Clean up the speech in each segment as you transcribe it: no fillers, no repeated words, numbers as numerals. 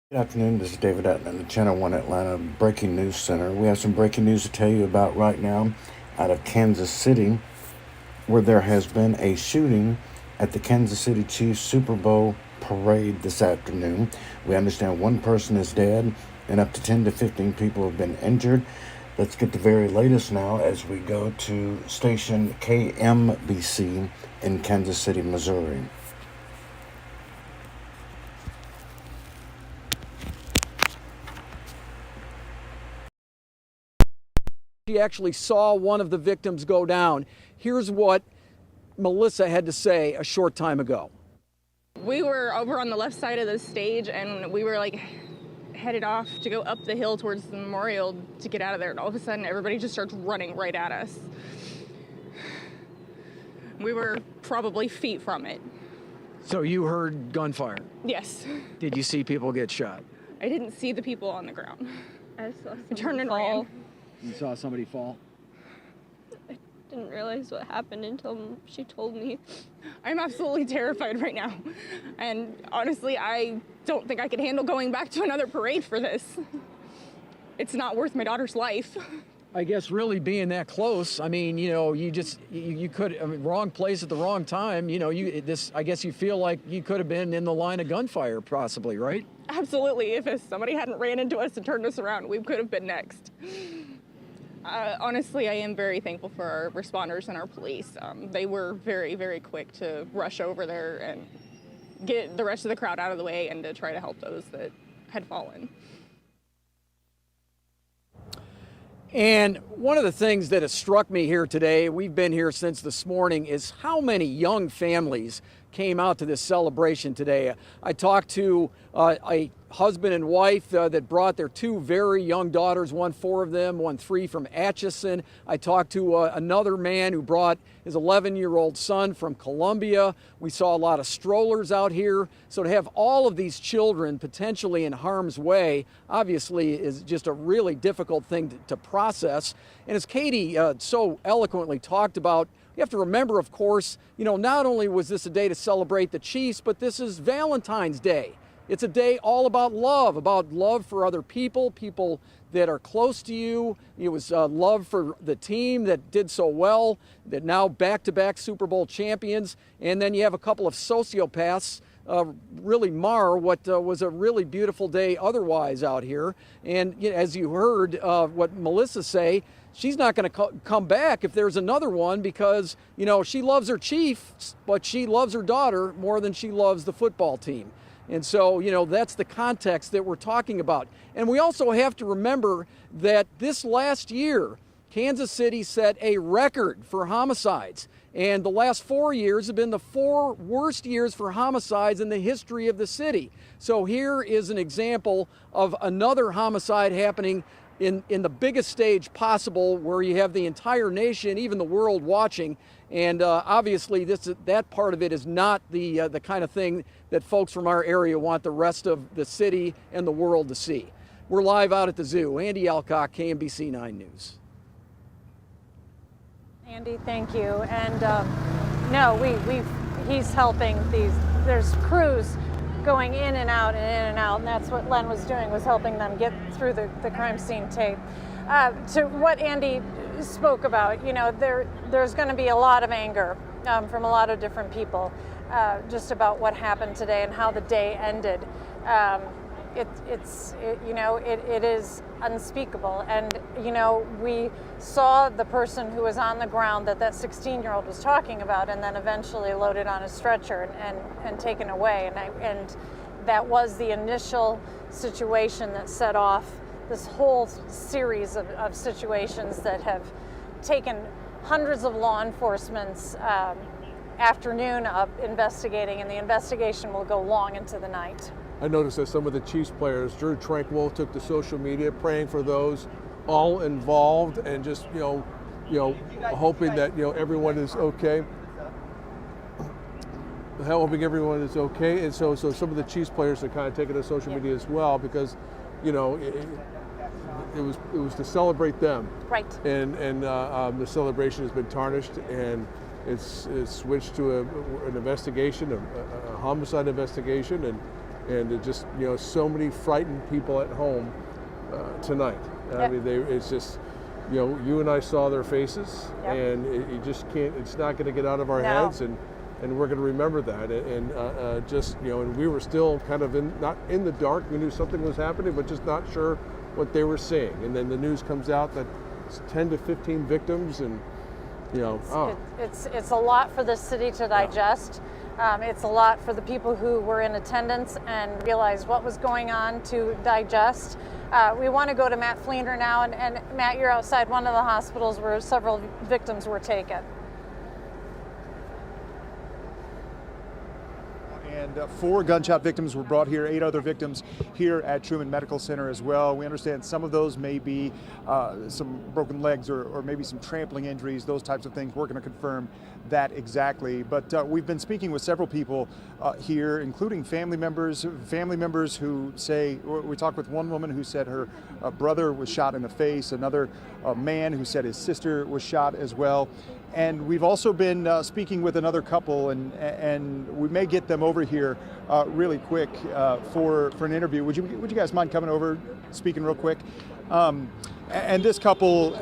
Good afternoon, this is David Atman, the Channel 1 Atlanta Breaking News Center. We have some breaking news to tell you about right now out of Kansas City, where there has been a shooting at the Kansas City Chiefs Super Bowl parade this afternoon. We understand one person is dead and up to 10 to 15 people have been injured. Let's get the very latest now as we go to station KMBC in Kansas City, Missouri. She actually saw one of the victims go down. Here's what Melissa had to say a short time ago. We were over on the left side of the stage and we were headed off to go up the hill towards the memorial to get out of there, and all of a sudden everybody just starts running right at us. We were probably feet from it. So you heard gunfire? Yes. Did you see people get shot? I didn't see the people on the ground. I saw I turned and fall. ran. You saw somebody fall? Didn't realize what happened until she told me. I'm absolutely terrified right now. And honestly, I don't think I could handle going back to another parade for this. It's not worth my daughter's life. I guess really being that close, I mean, you could, wrong place at the wrong time, I guess you feel like you could have been in the line of gunfire possibly, right? Absolutely. If somebody hadn't ran into us and turned us around, we could have been next. Honestly, I am very thankful for our responders and our police. They were very, very quick to rush over there and get the rest of the crowd out of the way and to try to help those that had fallen. And one of the things that has struck me here today, we've been here since this morning, is how many young families came out to this celebration today. I talked to a husband and wife that brought their two very young daughters, one 4 of them, one 3 from Atchison. I talked to another man who brought his 11-year-old son from Columbia. We saw a lot of strollers out here. So to have all of these children potentially in harm's way, obviously is just a really difficult thing to process. And as Katie so eloquently talked about, you have to remember, of course, not only was this a day to celebrate the Chiefs, but this is Valentine's Day. It's a day all about love for other people that are close to you. It was love for the team that did so well, that now back-to-back Super Bowl champions. And then you have a couple of sociopaths really mar what was a really beautiful day otherwise out here. And as you heard what Melissa say, she's not going to come back if there's another one because, she loves her Chiefs, but she loves her daughter more than she loves the football team. And so, that's the context that we're talking about. And we also have to remember that this last year, Kansas City set a record for homicides. And the last 4 years have been the 4 worst years for homicides in the history of the city. So here is an example of another homicide happening in the biggest stage possible, where you have the entire nation, even the world, watching. And obviously that part of it is not the kind of thing that folks from our area want the rest of the city and the world to see. We're live out at the zoo. Andy Alcock, KMBC 9 News. Andy, thank you. And he's helping these. There's crews going in and out and in and out, and that's what Len was doing, was helping them get through the crime scene tape. To what Andy spoke about, there's going to be a lot of anger from a lot of different people just about what happened today and how the day ended. It is unspeakable. And, we saw the person who was on the ground that 16-year-old was talking about, and then eventually loaded on a stretcher and taken away. And that was the initial situation that set off this whole series of situations that have taken hundreds of law enforcement's afternoon of investigating, and the investigation will go long into the night. I noticed that some of the Chiefs players, Drew Tranquil, took to social media praying for those all involved, and just hoping that everyone is okay. Hoping everyone is okay, and so some of the Chiefs players are kind of taking to social media as well, because it was to celebrate them. Right. And the celebration has been tarnished, and it's switched to an investigation, a homicide investigation, and and to just, so many frightened people at home tonight. I mean, it's just, you and I saw their faces, and you just can't. It's not going to get out of our heads, and we're going to remember that. And and we were still kind of not in the dark. We knew something was happening, but just not sure what they were seeing. And then the news comes out that it's 10 to 15 victims, and it's a lot for the city to digest. It's a lot for the people who were in attendance and realized what was going on to digest. We want to go to Matt Fleener now, and Matt, you're outside one of the hospitals where several victims were taken. And 4 gunshot victims were brought here, 8 other victims here at Truman Medical Center as well. We understand some of those may be some broken legs or maybe some trampling injuries, those types of things. We're going to confirm that exactly. But we've been speaking with several people here, including family members who say, we talked with one woman who said her brother was shot in the face, another man who said his sister was shot as well. And we've also been speaking with another couple, and we may get them over here really quick for an interview. Would you guys mind coming over, speaking real quick? And this couple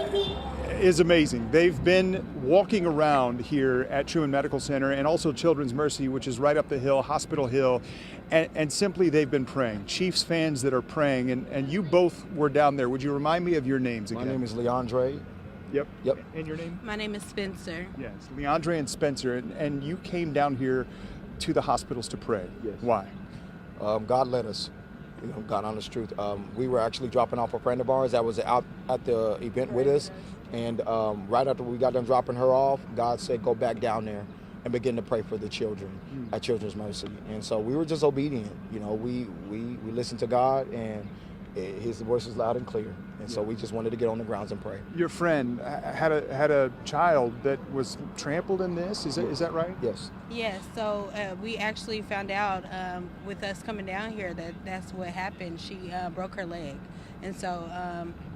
is amazing. They've been walking around here at Truman Medical Center and also Children's Mercy, which is right up the hill, Hospital Hill, and simply they've been praying. Chiefs fans that are praying, and you both were down there. Would you remind me of your names again? My name is Leandre. Yep. Yep. And your name? My name is Spencer. Yes, Leandre and Spencer, and you came down here to the hospitals to pray. Yes. Why? God led us. God honest truth. We were actually dropping off a friend of ours that was out at the event with us, and right after we got done dropping her off, God said, "Go back down there and begin to pray for the children at Children's Mercy." And so we were just obedient. We listened to God, and His voice was loud and clear. And so we just wanted to get on the grounds and pray. Your friend had a child that was trampled in this. Is that right? Yes. Yes. So we actually found out with us coming down here that's what happened. She broke her leg, and so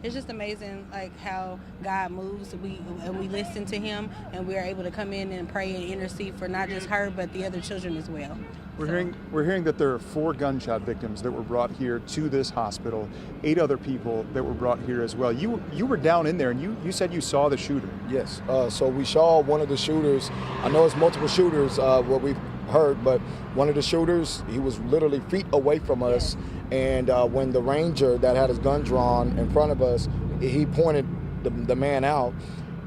it's just amazing, like how God moves. We listen to Him, and we are able to come in and pray and intercede for not just her but the other children as well. We're hearing that there are 4 gunshot victims that were brought here to this hospital, 8 other people that were brought here as well. You were down in there, and you said you saw the shooter. Yes. So we saw one of the shooters. I know it's multiple shooters, what we've heard, but one of the shooters, he was literally feet away from us. And when the ranger that had his gun drawn in front of us, he pointed the man out.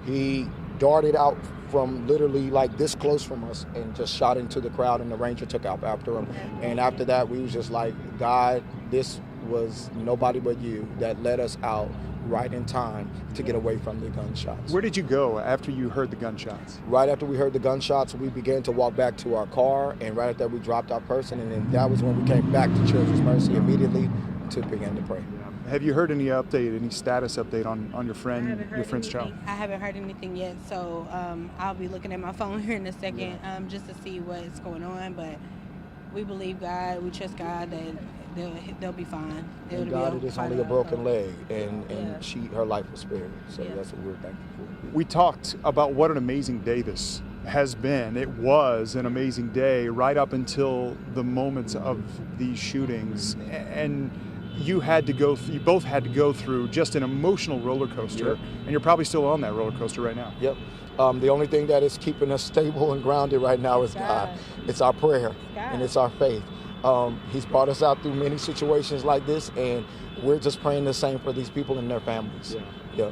He darted out from literally like this close from us and just shot into the crowd, and the ranger took out after him. And after that, we was just like, God, this was nobody but you that led us out right in time to get away from the gunshots. Where did you go after you heard the gunshots? Right after we heard the gunshots, we began to walk back to our car, and right after we dropped our person, and then that was when we came back to Children's Mercy immediately to begin to pray. Have you heard any status update on your friend's child? I haven't heard anything yet, so I'll be looking at my phone here in a second just to see what's going on. But we believe God, we trust God that they'll be fine. And God, it is only a broken leg, and her life was spared. So that's what we're thankful for. We talked about what an amazing day this has been. It was an amazing day right up until the moments of these shootings, and you both had to go through just an emotional roller coaster, and you're probably still on that roller coaster right now. Yep. The only thing that is keeping us stable and grounded right now is God. It's our prayer and it's our faith. He's brought us out through many situations like this, and we're just praying the same for these people and their families. Yeah.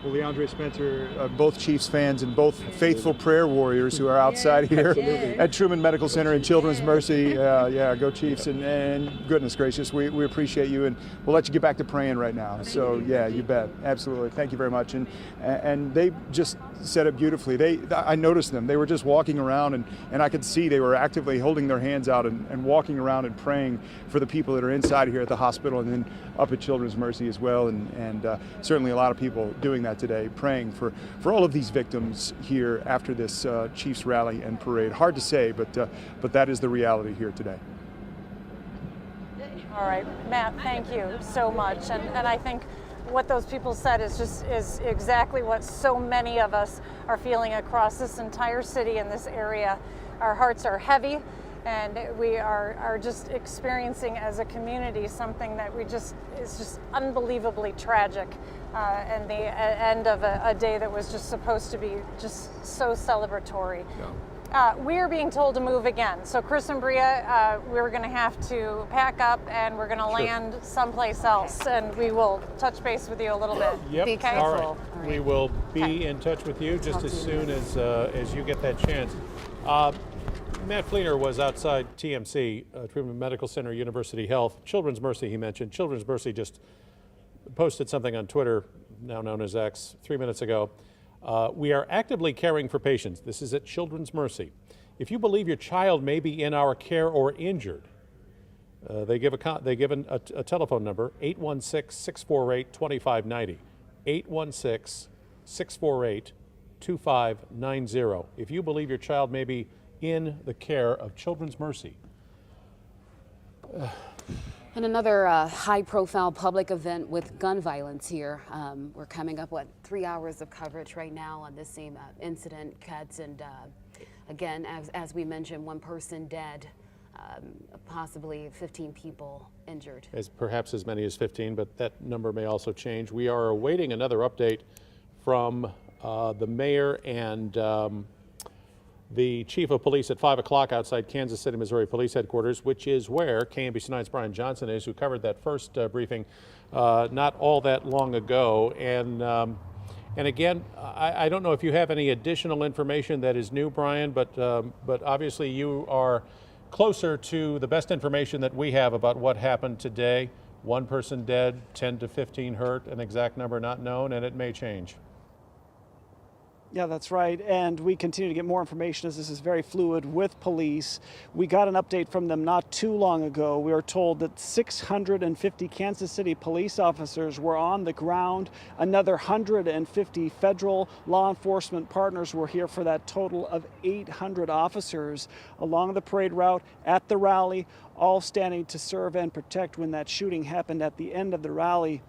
Well, Leandre, Spencer, both Chiefs fans and both faithful prayer warriors who are outside here at Truman Medical Center and Children's Mercy. Go Chiefs, and goodness gracious, we appreciate you, and we'll let you get back to praying right now. So you bet, absolutely. Thank you very much. And they just said it beautifully. I noticed them. They were just walking around, and I could see they were actively holding their hands out and walking around and praying for the people that are inside here at the hospital and then up at Children's Mercy as well. And certainly a lot of people doing that today, praying for all of these victims here after this Chiefs rally and parade. Hard to say, but that is the reality here today. All right, Matt, thank you so much. And I think what those people said is exactly what so many of us are feeling across this entire city and this area. Our hearts are heavy, And we are just experiencing as a community something that is just unbelievably tragic, and the end of a day that was just supposed to be just so celebratory. Yeah. We are being told to move again. So Chris and Bria, we're going to have to pack up and we're going to land someplace else, and we will touch base with you a little bit. Yep. Okay? All right. All right. We will be Okay. in touch with you just Talk as to you soon as you get that chance. Matt Fleener was outside TMC, Truman Medical Center, University Health. Children's Mercy, he mentioned. Children's Mercy just posted something on Twitter, now known as X, 3 minutes ago. We are actively caring for patients. This is at Children's Mercy. If you believe your child may be in our care or injured, they give a telephone number, 816-648-2590. 816-648-2590. If you believe your child may be in the care of Children's Mercy. And another high-profile public event with gun violence here. We're coming up, 3 hours of coverage right now on this same incident, Keds, and again, as we mentioned, one person dead, possibly 15 people injured. Perhaps as many as 15, but that number may also change. We are awaiting another update from the mayor and the chief of police at 5 o'clock outside Kansas City, Missouri Police Headquarters, which is where KMBC 9's Brian Johnson is, who covered that first briefing not all that long ago. And again, I don't know if you have any additional information that is new, Brian, but obviously you are closer to the best information that we have about what happened today. One person dead, 10 to 15 hurt, an exact number not known, and it may change. Yeah, that's right. And we continue to get more information as this is very fluid with police. We got an update from them not too long ago. We are told that 650 Kansas City police officers were on the ground. Another 150 federal law enforcement partners were here for that total of 800 officers along the parade route, at the rally, all standing to serve and protect when that shooting happened at the end of the rally.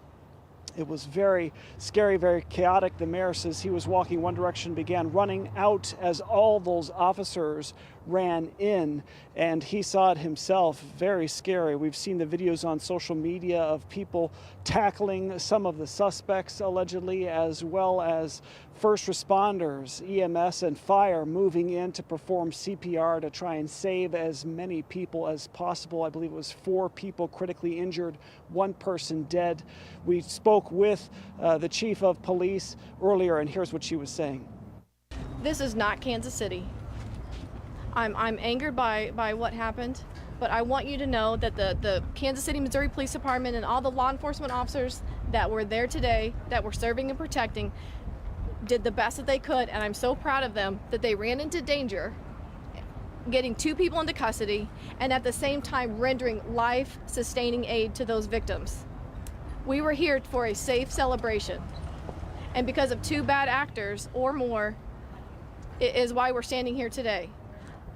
It was very scary, very chaotic. The mayor says he was walking one direction, began running out as all those officers ran in, and he saw it himself. Very scary. We've seen the videos on social media of people tackling some of the suspects allegedly, as well as first responders, EMS and fire moving in to perform CPR to try and save as many people as possible. I believe it was 4 people critically injured, 1 person dead. We spoke with the chief of police earlier, and here's what she was saying. This is not Kansas City. I'm angered by what happened, but I want you to know that the Kansas City, Missouri Police Department and all the law enforcement officers that were there today, that were serving and protecting, did the best that they could, and I'm so proud of them that they ran into danger, getting 2 people into custody, and at the same time rendering life-sustaining aid to those victims. We were here for a safe celebration, and because of 2 bad actors or more, it is why we're standing here today.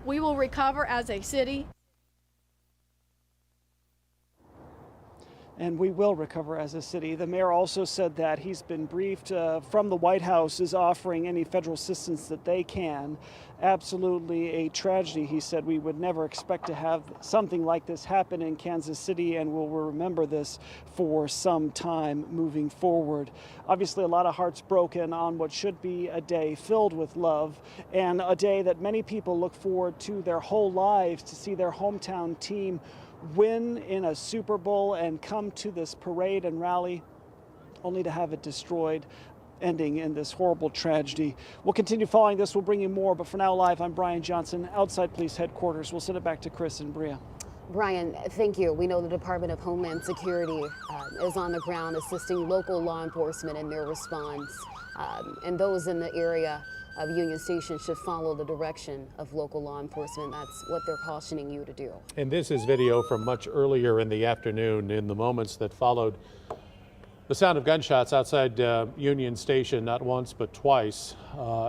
We will recover as a city. And we will recover as a city. The mayor also said that he's been briefed from the White House, is offering any federal assistance that they can. Absolutely a tragedy. He said we would never expect to have something like this happen in Kansas City, and we'll remember this for some time moving forward. Obviously, a lot of hearts broken on what should be a day filled with love, and a day that many people look forward to their whole lives, to see their hometown team win in a Super Bowl and come to this parade and rally only to have it destroyed, ending in this horrible tragedy. We'll continue following this. We'll bring you more, but for now, live, I'm Brian Johnson, outside police headquarters. We'll send it back to Chris and Bria. Brian, thank you. We know the Department of Homeland Security is on the ground assisting local law enforcement in their response, and those in the area of Union Station should follow the direction of local law enforcement. That's what they're cautioning you to do. And this is video from much earlier in the afternoon, in the moments that followed the sound of gunshots outside Union Station, not once but twice,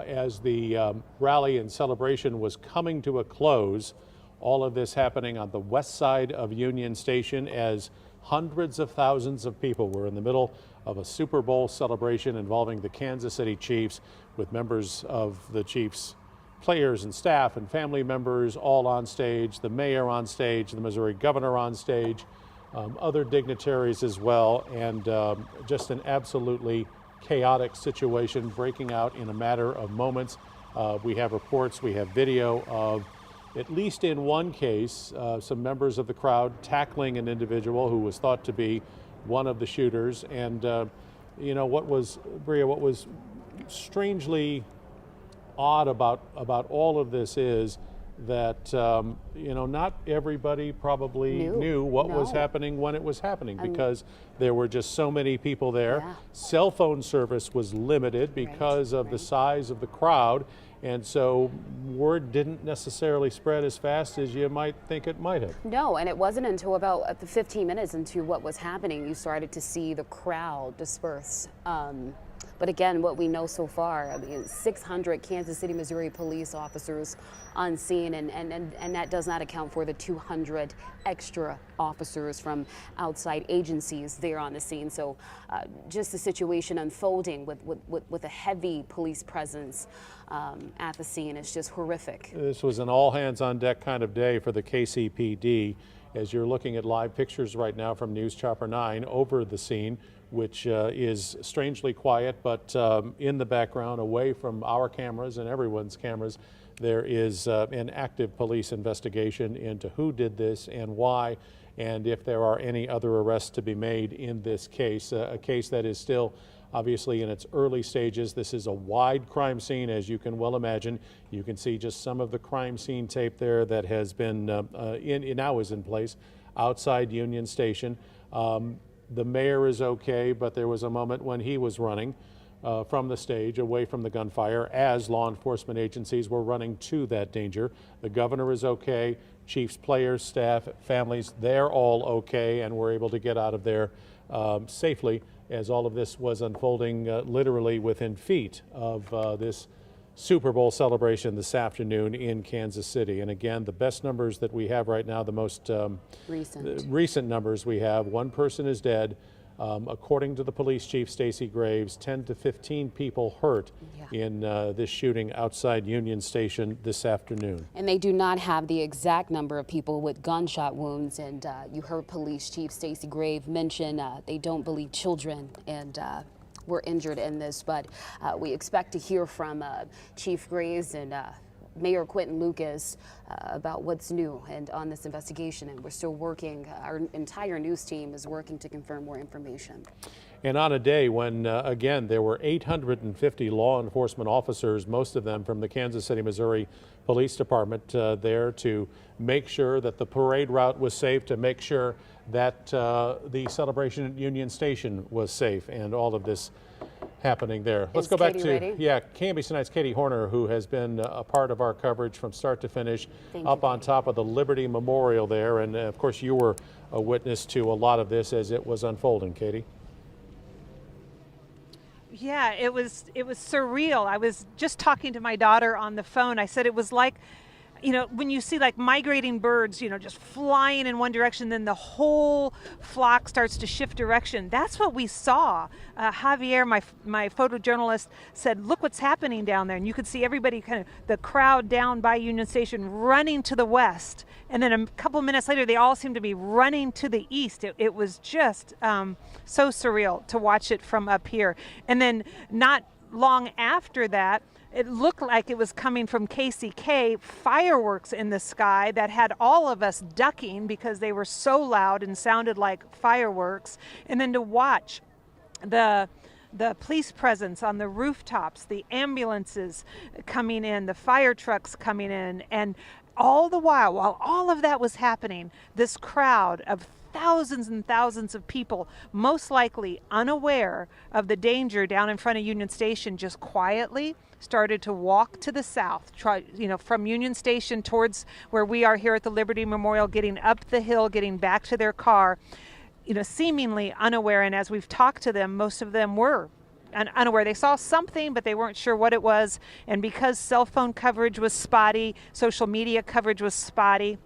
as the rally and celebration was coming to a close. All of this happening on the west side of Union Station as hundreds of thousands of people were in the middle of a Super Bowl celebration involving the Kansas City Chiefs, with members of the Chiefs players and staff and family members all on stage, the mayor on stage, the Missouri governor on stage, other dignitaries as well, and just an absolutely chaotic situation breaking out in a matter of moments. We have reports, we have video of, at least in one case, some members of the crowd tackling an individual who was thought to be one of the shooters. And you know, what was strangely odd about all of this is that you know, not everybody probably knew what was happening when it was happening, because there were just so many people there. Yeah. Cell phone service was limited because of the size of the crowd, and so word didn't necessarily spread as fast as you might think it might have. No, and it wasn't until about 15 minutes into what was happening you started to see the crowd disperse. But again, what we know so far, I mean, 600 Kansas City, Missouri police officers on scene, and that does not account for the 200 extra officers from outside agencies there on the scene. So just the situation unfolding with a heavy police presence at the scene is just horrific. This was an all hands on deck kind of day for the KCPD, as you're looking at live pictures right now from News Chopper 9 over the scene, which is strangely quiet, but in the background, away from our cameras and everyone's cameras, there is an active police investigation into who did this and why, and if there are any other arrests to be made in this case, a case that is still obviously in its early stages. This is a wide crime scene, as you can well imagine. You can see just some of the crime scene tape there that has been now is in place outside Union Station. The mayor is okay, but there was a moment when he was running from the stage, away from the gunfire, as law enforcement agencies were running to that danger. The governor is okay. Chiefs, players, staff, families, they're all okay, and were able to get out of there safely as all of this was unfolding literally within feet of this Super Bowl celebration this afternoon in Kansas City. And again, the best numbers that we have right now, the most recent numbers we have, one person is dead. According to the police chief, Stacey Graves, 10 to 15 people hurt in this shooting outside Union Station this afternoon. And they do not have the exact number of people with gunshot wounds. And you heard Police Chief Stacey Graves mention they don't believe children and were injured in this, but we expect to hear from Chief Graves and Mayor Quinton Lucas about what's new and on this investigation, and we're still working. Our entire news team is working to confirm more information. And on a day when, again, there were 850 law enforcement officers, most of them from the Kansas City, Missouri Police Department, there to make sure that the parade route was safe, to make sure that the celebration at Union Station was safe, and all of this happening there. Let's go back to KNBC Tonight's Katie Horner, who has been a part of our coverage from start to finish, up on top of the Liberty Memorial there. And of course, you were a witness to a lot of this as it was unfolding, Katie. Yeah, it was surreal. I was just talking to my daughter on the phone. I said it was like, you know, when you see like migrating birds, you know, just flying in one direction, then the whole flock starts to shift direction. That's what we saw. Javier, my photojournalist, said, look what's happening down there. And you could see everybody, kind of the crowd down by Union Station running to the west. And then a couple minutes later, they all seemed to be running to the east. It was just so surreal to watch it from up here. And then not long after that, it looked like it was coming from KCK, fireworks in the sky that had all of us ducking because they were so loud and sounded like fireworks. And then to watch the police presence on the rooftops, the ambulances coming in, the fire trucks coming in, and all the while all of that was happening, this crowd of thousands and thousands of people, most likely unaware of the danger down in front of Union Station, just quietly started to walk to the south, from Union Station towards where we are here at the Liberty Memorial, getting up the hill, getting back to their car, seemingly unaware. And as we've talked to them, most of them were unaware. They saw something, but they weren't sure what it was. And because cell phone coverage was spotty, social media coverage was spotty,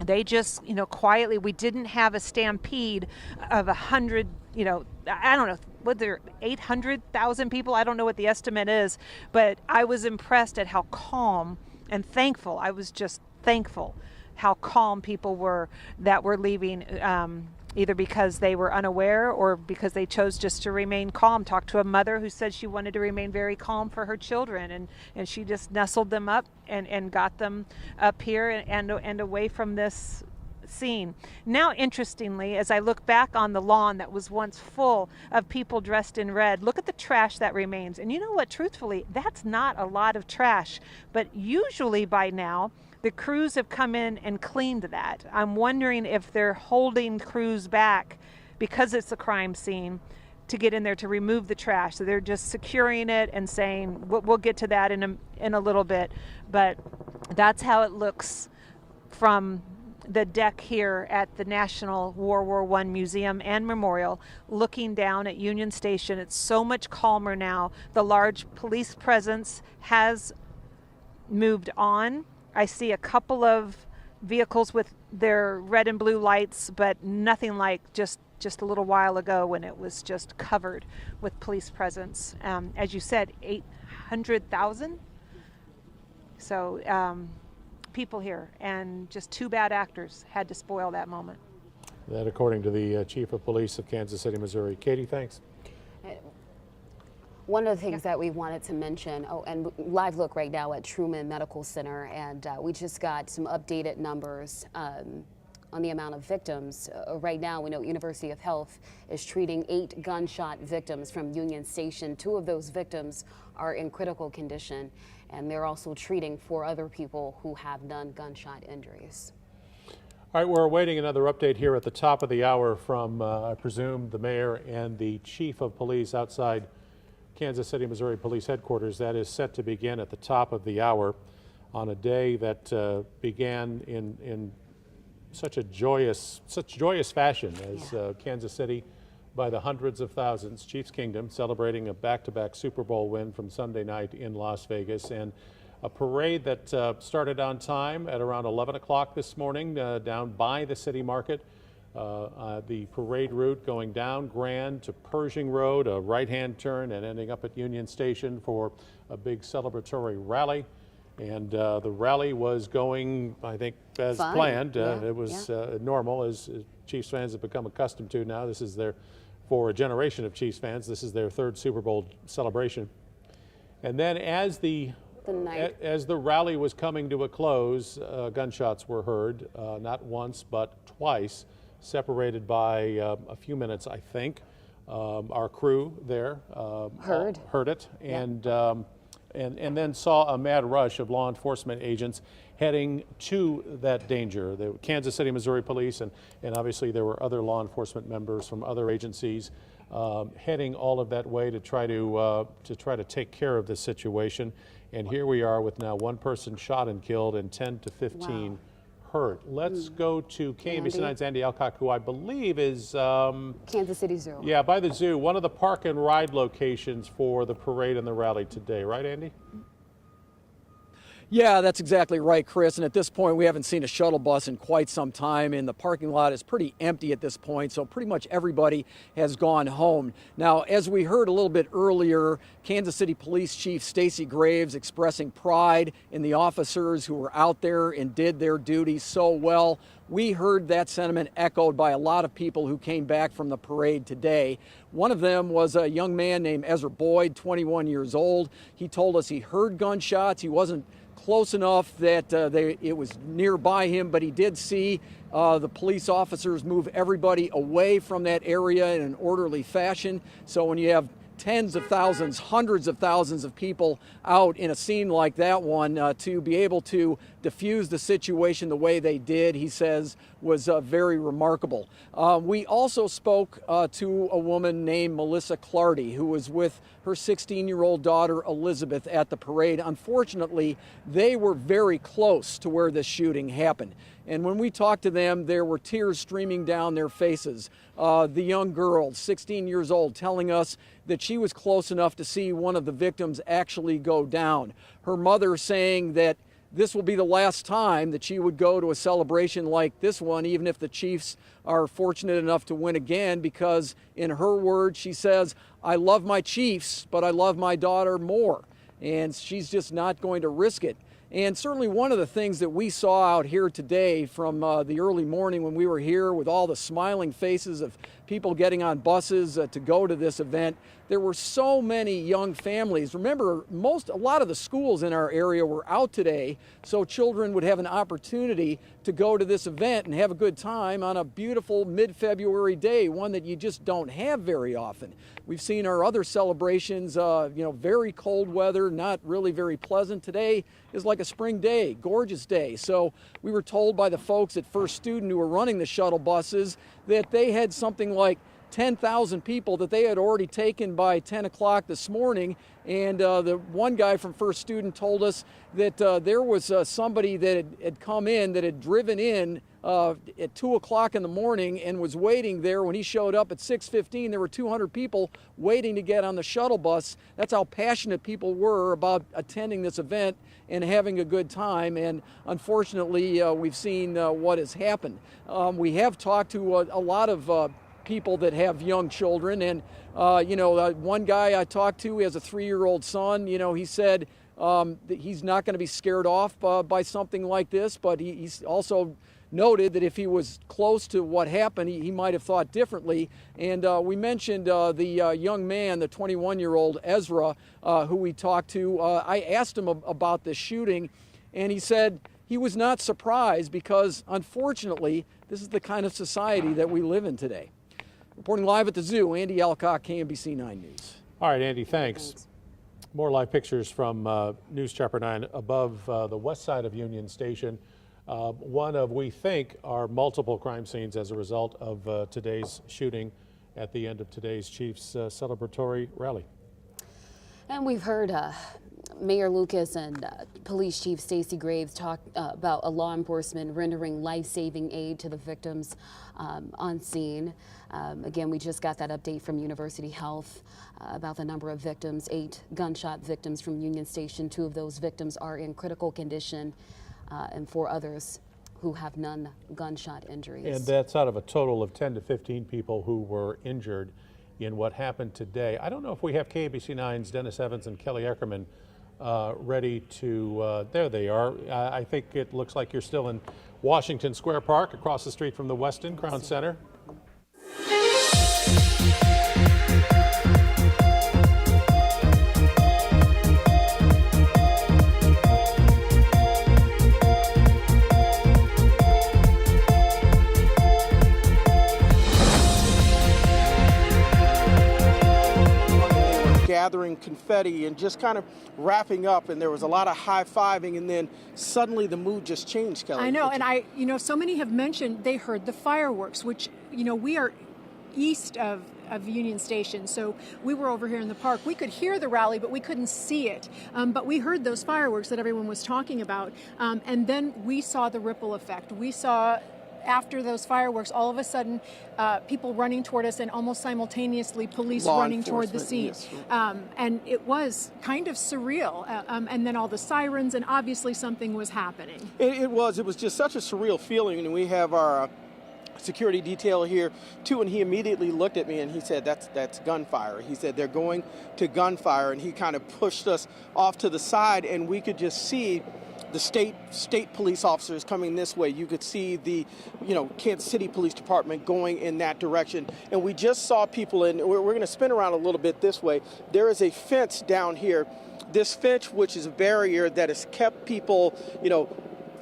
they just, quietly, we didn't have a stampede of 100, I don't know, was there 800,000 people? I don't know what the estimate is, but I was impressed at how calm and thankful. I was just thankful how calm people were that were leaving, either because they were unaware or because they chose just to remain calm. Talked to a mother who said she wanted to remain very calm for her children, and she just nestled them up and got them up here and away from this scene. Now, interestingly, as I look back on the lawn that was once full of people dressed in red, look at the trash that remains. And you know what, truthfully, that's not a lot of trash, but usually by now, the crews have come in and cleaned that. I'm wondering if they're holding crews back because it's a crime scene to get in there to remove the trash. So they're just securing it and saying, we'll get to that in a little bit. But that's how it looks from the deck here at the National World War I Museum and Memorial, looking down at Union Station. It's so much calmer now. The large police presence has moved on. I see a couple of vehicles with their red and blue lights, but nothing like just a little while ago when it was just covered with police presence. As you said, 800,000. So people here, and just two bad actors had to spoil that moment. That, according to the Chief of Police of Kansas City, Missouri. Katie, thanks. One of the things that we wanted to mention, and live look right now at Truman Medical Center, and we just got some updated numbers on the amount of victims. Right now, we know University of Health is treating 8 gunshot victims from Union Station. 2 of those victims are in critical condition, and they're also treating 4 other people who have non-gunshot injuries. All right, we're awaiting another update here at the top of the hour from, I presume, the mayor and the chief of police outside Kansas City, Missouri Police Headquarters. That is set to begin at the top of the hour on a day that began in such joyous fashion as Kansas City, by the hundreds of thousands, Chiefs Kingdom celebrating a back-to-back Super Bowl win from Sunday night in Las Vegas, and a parade that started on time at around 11 o'clock this morning down by the city market. The parade route going down Grand to Pershing Road, a right-hand turn, and ending up at Union Station for a big celebratory rally. And the rally was going, I think, as planned. It was normal, as Chiefs fans have become accustomed to now. This is for a generation of Chiefs fans, this is their 3rd Super Bowl celebration. And then as the rally was coming to a close, gunshots were heard, not once but twice, separated by a few minutes, I think. Our crew there heard it, and then saw a mad rush of law enforcement agents heading to that danger. The Kansas City, Missouri Police, and obviously there were other law enforcement members from other agencies heading all of that way to try to take care of this situation. And here we are with now 1 person shot and killed and 10 to 15 hurt. Let's go to KMBC 9's Andy Alcock, who I believe is Kansas City Zoo. Yeah, by the zoo, one of the park and ride locations for the parade and the rally today, right, Andy? Yeah, that's exactly right, Chris. And at this point, we haven't seen a shuttle bus in quite some time, and the parking lot is pretty empty at this point, so pretty much everybody has gone home. Now, as we heard a little bit earlier, Kansas City Police Chief Stacey Graves expressing pride in the officers who were out there and did their duty so well. We heard that sentiment echoed by a lot of people who came back from the parade today. One of them was a young man named Ezra Boyd, 21 years old. He told us he heard gunshots. He wasn't close enough that it was nearby him, but he did see the police officers move everybody away from that area in an orderly fashion. So when you have tens of thousands, hundreds of thousands of people out in a scene like that one, to be able to diffuse the situation the way they did, he says, was very remarkable. We also spoke to a woman named Melissa Clardy, who was with her 16-year-old daughter Elizabeth at the parade. Unfortunately, they were very close to where this shooting happened. And when we talked to them, there were tears streaming down their faces. The young girl, 16 years old, telling us that she was close enough to see one of the victims actually go down. Her mother saying that this will be the last time that she would go to a celebration like this one, even if the Chiefs are fortunate enough to win again, because in her words, she says, "I love my Chiefs, but I love my daughter more." And she's just not going to risk it. And certainly one of the things that we saw out here today from the early morning when we were here with all the smiling faces of people getting on buses to go to this event, there were so many young families. Remember, a lot of the schools in our area were out today, so children would have an opportunity to go to this event and have a good time on a beautiful mid-February day, one that you just don't have very often. We've seen our other celebrations, very cold weather, not really very pleasant. Today is like a spring day, gorgeous day. So we were told by the folks at First Student who were running the shuttle buses that they had something like 10,000 people that they had already taken by 10 o'clock this morning. And the one guy from First Student told us that there was somebody that had come in, that had driven in at 2 o'clock in the morning and was waiting there. When he showed up at 6:15, there were 200 people waiting to get on the shuttle bus. That's how passionate people were about attending this event and having a good time. And unfortunately, we've seen what has happened. We have talked to a lot of people that have young children, and one guy I talked to, he has a 3-year-old son. He said that he's not going to be scared off by something like this, but he's also noted that if he was close to what happened, he might have thought differently. And we mentioned the young man, the 21-year-old Ezra, who we talked to. I asked him about this shooting, and he said he was not surprised because, unfortunately, this is the kind of society that we live in today. Reporting live at the zoo, Andy Alcock, KMBC 9 News. All right, Andy, thanks. More live pictures from News Chopper 9 above the west side of Union Station. One of, we think, are multiple crime scenes as a result of today's shooting at the end of today's Chiefs celebratory rally. And we've heard Mayor Lucas and Police Chief Stacey Graves talk about a law enforcement rendering life-saving aid to the victims on scene. Again, we just got that update from University Health about the number of victims, 8 gunshot victims from Union Station. 2 of those victims are in critical condition, and 4 others who have non-gunshot injuries. And that's out of a total of 10 to 15 people who were injured in what happened today. I don't know if we have KABC 9's Dennis Evans and Kelly Eckerman ready to, there they are. I think it looks like you're still in Washington Square Park, across the street from the Westin Crown Center. Gathering confetti and just kind of wrapping up, and there was a lot of high-fiving, and then suddenly the mood just changed, Kelly. I know, and so many have mentioned they heard the fireworks, which, we are east of Union Station, so we were over here in the park. We could hear the rally, but we couldn't see it. But we heard those fireworks that everyone was talking about, and then we saw the ripple effect. We saw, after those fireworks, all of a sudden, people running toward us, and almost simultaneously police running toward the scene. Yes. And it was kind of surreal. And then all the sirens, and obviously something was happening. It was just such a surreal feeling. And we have our security detail here too, and he immediately looked at me and he said, that's gunfire. He said, they're going to gunfire, and he kind of pushed us off to the side, and we could just see the state police officers coming this way. You could see the, Kansas City Police Department going in that direction. And we just saw people, and we're going to spin around a little bit this way. There is a fence down here. This fence, which is a barrier that has kept people,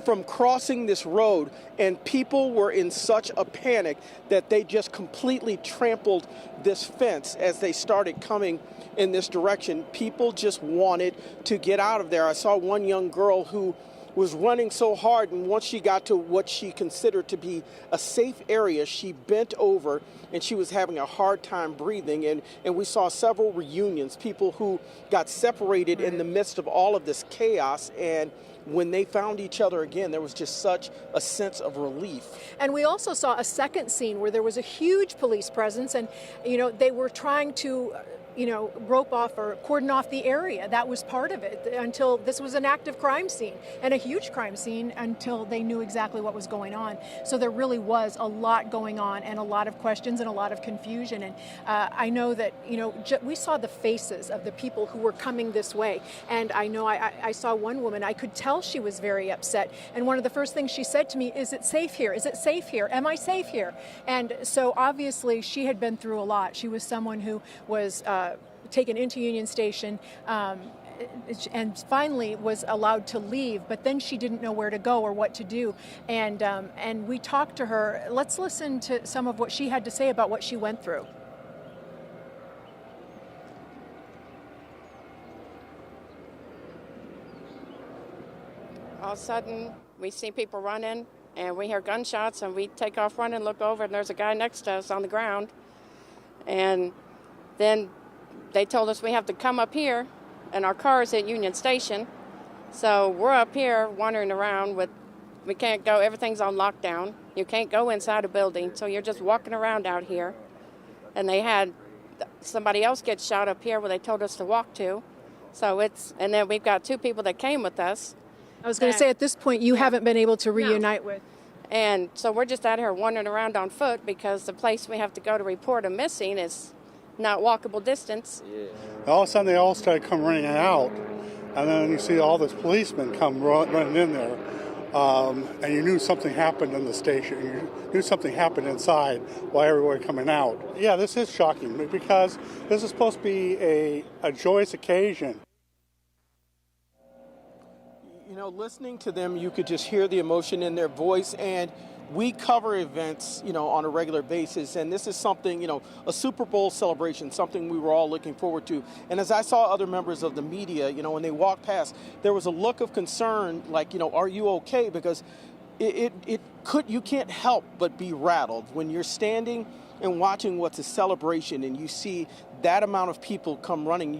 from crossing this road, and people were in such a panic that they just completely trampled this fence as they started coming in this direction. People just wanted to get out of there. I saw one young girl who was running so hard, and once she got to what she considered to be a safe area, she bent over and she was having a hard time breathing. And we saw several reunions, people who got separated in the midst of all of this chaos, and when they found each other again, there was just such a sense of relief. And we also saw a second scene where there was a huge police presence, and they were trying to rope off or cordon off the area. That was part of it until this was an active crime scene, and a huge crime scene until they knew exactly what was going on. So there really was a lot going on and a lot of questions and a lot of confusion. And I know that, we saw the faces of the people who were coming this way. And I know I saw one woman, I could tell she was very upset. And one of the first things she said to me, "Is it safe here? Is it safe here? Am I safe here?" And so obviously she had been through a lot. She was someone who was taken into Union Station and finally was allowed to leave, but then she didn't know where to go or what to do. And we talked to her. Let's listen to some of what she had to say about what she went through. All of a sudden, we see people running, and we hear gunshots, and we take off running, look over, and there's a guy next to us on the ground. And then they told us we have to come up here, and our car is at Union Station. So we're up here wandering around we can't go, everything's on lockdown. You can't go inside a building, so you're just walking around out here. And they had somebody else get shot up here where they told us to walk to. And then we've got two people that came with us. I was going to say, at this point, you haven't been able to reunite with. And so we're just out here wandering around on foot because the place we have to go to report a missing is not walkable distance. All of a sudden, they all started coming running out, and then you see all these policemen come running in there, and you knew something happened in the station. You knew something happened inside while everyone coming out. Yeah, this is shocking because this is supposed to be a joyous occasion. Listening to them, you could just hear the emotion in their voice, and we cover events, on a regular basis, and this is something, a Super Bowl celebration, something we were all looking forward to. And as I saw other members of the media, when they walked past, there was a look of concern, like, are you okay? Because you can't help but be rattled when you're standing and watching what's a celebration and you see that amount of people come running.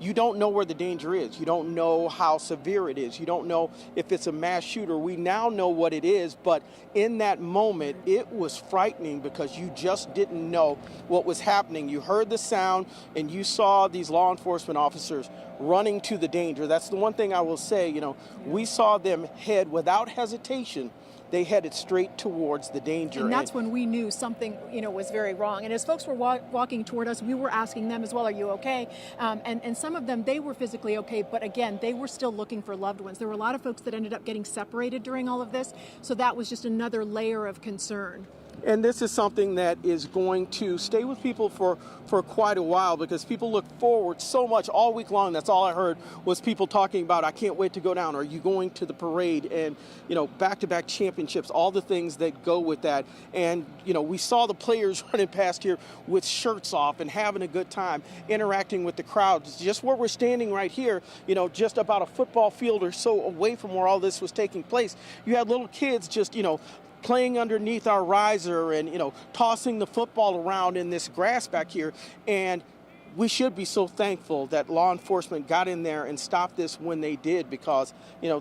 You don't know where the danger is. You don't know how severe it is. You don't know if it's a mass shooter. We now know what it is, but in that moment, it was frightening because you just didn't know what was happening. You heard the sound and you saw these law enforcement officers running to the danger. That's the one thing I will say, we saw them head without hesitation. They headed straight towards the danger. And that's when we knew something, was very wrong. And as folks were walking toward us, we were asking them as well, "Are you okay?" And some of them, they were physically okay, but again, they were still looking for loved ones. There were a lot of folks that ended up getting separated during all of this, so that was just another layer of concern. And this is something that is going to stay with people for quite a while because people look forward so much all week long. That's all I heard was people talking about, "I can't wait to go down." Are you going to the parade? And, back-to-back championships, all the things that go with that. And, we saw the players running past here with shirts off and having a good time, interacting with the crowd. Just where we're standing right here, just about a football field or so away from where all this was taking place, you had little kids just, playing underneath our riser and, tossing the football around in this grass back here. And we should be so thankful that law enforcement got in there and stopped this when they did because,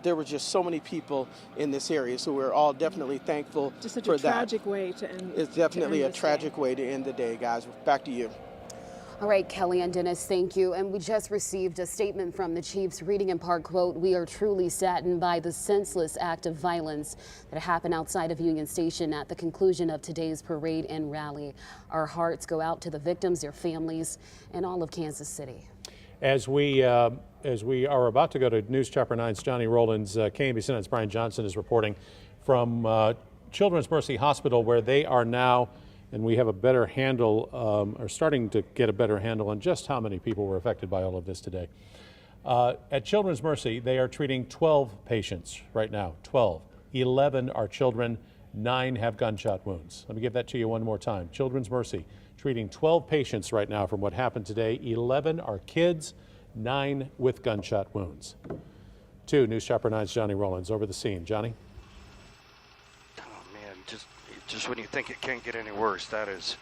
there were just so many people in this area. So we're all definitely thankful just such for a that. Tragic way to end. It's definitely a tragic way to end the day, guys. Back to you. All right, Kelly and Dennis, thank you. And we just received a statement from the chiefs reading in part, quote, "We are truly saddened by the senseless act of violence that happened outside of Union Station at the conclusion of today's parade and rally. Our hearts go out to the victims, their families, and all of Kansas City." As we are about to go to News Chopper 9's Johnny Rollins, KMBC 9's Brian Johnson is reporting from Children's Mercy Hospital, where they are now, and we have a better handle, or starting to get a better handle on just how many people were affected by all of this today. At Children's Mercy, they are treating 12 patients right now. 12. 11 are children, 9 have gunshot wounds. Let me give that to you one more time. Children's Mercy treating 12 patients right now from what happened today. 11 are kids, 9 with gunshot wounds. To News Chopper 9's Johnny Rollins over the scene. Johnny? Just when you think it can't get any worse, that is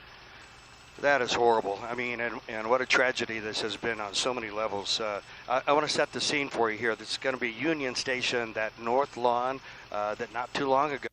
horrible. I mean, and what a tragedy this has been on so many levels. I want to set the scene for you here. This is going to be Union Station, that north lawn that not too long ago.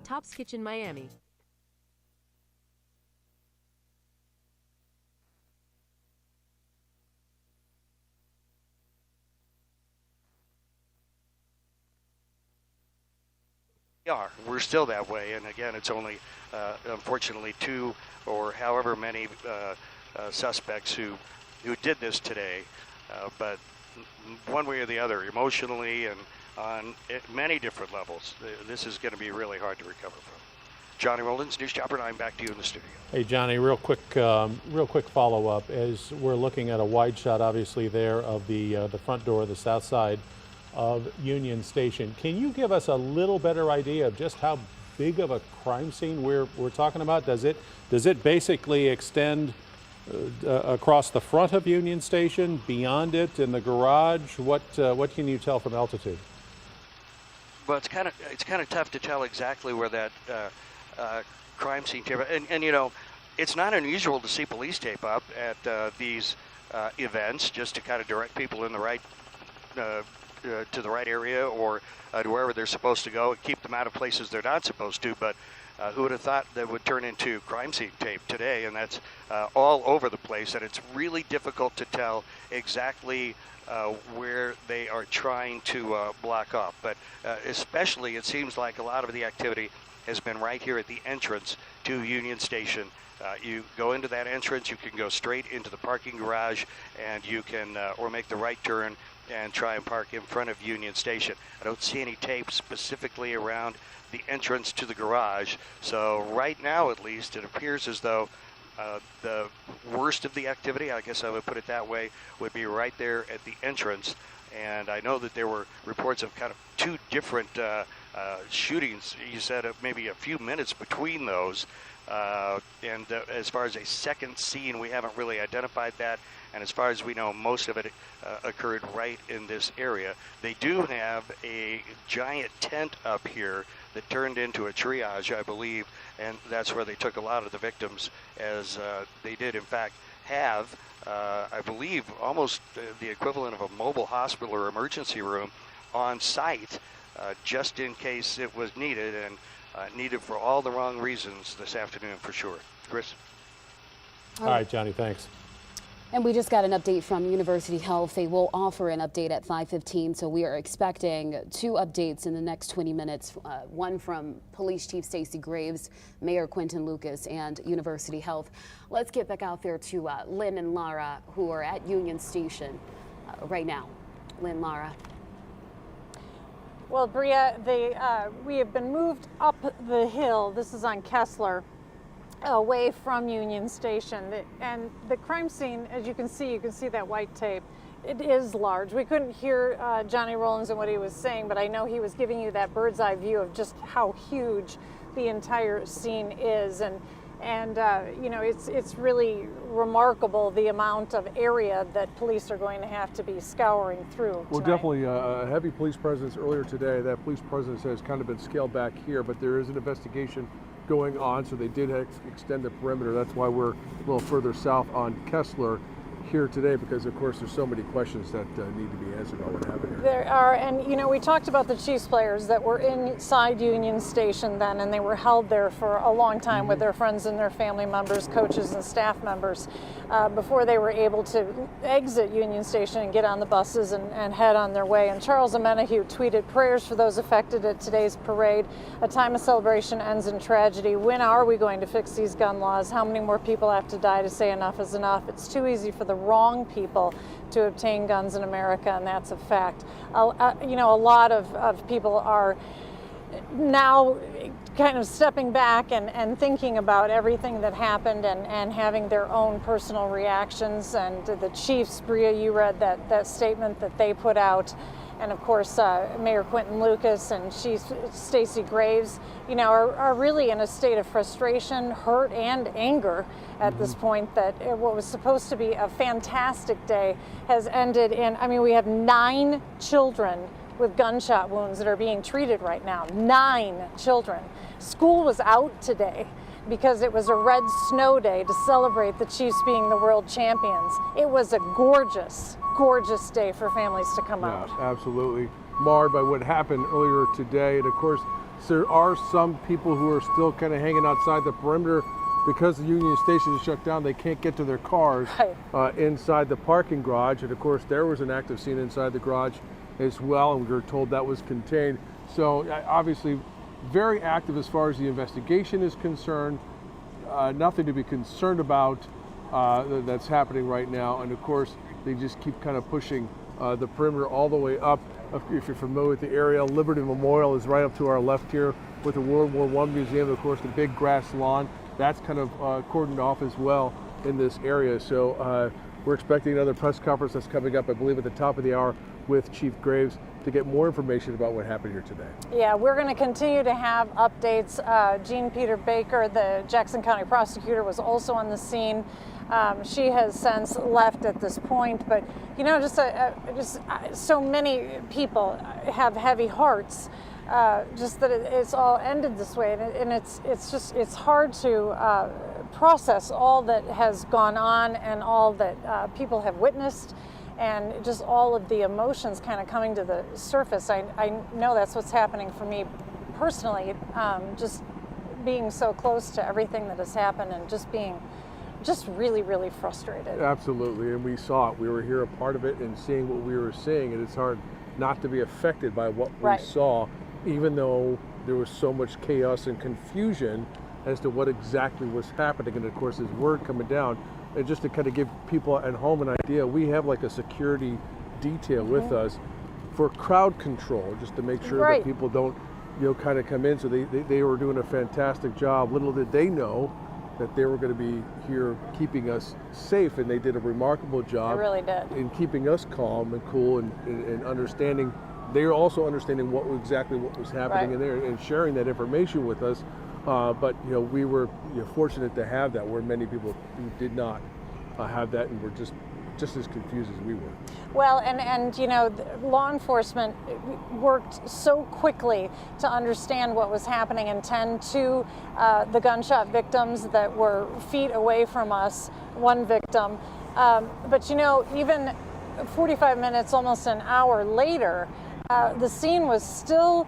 Tops Kitchen Miami. We're still that way, and again, it's only unfortunately 2 or however many suspects who did this today, but one way or the other, emotionally and on many different levels, this is going to be really hard to recover from. Johnny Rollins, News Chopper 9, back to you in the studio. Hey Johnny, real quick follow-up. As we're looking at a wide shot, obviously there of the front door, the south side of Union Station. Can you give us a little better idea of just how big of a crime scene we're talking about? Does it basically extend across the front of Union Station, beyond it, in the garage? What can you tell from altitude? Well, it's kind of tough to tell exactly where that crime scene tape. And you know, it's not unusual to see police tape up at these events just to kind of direct people in the right to the right area or to wherever they're supposed to go and keep them out of places they're not supposed to. But who would have thought that would turn into crime scene tape today? And that's all over the place, and it's really difficult to tell exactly where they are trying to block off. But especially, it seems like a lot of the activity has been right here at the entrance to Union Station. You go into that entrance, you can go straight into the parking garage, and you can or make the right turn and try and park in front of Union Station. I don't see any tape specifically around the entrance to the garage. So right now, at least, it appears as though the worst of the activity, I guess I would put it that way, would be right there at the entrance. And I know that there were reports of kind of 2 different shootings. You said maybe a few minutes between those. And as far as a second scene, we haven't really identified that. And as far as we know, most of it occurred right in this area. They do have a giant tent up here that turned into a triage, I believe, and that's where they took a lot of the victims, as they did, in fact, have, I believe, almost the equivalent of a mobile hospital or emergency room on site, just in case it was needed, and needed for all the wrong reasons this afternoon, for sure. Chris? All right, Johnny, thanks. And we just got an update from University Health. They will offer an update at 5:15, so we are expecting 2 updates in the next 20 minutes. One from Police Chief Stacey Graves, Mayor Quinton Lucas, and University Health. Let's get back out there to Lynn and Lara, who are at Union Station right now. Lynn, Lara. Well, Bria, we have been moved up the hill. This is on Kessler, away from Union Station. And the crime scene, as you can see that white tape. It is large. We couldn't hear Johnny Rollins and what he was saying, but I know he was giving you that bird's eye view of just how huge the entire scene is. And you know, it's really remarkable the amount of area that police are going to have to be scouring through. Well, definitely a heavy police presence earlier today. That police presence has kind of been scaled back here, but there is an investigation going on, so they did extend the perimeter. That's why we're a little further south on Kessler here today, because of course there's so many questions that need to be answered about what happened here. There are, and you know, we talked about the Chiefs players that were inside Union Station then, and they were held there for a long time with their friends and their family members, coaches and staff members, before they were able to exit Union Station and get on the buses and head on their way. And Charles Amenahue tweeted, "Prayers for those affected at today's parade. A time of celebration ends in tragedy. When are we going to fix these gun laws? How many more people have to die to say enough is enough? It's too easy for the wrong people to obtain guns in America," and that's a fact. You know, a lot of people are now kind of stepping back and thinking about everything that happened and having their own personal reactions. And the Chiefs, Bria, you read that statement that they put out. And of course, Mayor Quinton Lucas and Chief Stacey Graves, you know, are really in a state of frustration, hurt, and anger at this point, that what was supposed to be a fantastic day has ended in, I mean, we have 9 children with gunshot wounds that are being treated right now. 9 children. School was out today because it was a red snow day to celebrate the Chiefs being the world champions. It was a gorgeous, gorgeous day for families to come out. Absolutely. Marred by what happened earlier today. And of course, there are some people who are still kind of hanging outside the perimeter because the Union Station is shut down. They can't get to their cars inside the parking garage. And of course, there was an active scene inside the garage as well, and we were told that was contained. So obviously very active as far as the investigation is concerned. Nothing to be concerned about that's happening right now. And of course, they just keep kind of pushing the perimeter all the way up. If you're familiar with the area, Liberty Memorial is right up to our left here with the World War I Museum. Of course, the big grass lawn, that's kind of cordoned off as well in this area. So we're expecting another press conference that's coming up, I believe, at the top of the hour with Chief Graves to get more information about what happened here today. Yeah, we're going to continue to have updates. Jean Peter Baker, the Jackson County prosecutor, was also on the scene. She has since left at this point, but you know, just so many people have heavy hearts. Just that it's all ended this way, and it's hard to process all that has gone on and all that people have witnessed, and just all of the emotions kind of coming to the surface. I know that's what's happening for me personally, just being so close to everything that has happened and just being really, really frustrated. Absolutely, and we saw it. We were here a part of it and seeing what we were seeing, and it's hard not to be affected by what we saw, even though there was so much chaos and confusion as to what exactly was happening. And of course, there's word coming down. And just to kind of give people at home an idea, we have like a security detail with us for crowd control, just to make sure that people don't, kind of come in. So they were doing a fantastic job. Little did they know that they were going to be here keeping us safe, and they did a remarkable job. They really did. In keeping us calm and cool and understanding. They are also understanding what was happening in there and sharing that information with us. But we were fortunate to have that, where many people who did not have that and were just as confused as we were. Well, and law enforcement worked so quickly to understand what was happening and tend to the gunshot victims that were feet away from us, one victim. But even 45 minutes, almost an hour later, the scene was still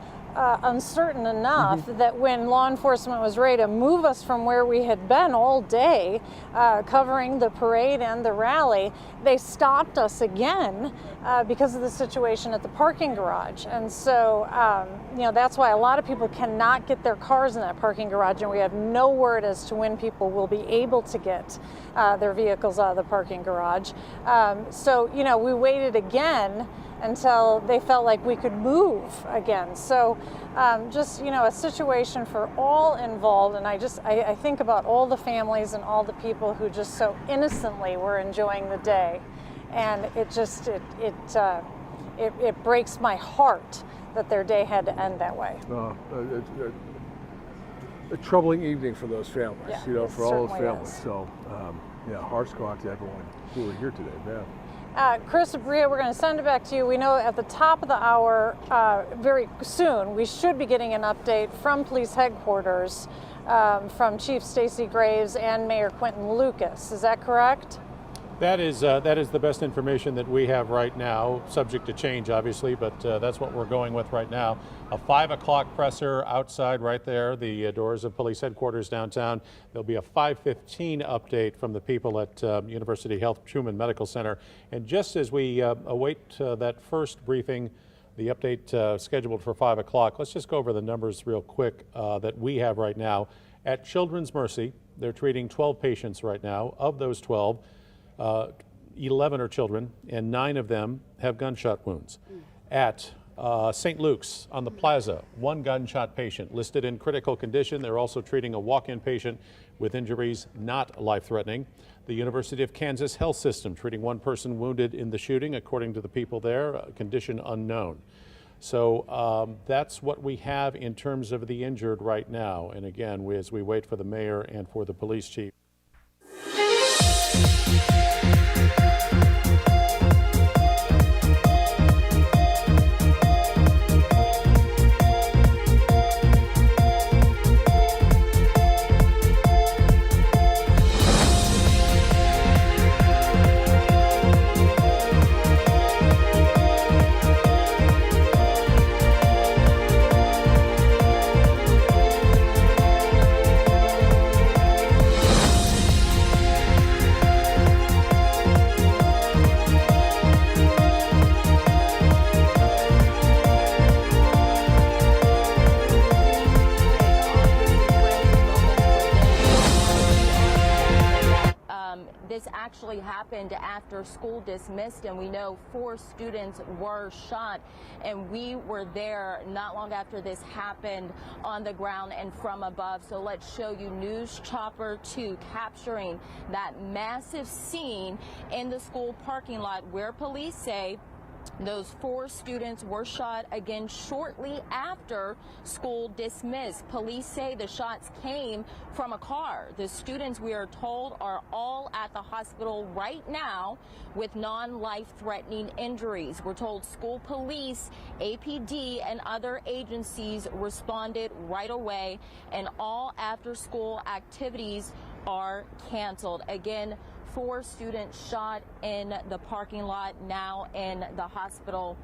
uncertain enough that when law enforcement was ready to move us from where we had been all day, covering the parade and the rally, they stopped us again because of the situation at the parking garage. And so, that's why a lot of people cannot get their cars in that parking garage, and we have no word as to when people will be able to get their vehicles out of the parking garage. So, we waited again until they felt like we could move again. So just, a situation for all involved. And I think about all the families and all the people who just so innocently were enjoying the day. And it breaks my heart that their day had to end that way. A troubling evening for those families, for all those families. Is. So, hearts go out to everyone who were here today. Yeah. Chris Abria, we're going to send it back to you. We know at the top of the hour, very soon, we should be getting an update from police headquarters from Chief Stacey Graves and Mayor Quinton Lucas. Is that correct? That is the best information that we have right now, subject to change, obviously, but that's what we're going with right now. A 5 o'clock presser outside right there, the doors of police headquarters downtown. There'll be a 5:15 update from the people at University Health Truman Medical Center. And just as we await that first briefing, the update scheduled for 5 o'clock, let's just go over the numbers real quick that we have right now. At Children's Mercy, they're treating 12 patients right now. Of those 12, 11 are children, and 9 of them have gunshot wounds. At St. Luke's on the Plaza, 1 gunshot patient listed in critical condition. They're also treating a walk-in patient with injuries not life-threatening. The University of Kansas Health System treating 1 person wounded in the shooting, according to the people there, condition unknown. So that's what we have in terms of the injured right now. And again, as we wait for the mayor and for the police chief. actually happened after school dismissed, and we know 4 students were shot, and we were there not long after this happened on the ground and from above. So let's show you News Chopper 2 capturing that massive scene in the school parking lot where police say those 4 students were shot again shortly after school dismissed. Police say the shots came from a car. The students, we are told, are all at the hospital right now with non-life-threatening injuries. We're told school police, APD, and other agencies responded right away, and all after-school activities are canceled. Again, 4 students shot in the parking lot, now in the hospital.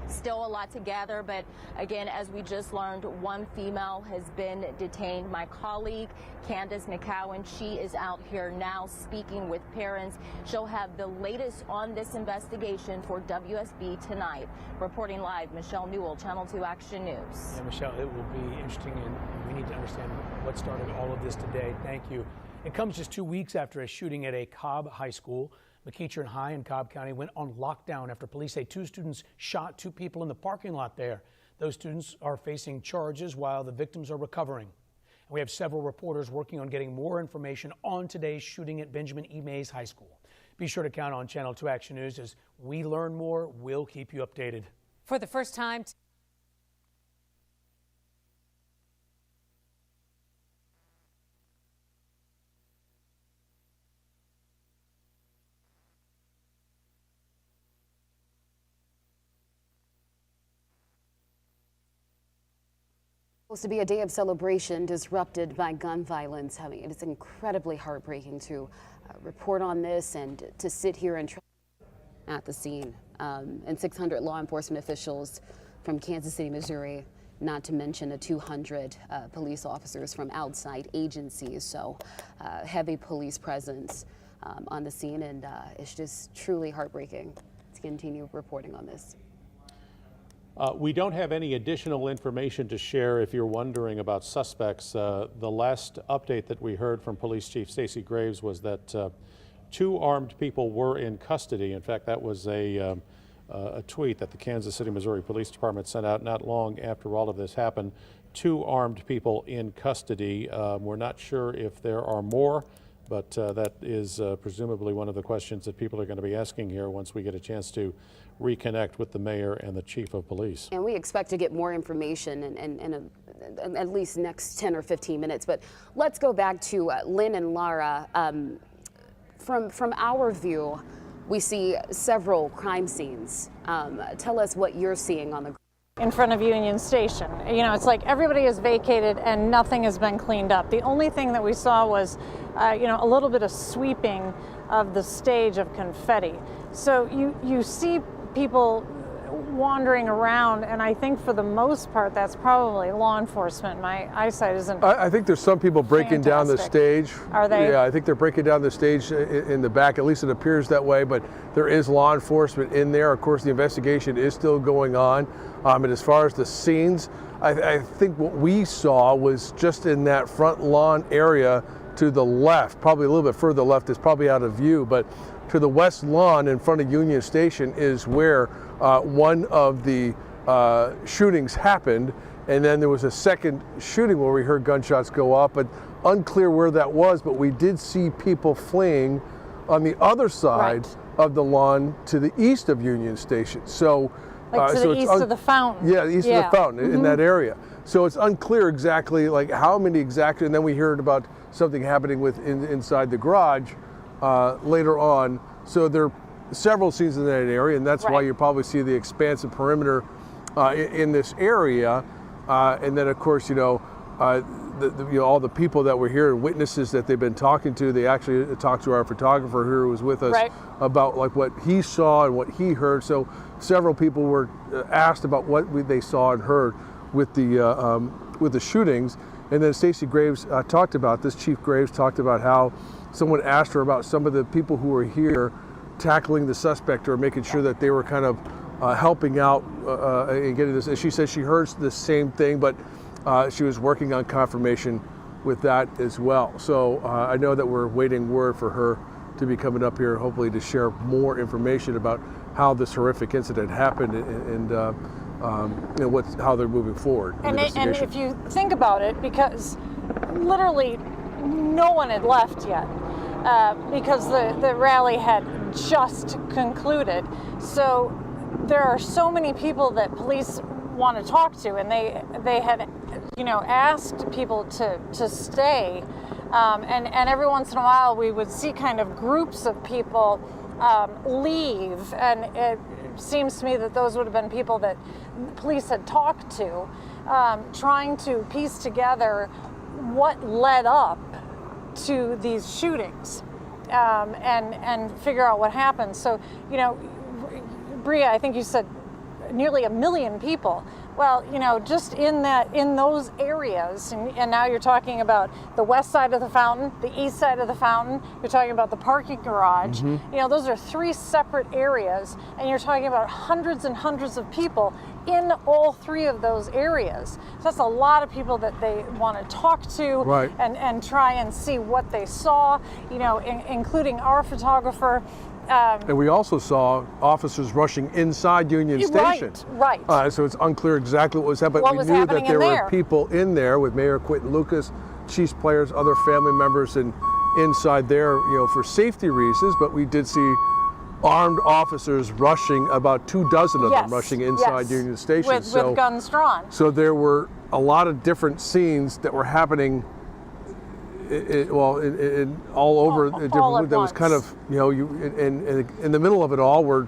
Still a lot to gather, but again, as we just learned, 1 female has been detained. My colleague, Candace McCowan, she is out here now speaking with parents. She'll have the latest on this investigation for WSB Tonight. Reporting live, Michelle Newell, Channel 2 Action News. Yeah, Michelle, it will be interesting, and we need to understand what started all of this today. Thank you. It comes just 2 weeks after a shooting at a Cobb High School. McEachern High in Cobb County went on lockdown after police say 2 students shot 2 people in the parking lot there. Those students are facing charges while the victims are recovering. And we have several reporters working on getting more information on today's shooting at Benjamin E. Mays High School. Be sure to count on Channel 2 Action News. As we learn more, we'll keep you updated. For the first time Supposed to be a day of celebration disrupted by gun violence. I mean, it's incredibly heartbreaking to report on this and to sit here and at the scene. And 600 law enforcement officials from Kansas City, Missouri, not to mention the 200 police officers from outside agencies. So heavy police presence on the scene, and it's just truly heartbreaking to continue reporting on this. We don't have any additional information to share if you're wondering about suspects. The last update that we heard from Police Chief Stacey Graves was that 2 armed people were in custody. In fact, that was a tweet that the Kansas City, Missouri Police Department sent out not long after all of this happened. 2 armed people in custody. We're not sure if there are more, but that is presumably one of the questions that people are going to be asking here once we get a chance to reconnect with the mayor and the chief of police. And we expect to get more information in at least next 10 or 15 minutes. But let's go back to Lynn and Lara. From our view, we see several crime scenes. Tell us what you're seeing on the ground. In front of Union Station. You know, it's like everybody is vacated and nothing has been cleaned up. The only thing that we saw was, you know, a little bit of sweeping of the stage of confetti. So you see people wandering around, and I think for the most part that's probably law enforcement. My eyesight isn't. I think there's some people breaking down the stage. Are they? Yeah, I think they're breaking down the stage in the back. At least it appears that way, but there is law enforcement in there. Of course, the investigation is still going on. And as far as the scenes, I think what we saw was just in that front lawn area to the left, probably a little bit further left, is probably out of view, but to the west lawn in front of Union Station is where one of the shootings happened, and then there was a second shooting where we heard gunshots go off, but unclear where that was, but we did see people fleeing on the other side of the lawn to the east of Union Station. So like to the east of the fountain. Yeah, east of the fountain, in that area. So it's unclear exactly like how many exactly, and then we heard about something happening inside the garage later on. So there are several scenes in that area, and that's why you probably see the expansive perimeter in this area. And then, of course, you know, all the people that were here and witnesses that they've been talking to. They actually talked to our photographer who was with us about like what he saw and what he heard. So several people were asked about what they saw and heard with the shootings. And then Stacey Graves talked about this. Chief Graves talked about how someone asked her about some of the people who were here tackling the suspect or making sure that they were kind of helping out and getting this. And she said she heard the same thing, but she was working on confirmation with that as well. So I know that we're waiting word for her to be coming up here, hopefully to share more information about how this horrific incident happened and how they're moving forward. And if you think about it, because literally no one had left yet, because the rally had just concluded. So there are so many people that police want to talk to, and they had, asked people to stay. And every once in a while we would see kind of groups of people leave, and it seems to me that those would have been people that police had talked to, trying to piece together what led up to these shootings, and figure out what happened. So, Bria, I think you said nearly 1 million people. Well, just in those areas, and now you're talking about the west side of the fountain, the east side of the fountain, you're talking about the parking garage. Those are 3 separate areas, and you're talking about hundreds and hundreds of people in all 3 of those areas. So that's a lot of people that they want to talk to, right, and try and see what they saw, including our photographer. And we also saw officers rushing inside Union Station. Right. So it's unclear exactly what was happening. What But was we knew happening that there in were there. people in there with Mayor Quinton Lucas, Chiefs players, other family members, and inside there, for safety reasons. But we did see armed officers rushing, about 24 of them rushing inside Union Station. With guns drawn. So there were a lot of different scenes that were happening. All over different. That was kind of in the middle of it all were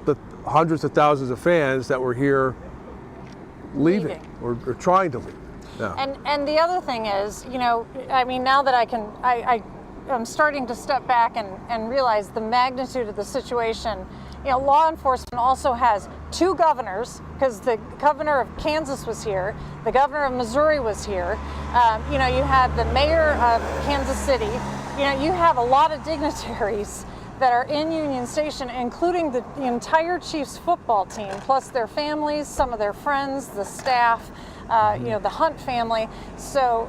the hundreds of thousands of fans that were here leaving or trying to leave. Yeah. And the other thing is, now that I'm starting to step back and realize the magnitude of the situation. Law enforcement also has 2 governors, because the governor of Kansas was here, the governor of Missouri was here. You had the mayor of Kansas City. You have a lot of dignitaries that are in Union Station, including the entire Chiefs football team, plus their families, some of their friends, the staff, the Hunt family. So,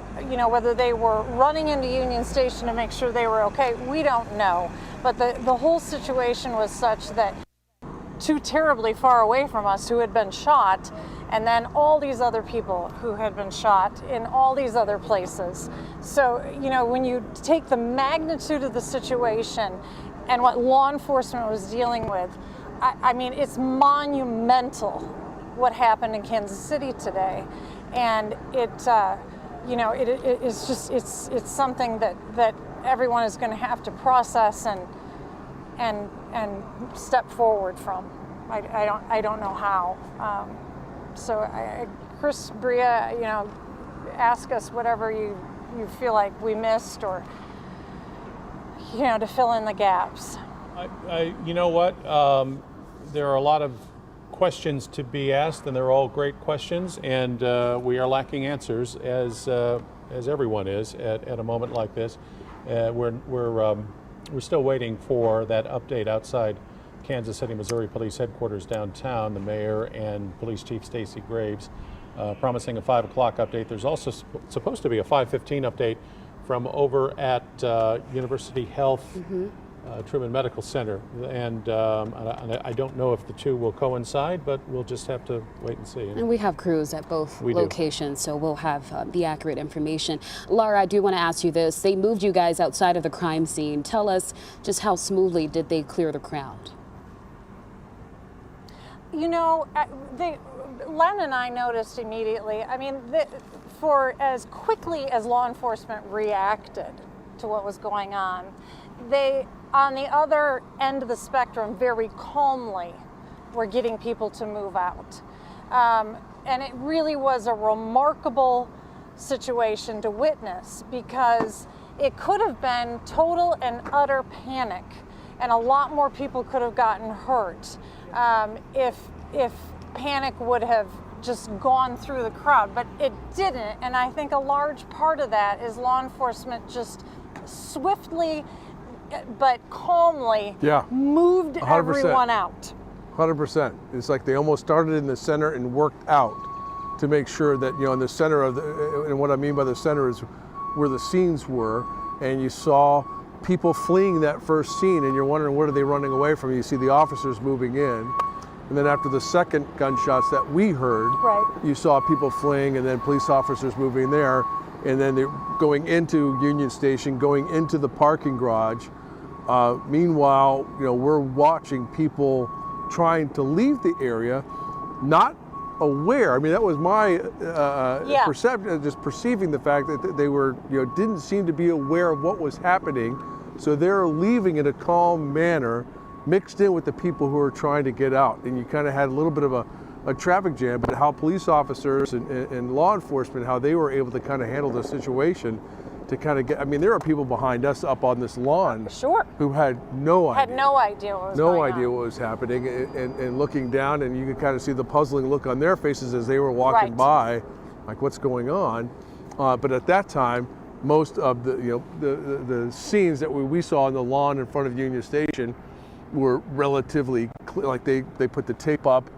whether they were running into Union Station to make sure they were okay, we don't know. But the whole situation was such that too terribly far away from us who had been shot, and then all these other people who had been shot in all these other places. So, when you take the magnitude of the situation and what law enforcement was dealing with, it's monumental what happened in Kansas City today. And it's something that everyone is going to have to process and step forward from. I don't know how. Chris, Bria, ask us whatever you feel like we missed, or to fill in the gaps. You know what? There are a lot of questions to be asked, and they're all great questions, and we are lacking answers, as everyone is at a moment like this. We're still waiting for that update outside Kansas City, Missouri Police Headquarters downtown. The mayor and Police Chief Stacey Graves promising a 5 o'clock update. There's also supposed to be a 5:15 update from over at University Health, Truman Medical Center, and I don't know if the two will coincide, but we'll just have to wait and see. And we have crews at both locations, so we'll have the accurate information. Laura, I do want to ask you this. They moved you guys outside of the crime scene. Tell us just how smoothly did they clear the crowd? Len and I noticed immediately, for as quickly as law enforcement reacted to what was going on, they, on the other end of the spectrum, very calmly were getting people to move out. And it really was a remarkable situation to witness, because it could have been total and utter panic, and a lot more people could have gotten hurt if panic would have just gone through the crowd, but it didn't. And I think a large part of that is law enforcement just swiftly but calmly moved 100%. everyone out. 100%. It's like they almost started in the center and worked out to make sure that, in the center of and what I mean by the center is where the scenes were, and you saw people fleeing that first scene, and you're wondering what are they running away from. You see the officers moving in, and then after the second gunshots that we heard, you saw people fleeing and then police officers moving there, and then they're going into Union Station, going into the parking garage. Meanwhile, we're watching people trying to leave the area, not aware. I mean, that was my perception, just perceiving the fact that they were, didn't seem to be aware of what was happening. So they're leaving in a calm manner, mixed in with the people who are trying to get out. And you kind of had a little bit of a traffic jam, but how police officers and law enforcement, how they were able to kind of handle the situation to kind of get, I mean, there are people behind us up on this lawn who had no idea. Had no idea what was what was happening, and looking down, and you could kind of see the puzzling look on their faces as they were walking by, like, what's going on? But at that time, most of the scenes that we saw on the lawn in front of Union Station were relatively clear, like they put the tape up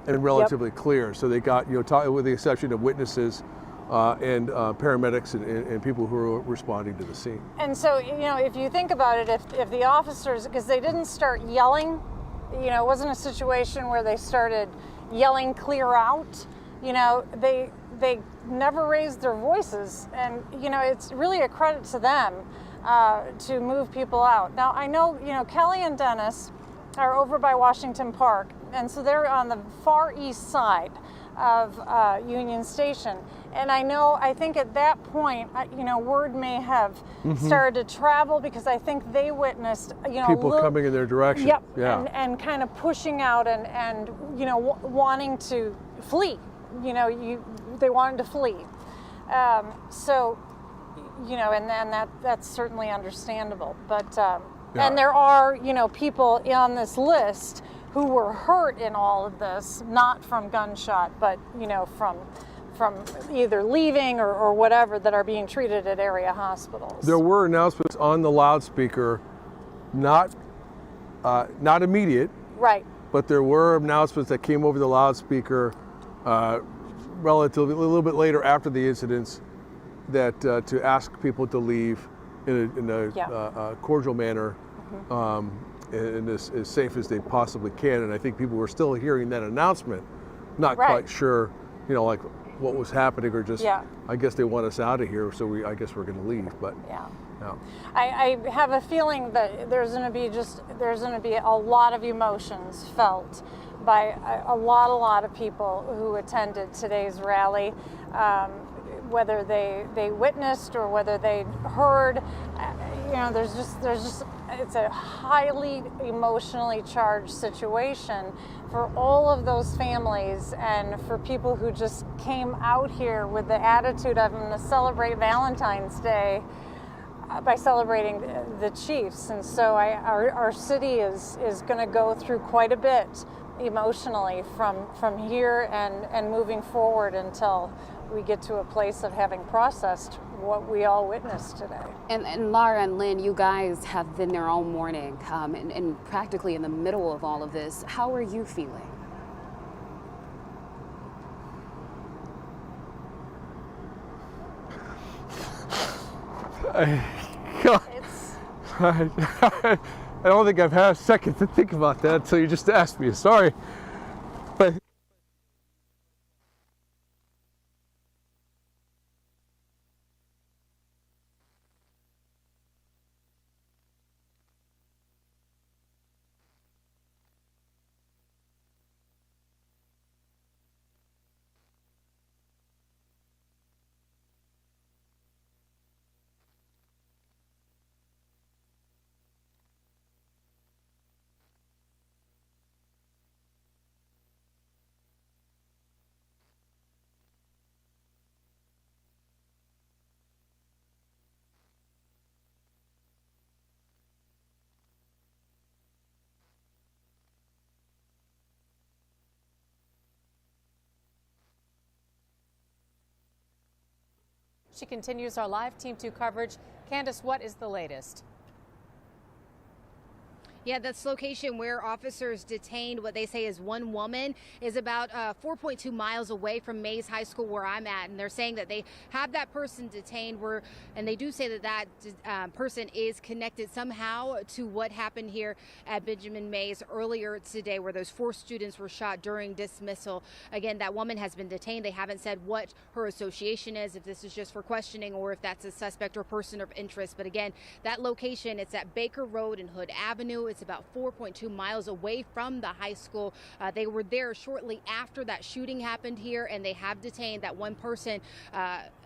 and relatively clear. So they got, with the exception of witnesses and paramedics and people who were responding to the scene. And so, if you think about it, if the officers, because they didn't start yelling, it wasn't a situation where they started yelling clear out, they never raised their voices. And, it's really a credit to them to move people out. Now, I know, Kelly and Dennis are over by Washington Park, and so they're on the far east side of Union Station. And I think at that point, word may have started to travel, because I think they witnessed, people coming in their direction. Yep. Yeah. And kind of pushing out and wanting to flee. They wanted to flee. So, and that's certainly understandable. But and there are, people on this list who were hurt in all of this, not from gunshot, but from either leaving or whatever, that are being treated at area hospitals. There were announcements on the loudspeaker, not immediate, right? But there were announcements that came over the loudspeaker relatively a little bit later after the incidents, that to ask people to leave in a cordial manner, and as safe as they possibly can. And I think people were still hearing that announcement, not quite sure, like what was happening, or just, I guess they want us out of here, so I guess we're going to leave. But I have a feeling that there's going to be a lot of emotions felt by a lot of people who attended today's rally, whether they witnessed or whether they heard. There's just it's a highly emotionally charged situation for all of those families, and for people who just came out here with the attitude of, I'm going to celebrate Valentine's Day by celebrating the Chiefs. And so our city is going to go through quite a bit emotionally from here and moving forward until we get to a place of having processed what we all witnessed today. And Laura and Lynn, you guys have been there all morning, and practically in the middle of all of this. How are you feeling? I don't think I've had a second to think about that until you just asked me. Sorry. But She continues our live Team 2 coverage. Candace, what is the latest? Yeah, this location where officers detained what they say is one woman is about 4.2 miles away from Mays High School where I'm at. And they're saying that they have that person detained and they do say that that person is connected somehow to what happened here at Benjamin Mays earlier today where those 4 students were shot during dismissal. Again, that woman has been detained. They haven't said what her association is, if this is just for questioning or if that's a suspect or person of interest. But again, that location, it's at Baker Road and Hood Avenue. It's about 4.2 miles away from the high school. They were there shortly after that shooting happened here, and they have detained that one person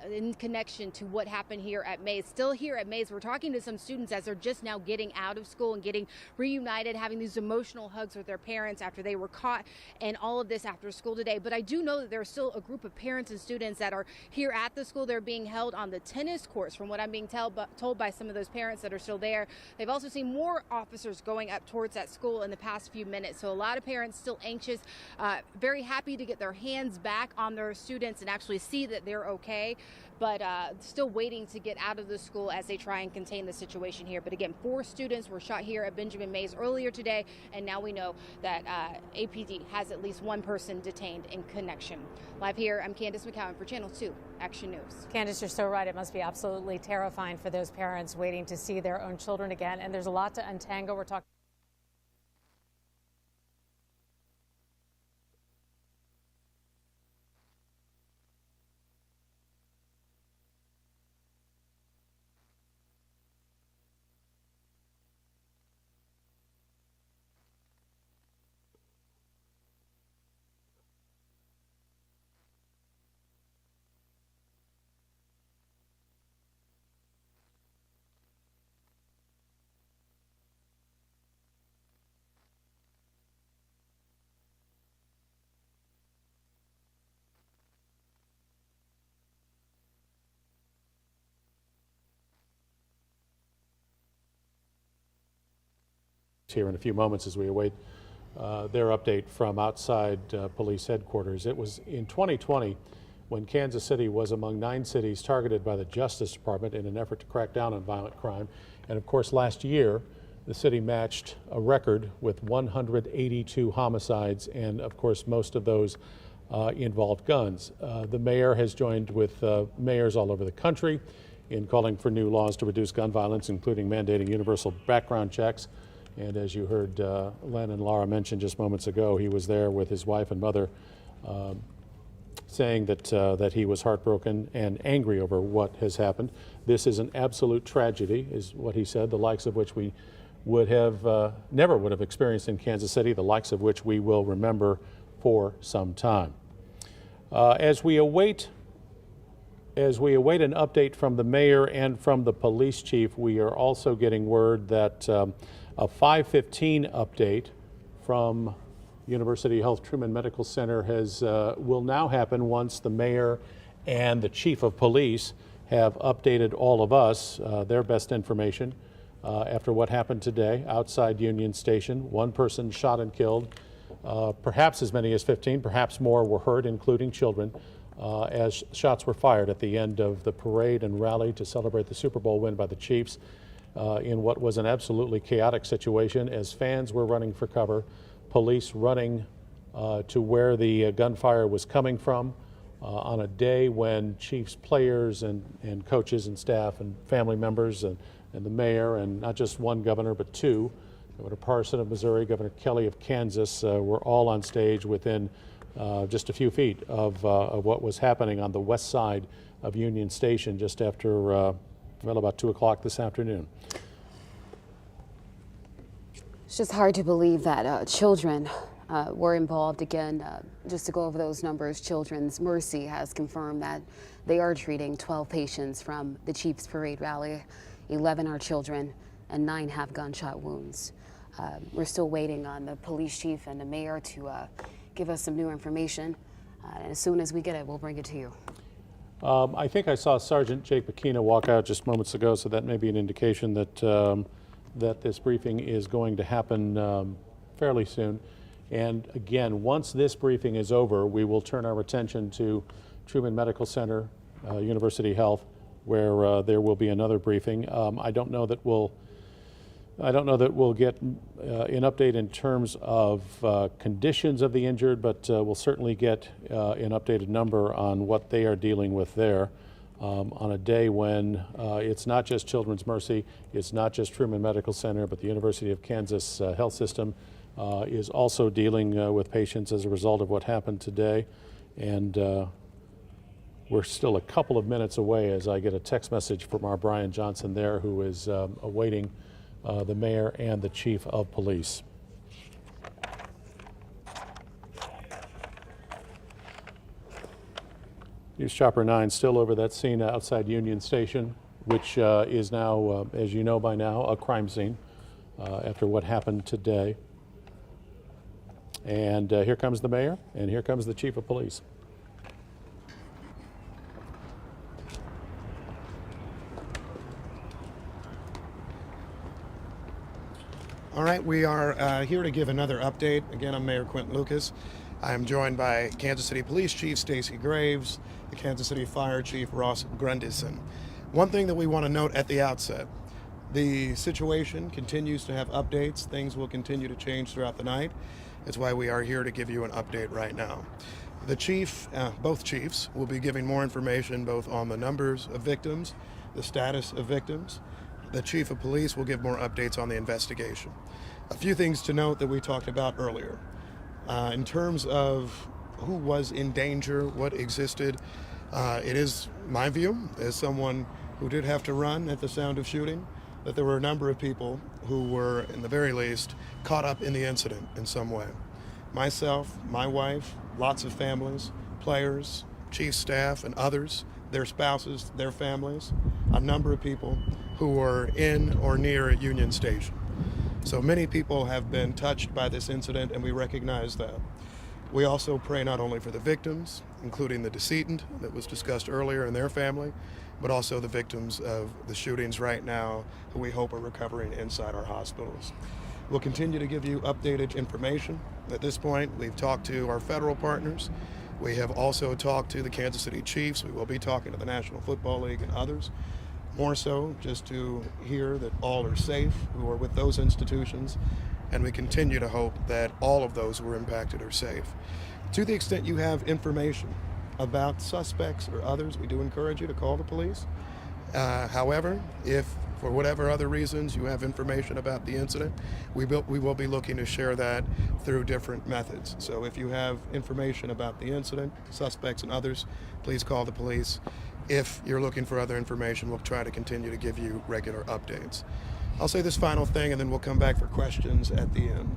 in connection to what happened here at Mays. Still here at Mays, we're talking to some students as they're just now getting out of school and getting reunited, having these emotional hugs with their parents after they were caught and all of this after school today. But I do know that there's still a group of parents and students that are here at the school. They're being held on the tennis courts from what I'm being told by some of those parents that are still there. They've also seen more officers going up towards that school in the past few minutes. So a lot of parents still anxious, very happy to get their hands back on their students and actually see that they're okay, but still waiting to get out of the school as they try and contain the situation here. But again, 4 students were shot here at Benjamin Mays earlier today, and now we know that APD has at least one person detained in connection. Live here, I'm Candace McCowan for Channel 2 Action News. Candace, you're so right. It must be absolutely terrifying for those parents waiting to see their own children again. And there's a lot to untangle. We're talking. Here in a few moments as we await their update from outside police headquarters. It was in 2020 when Kansas City was among 9 cities targeted by the Justice Department in an effort to crack down on violent crime. And of course, last year, the city matched a record with 182 homicides, and of course, most of those involved guns. The mayor has joined with mayors all over the country in calling for new laws to reduce gun violence, including mandating universal background checks. And as you heard Len and Laura mention just moments ago, he was there with his wife and mother saying that he was heartbroken and angry over what has happened. This is an absolute tragedy, is what he said, the likes of which we would have never would have experienced in Kansas City, the likes of which we will remember for some time. As we await an update from the mayor and from the police chief, we are also getting word that a 5:15 update from University Health Truman Medical Center will now happen once the mayor and the chief of police have updated all of us their best information after what happened today outside Union Station. 1 person shot and killed. Perhaps as many as 15, perhaps more were hurt, including children, as shots were fired at the end of the parade and rally to celebrate the Super Bowl win by the Chiefs. In what was an absolutely chaotic situation as fans were running for cover, police running to where the gunfire was coming from on a day when Chiefs players and coaches and staff and family members and the mayor, and not just one governor but 2, Governor Parson of Missouri, Governor Kelly of Kansas, were all on stage within just a few feet of what was happening on the west side of Union Station just after about 2 o'clock this afternoon. It's just hard to believe that children were involved. Again, just to go over those numbers, Children's Mercy has confirmed that they are treating 12 patients from the Chiefs Parade rally. 11 are children and 9 have gunshot wounds. We're still waiting on the police chief and the mayor to give us some new information. And as soon as we get it, we'll bring it to you. I think I saw Sergeant Jake McKenna walk out just moments ago, so that may be an indication that that this briefing is going to happen fairly soon. And again, once this briefing is over, we will turn our attention to Truman Medical Center, University Health, where there will be another briefing. I don't know that we'll I don't know that we'll get an update in terms of conditions of the injured, but we'll certainly get an updated number on what they are dealing with there on a day when it's not just Children's Mercy, it's not just Truman Medical Center, but the University of Kansas Health System is also dealing with patients as a result of what happened today. And we're still a couple of minutes away as I get a text message from our Brian Johnson there, who is awaiting the mayor and the chief of police. News Chopper 9 still over that scene outside Union Station, which is now, as you know by now, a crime scene after what happened today. And here comes the mayor, and here comes the chief of police. All right, we are here to give another update. Again, I'm Mayor Quinton Lucas. I am joined by Kansas City Police Chief Stacey Graves, the Kansas City Fire Chief Ross Grundyson. One thing that we want to note at the outset, the situation continues to have updates. Things will continue to change throughout the night. That's why we are here to give you an update right now. The chief, both chiefs, will be giving more information both on the numbers of victims, the status of victims. The chief of police will give more updates on the investigation. A few things to note that we talked about earlier. In terms of who was in danger, what existed, it is my view, as someone who did have to run at the sound of shooting, that there were a number of people who were, in the very least, caught up in the incident in some way. Myself, my wife, lots of families, players, chief staff, and others, their spouses, their families, a number of people who were in or near Union Station. So many people have been touched by this incident, and we recognize that. We also pray not only for the victims, including the decedent that was discussed earlier and their family, but also the victims of the shootings right now, who we hope are recovering inside our hospitals. We'll continue to give you updated information. At this point, we've talked to our federal partners. We have also talked to the Kansas City Chiefs. We will be talking to the National Football League and others. More so, just to hear that all are safe who are with those institutions, and we continue to hope that all of those who were impacted are safe. To the extent you have information about suspects or others, we do encourage you to call the police. However, if for whatever other reasons you have information about the incident, we will be looking to share that through different methods. So if you have information about the incident, suspects and others, please call the police. If you're looking for other information, we'll try to continue to give you regular updates. I'll say this final thing and then we'll come back for questions at the end.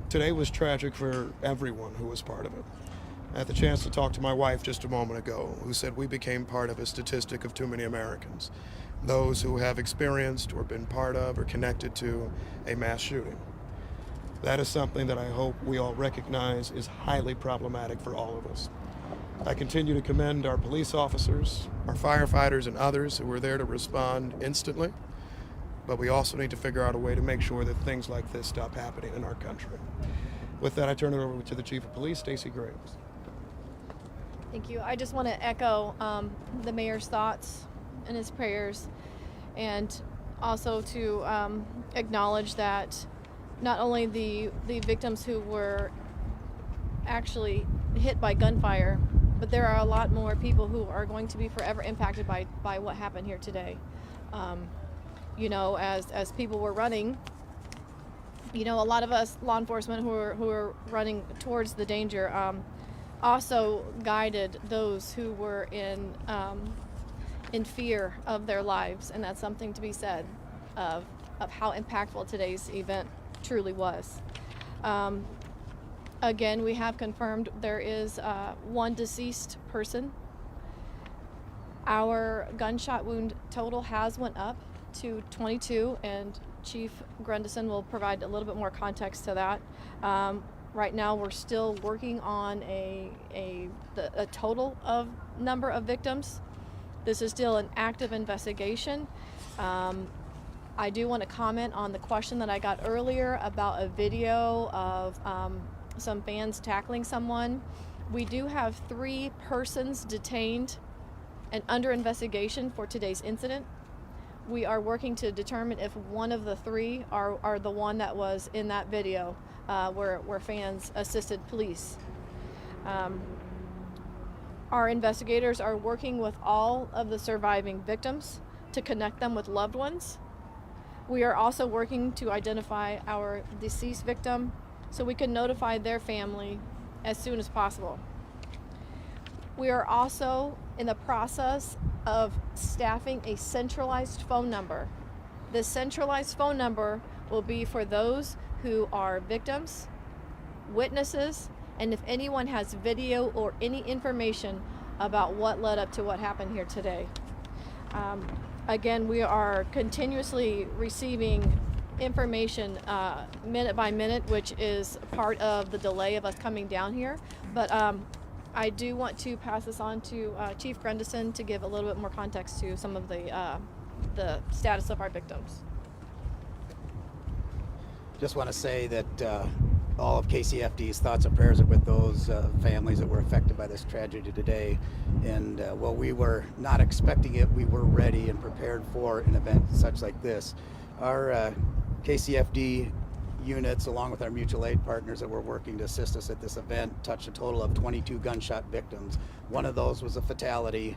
Today was tragic for everyone who was part of it. I had the chance to talk to my wife just a moment ago, who said we became part of a statistic of too many Americans, those who have experienced or been part of or connected to a mass shooting. That is something that I hope we all recognize is highly problematic for all of us. I continue to commend our police officers, our firefighters, and others who were there to respond instantly, but we also need to figure out a way to make sure that things like this stop happening in our country. With that, I turn it over to the Chief of Police, Stacey Graves. Thank you. I just want to echo the mayor's thoughts and his prayers, and also to acknowledge that not only the victims who were actually hit by gunfire, but there are a lot more people who are going to be forever impacted by what happened here today. You know, as people were running, you know, a lot of us law enforcement who are running towards the danger also guided those who were in fear of their lives, and that's something to be said of how impactful today's event truly was. Again, we have confirmed there is one deceased person. Our gunshot wound total has went up to 22, and Chief Grundyson will provide a little bit more context to that. Right now, we're still working on a total of number of victims. This is still an active investigation. I do want to comment on the question that I got earlier about a video of some fans tackling someone. We do have 3 persons detained and under investigation for today's incident. We are working to determine if one of the three are the one that was in that video where fans assisted police. Our investigators are working with all of the surviving victims to connect them with loved ones. We are also working to identify our deceased victim so we can notify their family as soon as possible. We are also in the process of staffing a centralized phone number. This centralized phone number will be for those who are victims, witnesses, and if anyone has video or any information about what led up to what happened here today. Again, we are continuously receiving information minute by minute, which is part of the delay of us coming down here. But I do want to pass this on to Chief Grendison to give a little bit more context to some of the status of our victims. Just want to say that all of KCFD's thoughts and prayers are with those families that were affected by this tragedy today. And while we were not expecting it, we were ready and prepared for an event such like this. Our KCFD units, along with our mutual aid partners that were working to assist us at this event, touched a total of 22 gunshot victims. One of those was a fatality.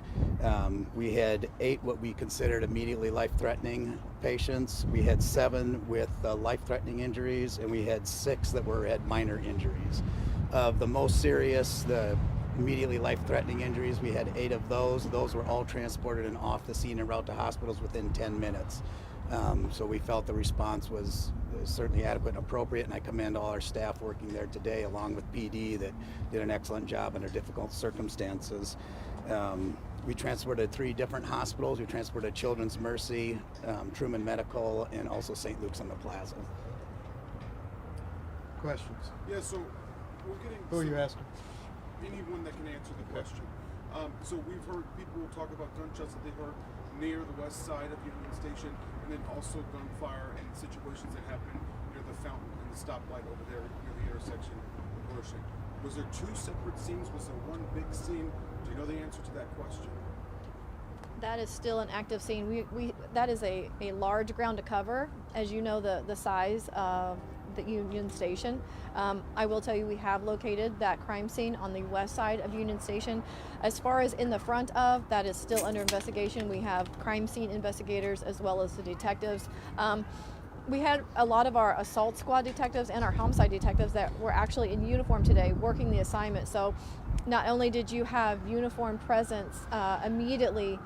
We had 8 what we considered immediately life-threatening patients. We had 7 with life-threatening injuries, and we had 6 that had minor injuries. Of the most serious, the immediately life-threatening injuries, we had 8 of those. Those were all transported and off the scene en route to hospitals within 10 minutes. So we felt the response was certainly adequate and appropriate, and I commend all our staff working there today, along with PD, that did an excellent job under difficult circumstances. We transported 3 different hospitals. We transported Children's Mercy, Truman Medical, and also St. Luke's on the Plaza. Questions? Yeah, so we're getting... Who are you asking? Anyone that can answer the question. So we've heard people talk about gunshots that they heard near the west side of Union Station, and then also gunfire and situations that happened near the fountain and the stoplight over there near the intersection of Pershing. Was there 2 separate scenes? Was there one big scene? Do you know the answer to that question? That is still an active scene. That is a large ground to cover, as you know, the size of the Union Station. I will tell you, we have located that crime scene on the west side of Union Station. As far as in the front of, that is still under investigation. We have crime scene investigators as well as the detectives. We had a lot of our assault squad detectives and our homicide detectives that were actually in uniform today working the assignment. So not only did you have uniform presence immediately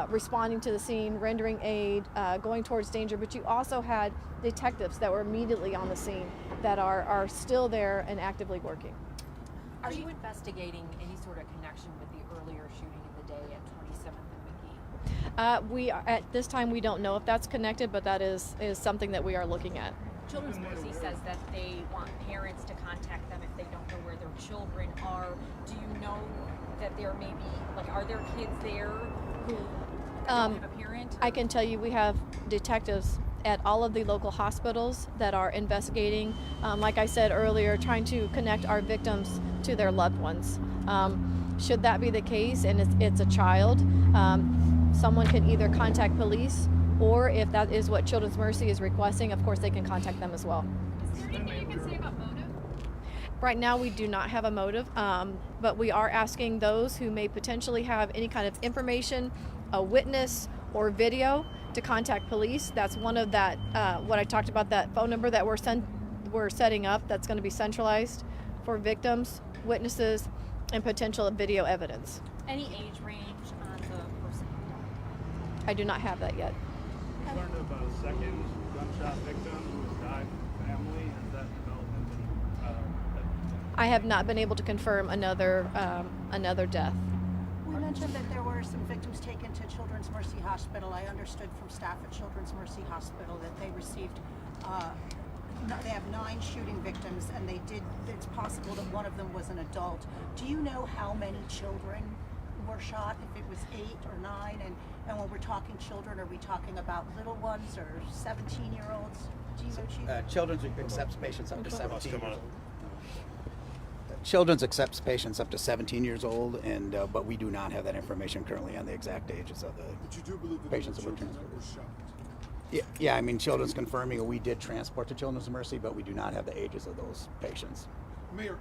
responding to the scene, rendering aid, going towards danger, but you also had detectives that were immediately on the scene that are still there and actively working. Are you investigating any sort of connection with the earlier shooting of the day at 27th and McGee? We are, at this time, we don't know if that's connected, but that is something that we are looking at. Children's Mercy says that they want parents to contact them if they don't know where their children are. Do you know that there may be, are there kids there who don't have a parent? I can tell you we have detectives at all of the local hospitals that are investigating, like I said earlier, trying to connect our victims to their loved ones. Should that be the case and it's a child, someone can either contact police, or if that is what Children's Mercy is requesting, of course they can contact them as well. Is there anything you can say about motive? Right now we do not have a motive, but we are asking those who may potentially have any kind of information, a witness or video, to contact police. That's one of that, what I talked about, that phone number that we're setting up that's going to be centralized for victims, witnesses, and potential video evidence. Any age range on the person? I do not have that yet. We learned of a second gunshot victim who has died from family. Has that development been, I have not been able to confirm another death. We mentioned that there were some victims taken to Children's Mercy Hospital. I understood from staff at Children's Mercy Hospital that they received, they have 9 shooting victims, and it's possible that one of them was an adult. Do you know how many children were shot, if it was 8 or 9? And when we're talking children, are we talking about little ones or 17-year-olds? Do you know, Chief? Children's accepts patients up to 17. Children's accepts patients up to 17 years old, and but we do not have that information currently on the exact ages of the But you do believe that patients there that were were children that transported. were shot? Yeah, I mean, Children's confirming we did transport to Children's Mercy, but we do not have the ages of those patients. Mayor,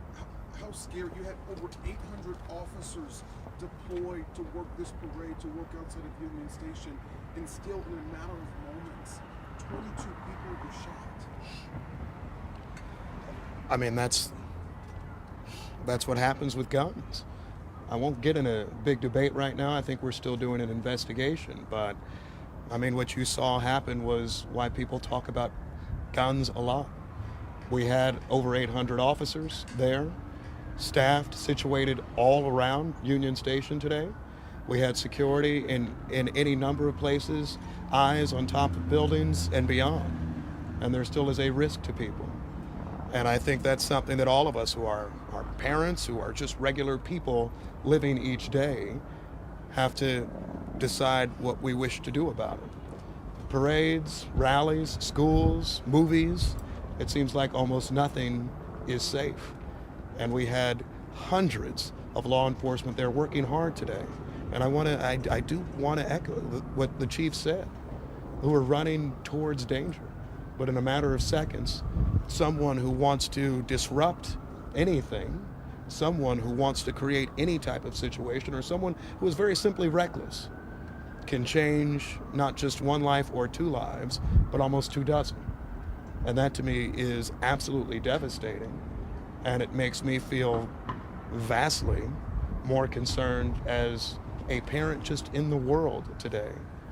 how scared? You had over 800 officers deployed to work this parade, to work outside of Union Station, and still in a matter of moments, 22 people were shot. I mean, that's what happens with guns. I won't get in a big debate right now. I think we're still doing an investigation, but I mean, what you saw happen was why people talk about guns a lot. We had over 800 officers there, staffed, situated all around Union Station today. We had security in any number of places, eyes on top of buildings and beyond. And there still is a risk to people. And I think that's something that all of us who are parents, who are just regular people living each day, have to decide what we wish to do about it. Parades, rallies, schools, movies, it seems like almost nothing is safe. And we had hundreds of law enforcement there working hard today. And I do want to echo what the chief said, who are running towards danger. But in a matter of seconds, someone who wants to disrupt anything, someone who wants to create any type of situation, or someone who is very simply reckless, can change not just one life or two lives, but almost 24. And that to me is absolutely devastating. And it makes me feel vastly more concerned as a parent just in the world today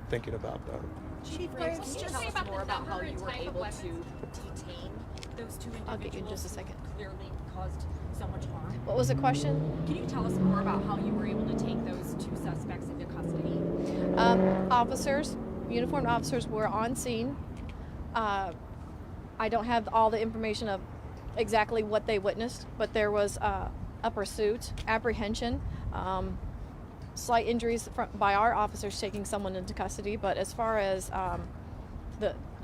thinking about that. Chief Graves, Graves, can you just tell us more about how you were able to detain those two individuals? I'll get you in just a second. Who clearly caused so much harm. What was the question? Can you tell us more about how you were able to take those two suspects into custody? Officers, uniformed officers were on scene. I don't have all the information of exactly what they witnessed, but there was a pursuit, apprehension, slight injuries by our officers taking someone into custody. But as far as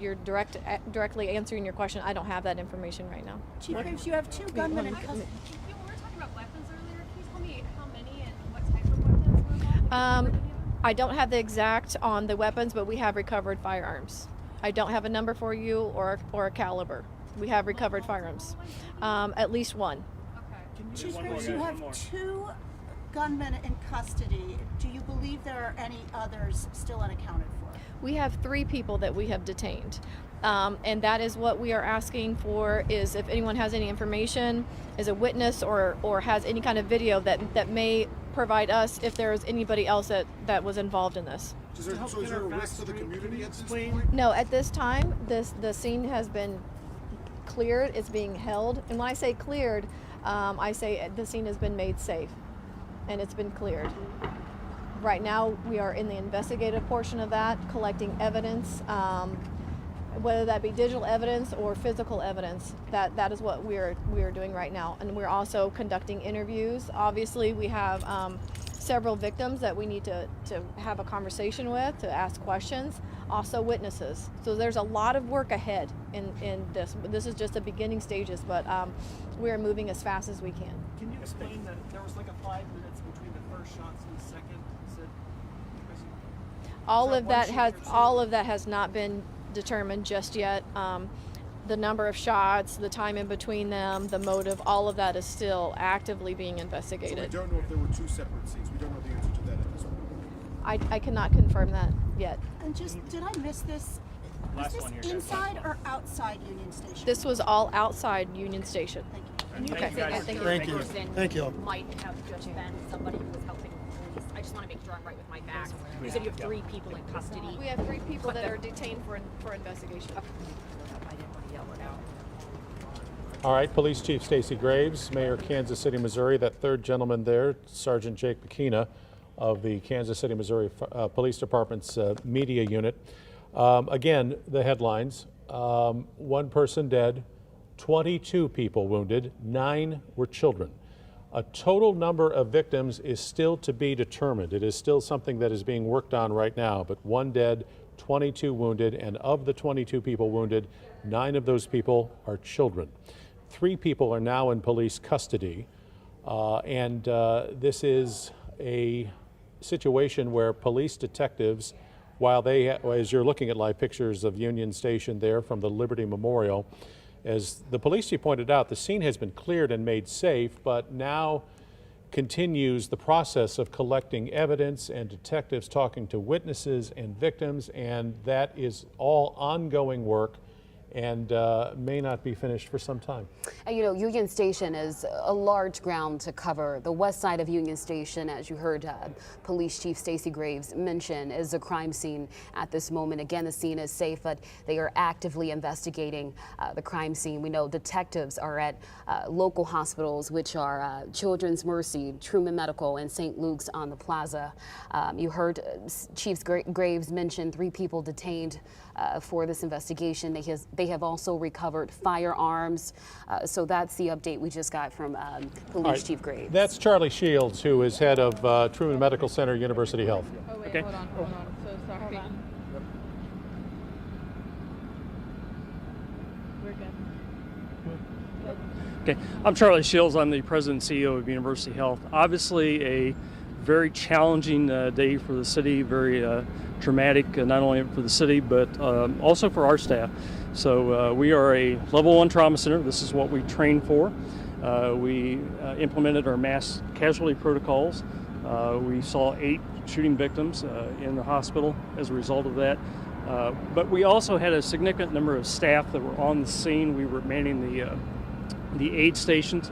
you're directly answering your question, I don't have that information right now. Chief Graves, you have two gunmen in custody. We were talking about weapons earlier. Can you tell me how many and what type of weapons were involved? I don't have the exact on the weapons, but we have recovered firearms. I don't have a number for you or a caliber. We have recovered firearms, at least one. Chief Graves, you have two gunmen in custody. Do you believe there are any others still unaccounted for? We have 3 people that we have detained. And that is what we are asking for, is if anyone has any information, is a witness or has any kind of video that may provide us if there is anybody else that was involved in this. So is there a risk to the community at this point? No, at this time, the scene has been cleared, it's being held. And when I say cleared, I say the scene has been made safe and it's been cleared. Right now, we are in the investigative portion of that, collecting evidence, whether that be digital evidence or physical evidence. That is what we are doing right now. And we're also conducting interviews. Obviously, we have several victims that we need to have a conversation with, to ask questions, also witnesses. So there's a lot of work ahead in this. This is just the beginning stages, but we are moving as fast as we can. Can you explain that there was like a 5 minutes between the first shots and the second? All of that has not been determined just yet. The number of shots, the time in between them, the motive, all of that is still actively being investigated. So we don't know if there were 2 separate scenes. We don't know the answer to that at this point. I cannot confirm that yet. And just, did I miss this? Was this inside or outside Union Station? This was all outside Union Station. Thank you. Thank you. Thank you. Might have just been somebody who was helping the police. I just want to make sure I'm right with my facts. You said you have 3 people in custody. We have 3 people that are detained for investigation. All right, Police Chief Stacey Graves, Mayor Kansas City, Missouri. That third gentleman there, Sergeant Jake Pekina of the Kansas City, Missouri Police Department's media unit. Again, the headlines: 1 person dead, 22 people wounded, 9 were children. A total number of victims is still to be determined. It is still something that is being worked on right now, but 1 dead, 22 wounded, and of the 22 people wounded, 9 of those people are children. 3 people are now in police custody. This is a situation where police detectives, while they, as you're looking at live pictures of Union Station there from the Liberty Memorial, as the police chief pointed out, the scene has been cleared and made safe, but now continues the process of collecting evidence and detectives talking to witnesses and victims, and that is all ongoing work and may not be finished for some time. And, you know, Union Station is a large ground to cover. The west side of Union Station, as you heard Police Chief Stacey Graves mention, is a crime scene at this moment. Again, the scene is safe, but they are actively investigating the crime scene. We know detectives are at local hospitals, which are Children's Mercy, Truman Medical, and St. Luke's on the Plaza. You heard Chief Graves mention 3 people detained for this investigation. They have also recovered firearms. So that's the update we just got from Police Chief Graves. That's Charlie Shields, who is head of Truman Medical Center, University Health. Oh, wait, okay. Hold on. So sorry. We're good. Okay, I'm Charlie Shields. I'm the president and CEO of University Health. Obviously a very challenging day for the city, very traumatic, not only for the city, but also for our staff. So we are a level 1 trauma center. This is what we train for. We implemented our mass casualty protocols. We saw 8 shooting victims in the hospital as a result of that. But we also had a significant number of staff that were on the scene. We were manning the aid stations,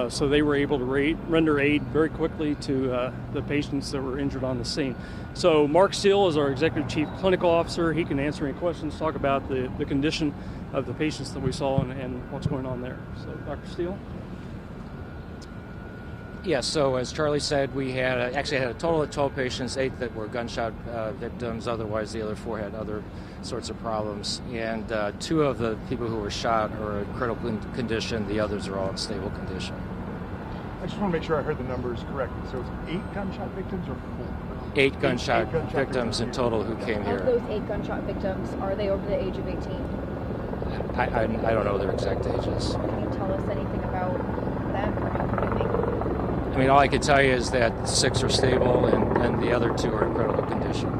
so they were able to render aid very quickly to the patients that were injured on the scene. So Mark Steele is our Executive Chief Clinical Officer. He can answer any questions, talk about the condition of the patients that we saw and what's going on there. So Dr. Steele? Yes, so as Charlie said, we actually had a total of 12 patients, 8 that were gunshot victims. Otherwise, the other 4 had other sorts of problems. And 2 of the people who were shot are in critical condition. The others are all in stable condition. I just want to make sure I heard the numbers correctly. So it's 8 gunshot victims or 4? 8 gunshot victims in total who came here. Of those 8 gunshot victims, are they over the age of 18? I don't know their exact ages. Can you tell us anything about them or how come you think? I mean, all I can tell you is that 6 are stable and the other 2 are in critical condition.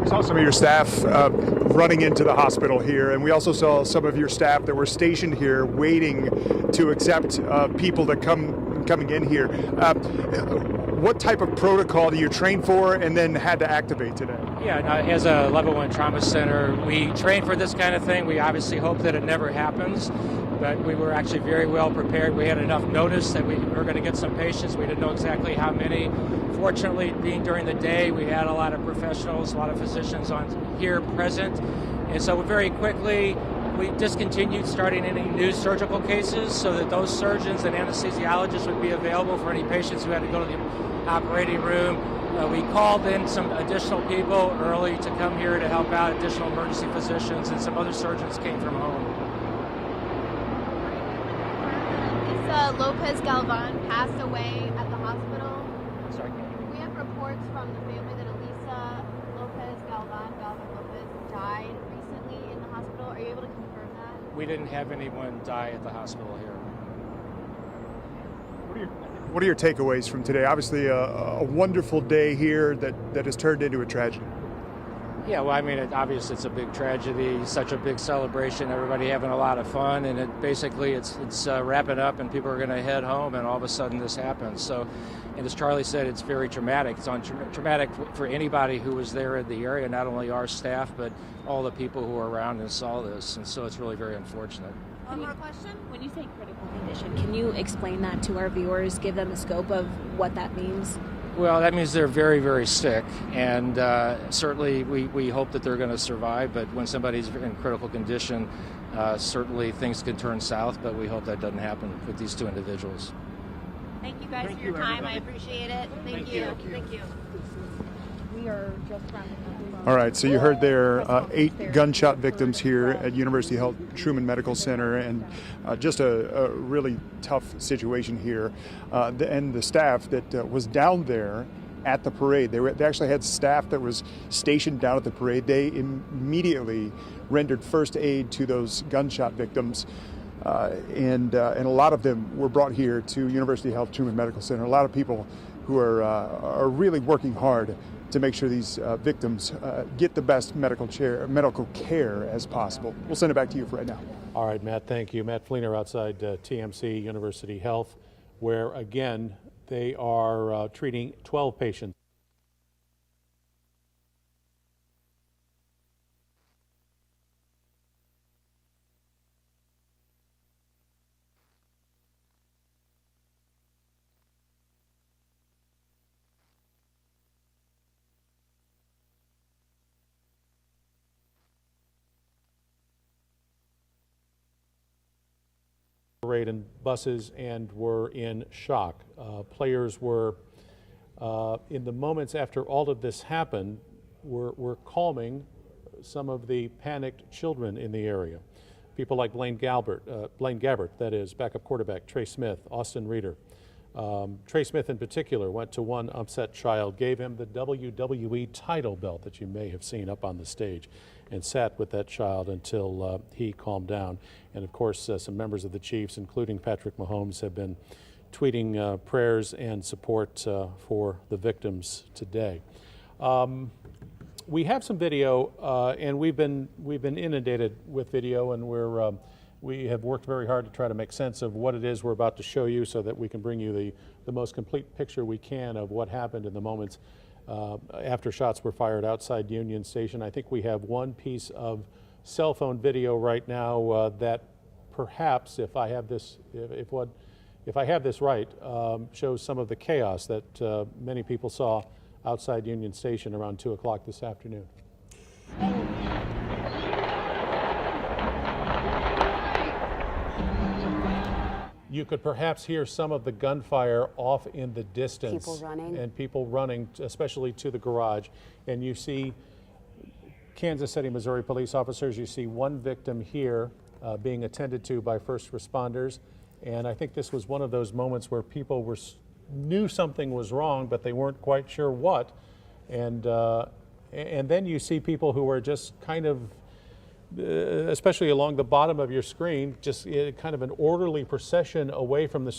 We saw some of your staff running into the hospital here, and we also saw some of your staff that were stationed here waiting to accept people that coming in here. What type of protocol do you train for and then had to activate today? Yeah, as a level 1 trauma center, we train for this kind of thing. We obviously hope that it never happens, but we were actually very well prepared. We had enough notice that we were going to get some patients. We didn't know exactly how many. Fortunately, being during the day, we had a lot of professionals, a lot of physicians here present, and so very quickly we discontinued starting any new surgical cases so that those surgeons and anesthesiologists would be available for any patients who had to go to the operating room. We called in some additional people early to come here to help out, additional emergency physicians, and some other surgeons came from home. Lisa Lopez Galvan passed away at the hospital. Sorry. We have reports from the family that Elisa Lopez Galvan Lopez died recently in the hospital. Are you able to confirm that? We didn't have anyone die at the hospital here. What are your takeaways from today? Obviously a wonderful day here that has turned into a tragedy. Yeah, well, I mean, obviously it's a big tragedy, such a big celebration, everybody having a lot of fun, and it's wrapping up and people are going to head home, and all of a sudden this happens. So, and as Charlie said, it's very traumatic. It's traumatic for anybody who was there in the area, not only our staff, but all the people who were around and saw this, and so it's really very unfortunate. One more question. When you say critical condition, can you explain that to our viewers, give them a scope of what that means? Well, that means they're very, very sick, and certainly we hope that they're going to survive, but when somebody's in critical condition, certainly things can turn south, but we hope that doesn't happen with these 2 individuals. Thank you guys for your time. I appreciate it. Thank you. Thank you. We are just rounding up. All right, so you heard there 8 gunshot victims here at University Health Truman Medical Center, and just a really tough situation here. And the staff that was down there at the parade, they actually had staff that was stationed down at the parade. They immediately rendered first aid to those gunshot victims. and a lot of them were brought here to University Health Truman Medical Center. A lot of people who are really working hard to make sure these victims get the best medical care as possible. We'll send it back to you for right now. All right, Matt, thank you. Matt Fleener outside TMC University Health, where again they are treating 12 patients. In buses and were in shock. Players were, in the moments after all of this happened, were calming some of the panicked children in the area. People like Blaine Gabbert, that is, backup quarterback, Trey Smith, Austin Reeder. Trey Smith in particular went to one upset child, gave him the WWE title belt that you may have seen up on the stage, and sat with that child until he calmed down. And of course, some members of the Chiefs, including Patrick Mahomes, have been tweeting prayers and support for the victims today. We have some video, and we've been inundated with video, and we have worked very hard to try to make sense of what it is we're about to show you, so that we can bring you the most complete picture we can of what happened in the moments after shots were fired outside Union Station. I think we have one piece of cell phone video right now that perhaps, if I have this, if I have this right, shows some of the chaos that many people saw outside Union Station around 2 o'clock this afternoon. You could perhaps hear some of the gunfire off in the distance. People running. And people running, especially to the garage. And you see Kansas City, Missouri police officers. You see one victim here being attended to by first responders. And I think this was one of those moments where people knew something was wrong, but they weren't quite sure what. And then you see people who are just kind of, especially along the bottom of your screen, just kind of an orderly procession away from the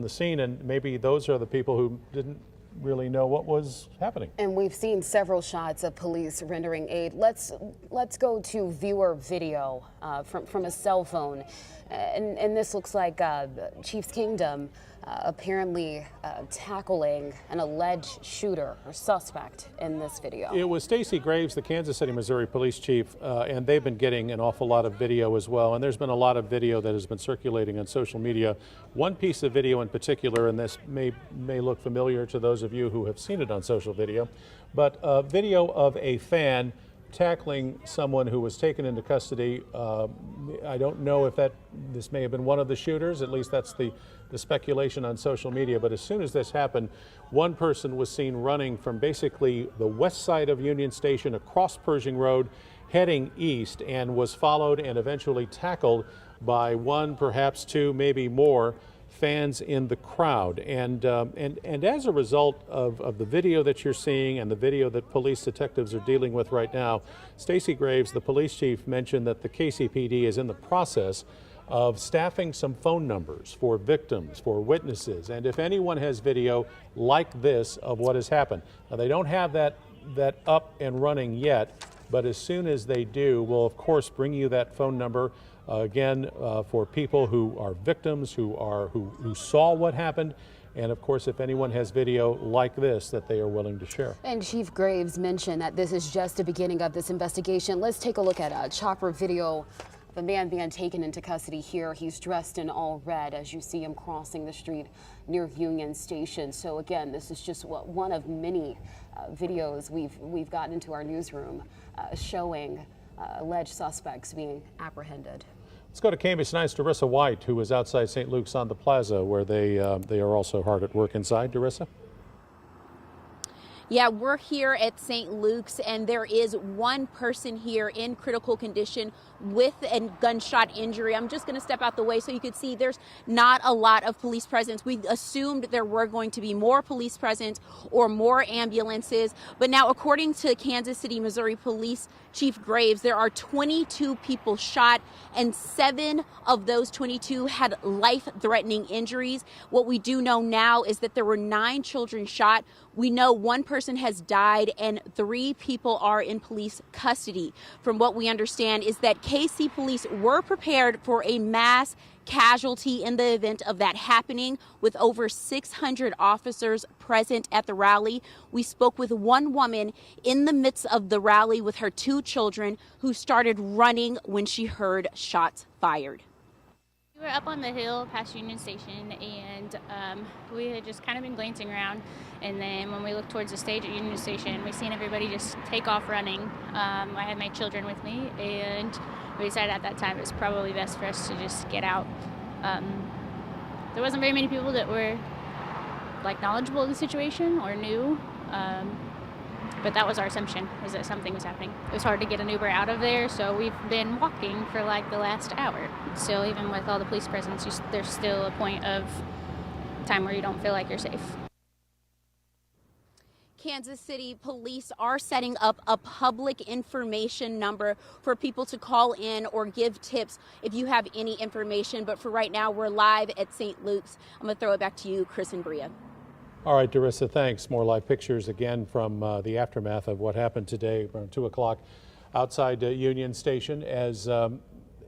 scene, and maybe those are the people who didn't really know what was happening. And we've seen several shots of police rendering aid. Let's go to viewer video from a cell phone, and this looks like Chiefs Kingdom apparently tackling an alleged shooter or suspect in this video. It was Stacey Graves, the Kansas City, Missouri police chief, and they've been getting an awful lot of video as well. And there's been a lot of video that has been circulating on social media. One piece of video in particular, and this may look familiar to those of you who have seen it on social video, but a video of a fan tackling someone who was taken into custody. I don't know if this may have been one of the shooters, at least that's the speculation on social media, but as soon as this happened, one person was seen running from basically the west side of Union Station across Pershing Road, heading east, and was followed and eventually tackled by one, perhaps two, maybe more fans in the crowd. And as a result of the video that you're seeing and the video that police detectives are dealing with right now, Stacey Graves, the police chief, mentioned that the KCPD is in the process of staffing some phone numbers for victims, for witnesses, and if anyone has video like this of what has happened. Now, they don't have that up and running yet, but as soon as they do, we'll of course bring you that phone number again for people who are victims, who saw what happened, and of course if anyone has video like this that they are willing to share. And Chief Graves mentioned that this is just the beginning of this investigation. Let's take a look at chopper video. The man being taken into custody here, he's dressed in all red as you see him crossing the street near Union Station. So again, this is just one of many videos we've gotten into our newsroom showing alleged suspects being apprehended. Let's go to KMBC 9's Darissa White, who is outside St. Luke's on the plaza, where they are also hard at work inside. Darissa? Yeah, we're here at St. Luke's, and there is one person here in critical condition with a gunshot injury. I'm just going to step out the way so you could see there's not a lot of police presence. We assumed there were going to be more police presence or more ambulances, but now according to Kansas City, Missouri Police Chief Graves, there are 22 people shot, and 7 of those 22 had life-threatening injuries. What we do know now is that there were 9 children shot. We know 1 person has died and 3 people are in police custody. From what we understand is that KC police were prepared for a mass casualty in the event of that happening, with over 600 officers present at the rally. We spoke with one woman in the midst of the rally with her 2 children who started running when she heard shots fired. We were up on the hill past Union Station, and we had just kind of been glancing around, and then when we looked towards the stage at Union Station, we seen everybody just take off running. I had my children with me, and we decided at that time it was probably best for us to just get out. There wasn't very many people that were knowledgeable of the situation or knew, but that was our assumption, was that something was happening. It was hard to get an Uber out of there, so we've been walking for the last hour. Still, even with all the police presence, there's still a point of time where you don't feel like you're safe. Kansas City police are setting up a public information number for people to call in or give tips if you have any information. But for right now, we're live at St. Luke's. I'm going to throw it back to you, Chris and Bria. All right, Darissa, thanks. More live pictures again from the aftermath of what happened today around 2 o'clock outside Union Station. As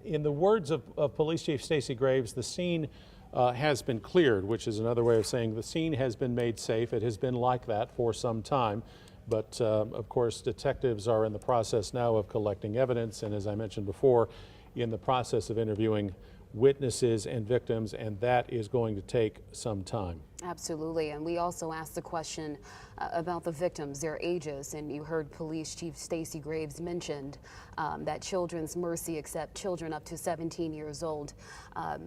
in the words of Police Chief Stacey Graves, the scene has been cleared, which is another way of saying the scene has been made safe. It has been like that for some time. But of course, detectives are in the process now of collecting evidence, and as I mentioned before, in the process of interviewing witnesses and victims, and that is going to take some time. Absolutely, and we also asked the question about the victims, their ages, and you heard Police Chief Stacey Graves mentioned that Children's Mercy accept children up to 17 years old,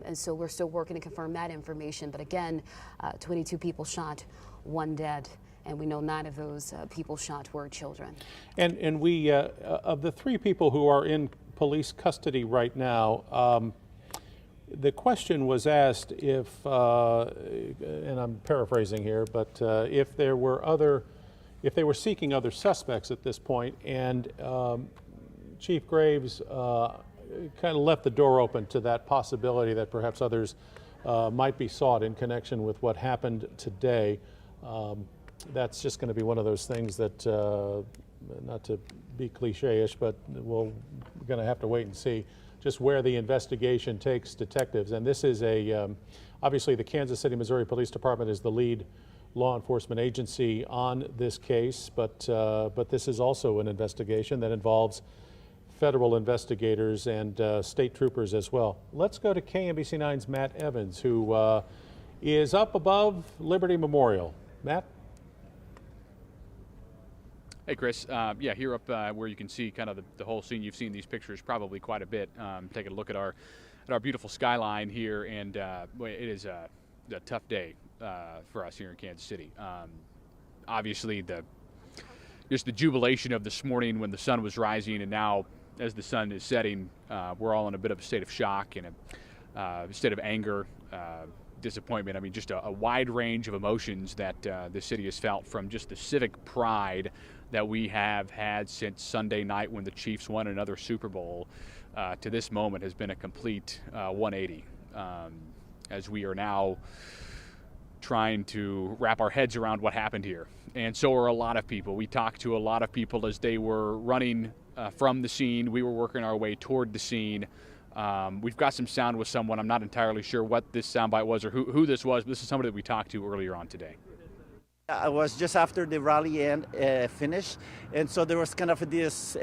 and so we're still working to confirm that information. But again, 22 people shot, 1 dead. And we know 9 of those people shot were children. And we, of the 3 people who are in police custody right now, the question was asked if, and I'm paraphrasing here, but if they were seeking other suspects at this point, and Chief Graves kind of left the door open to that possibility that perhaps others might be sought in connection with what happened today. That's just going to be one of those things that, not to be cliche-ish, but we're going to have to wait and see just where the investigation takes detectives. And this is obviously the Kansas City, Missouri Police Department is the lead law enforcement agency on this case, but this is also an investigation that involves federal investigators and state troopers as well. Let's go to KMBC9's Matt Evans, who is up above Liberty Memorial. Matt? Hey, Chris. Yeah, here up where you can see kind of the whole scene. You've seen these pictures probably quite a bit. Taking a look at our beautiful skyline here, and it is a tough day for us here in Kansas City. Obviously, just the jubilation of this morning when the sun was rising, and now as the sun is setting, we're all in a bit of a state of shock and a state of anger, disappointment. I mean, just a wide range of emotions that the city has felt, from just the civic pride that we have had since Sunday night when the Chiefs won another Super Bowl to this moment has been a complete 180, as we are now trying to wrap our heads around what happened here. And so are a lot of people. We talked to a lot of people as they were running from the scene. We were working our way toward the scene. We've got some sound with someone. I'm not entirely sure what this soundbite was or who this was, but this is somebody that we talked to earlier on today. I was just after the rally finished, and so there was kind of this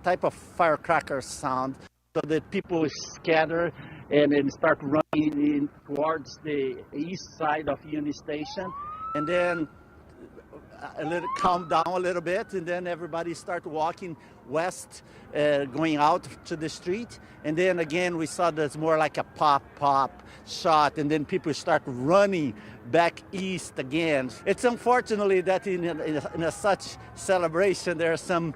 type of firecracker sound, so that people scatter and then start running in towards the east side of Union Station. And then calm down a little bit, and then everybody started walking west, going out to the street. And then again, we saw that's more like a pop shot, and then people start running back east again. It's unfortunately that in a such celebration, there are some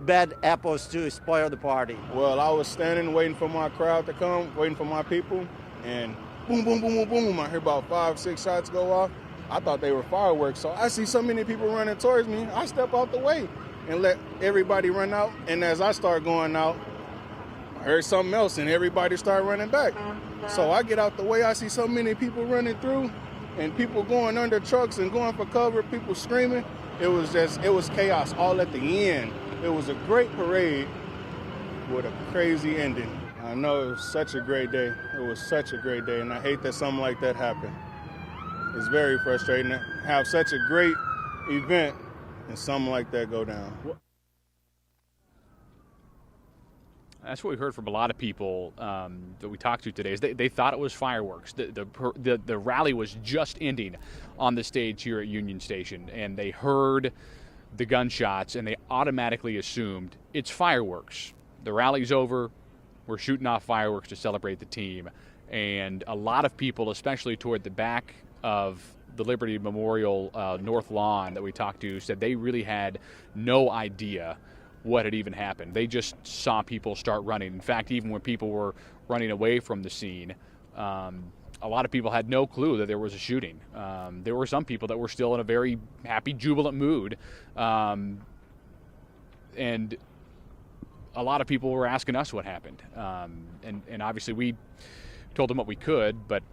bad apples to spoil the party. Well, I was standing waiting for my crowd to come, waiting for my people, and boom, boom, boom, boom, boom. I hear about 5-6 shots go off. I thought they were fireworks. So I see so many people running towards me. I step out the way and let everybody run out. And as I start going out, I heard something else and everybody started running back. So I get out the way. I see so many people running through and people going under trucks and going for cover, people screaming. It was chaos all at the end. It was a great parade with a crazy ending. I know it was such a great day. It was such a great day, and I hate that something like that happened. It's very frustrating to have such a great event and something like that go down. That's what we heard from a lot of people that we talked to today. Is they thought it was fireworks. The rally was just ending on the stage here at Union Station, and they heard the gunshots, and they automatically assumed it's fireworks. The rally's over. We're shooting off fireworks to celebrate the team. And a lot of people, especially toward the back of the Liberty Memorial North Lawn that we talked to, said they really had no idea what had even happened. They just saw people start running. In fact, even when people were running away from the scene, a lot of people had no clue that there was a shooting. There were some people that were still in a very happy, jubilant mood. And a lot of people were asking us what happened. And obviously we told them what we could, but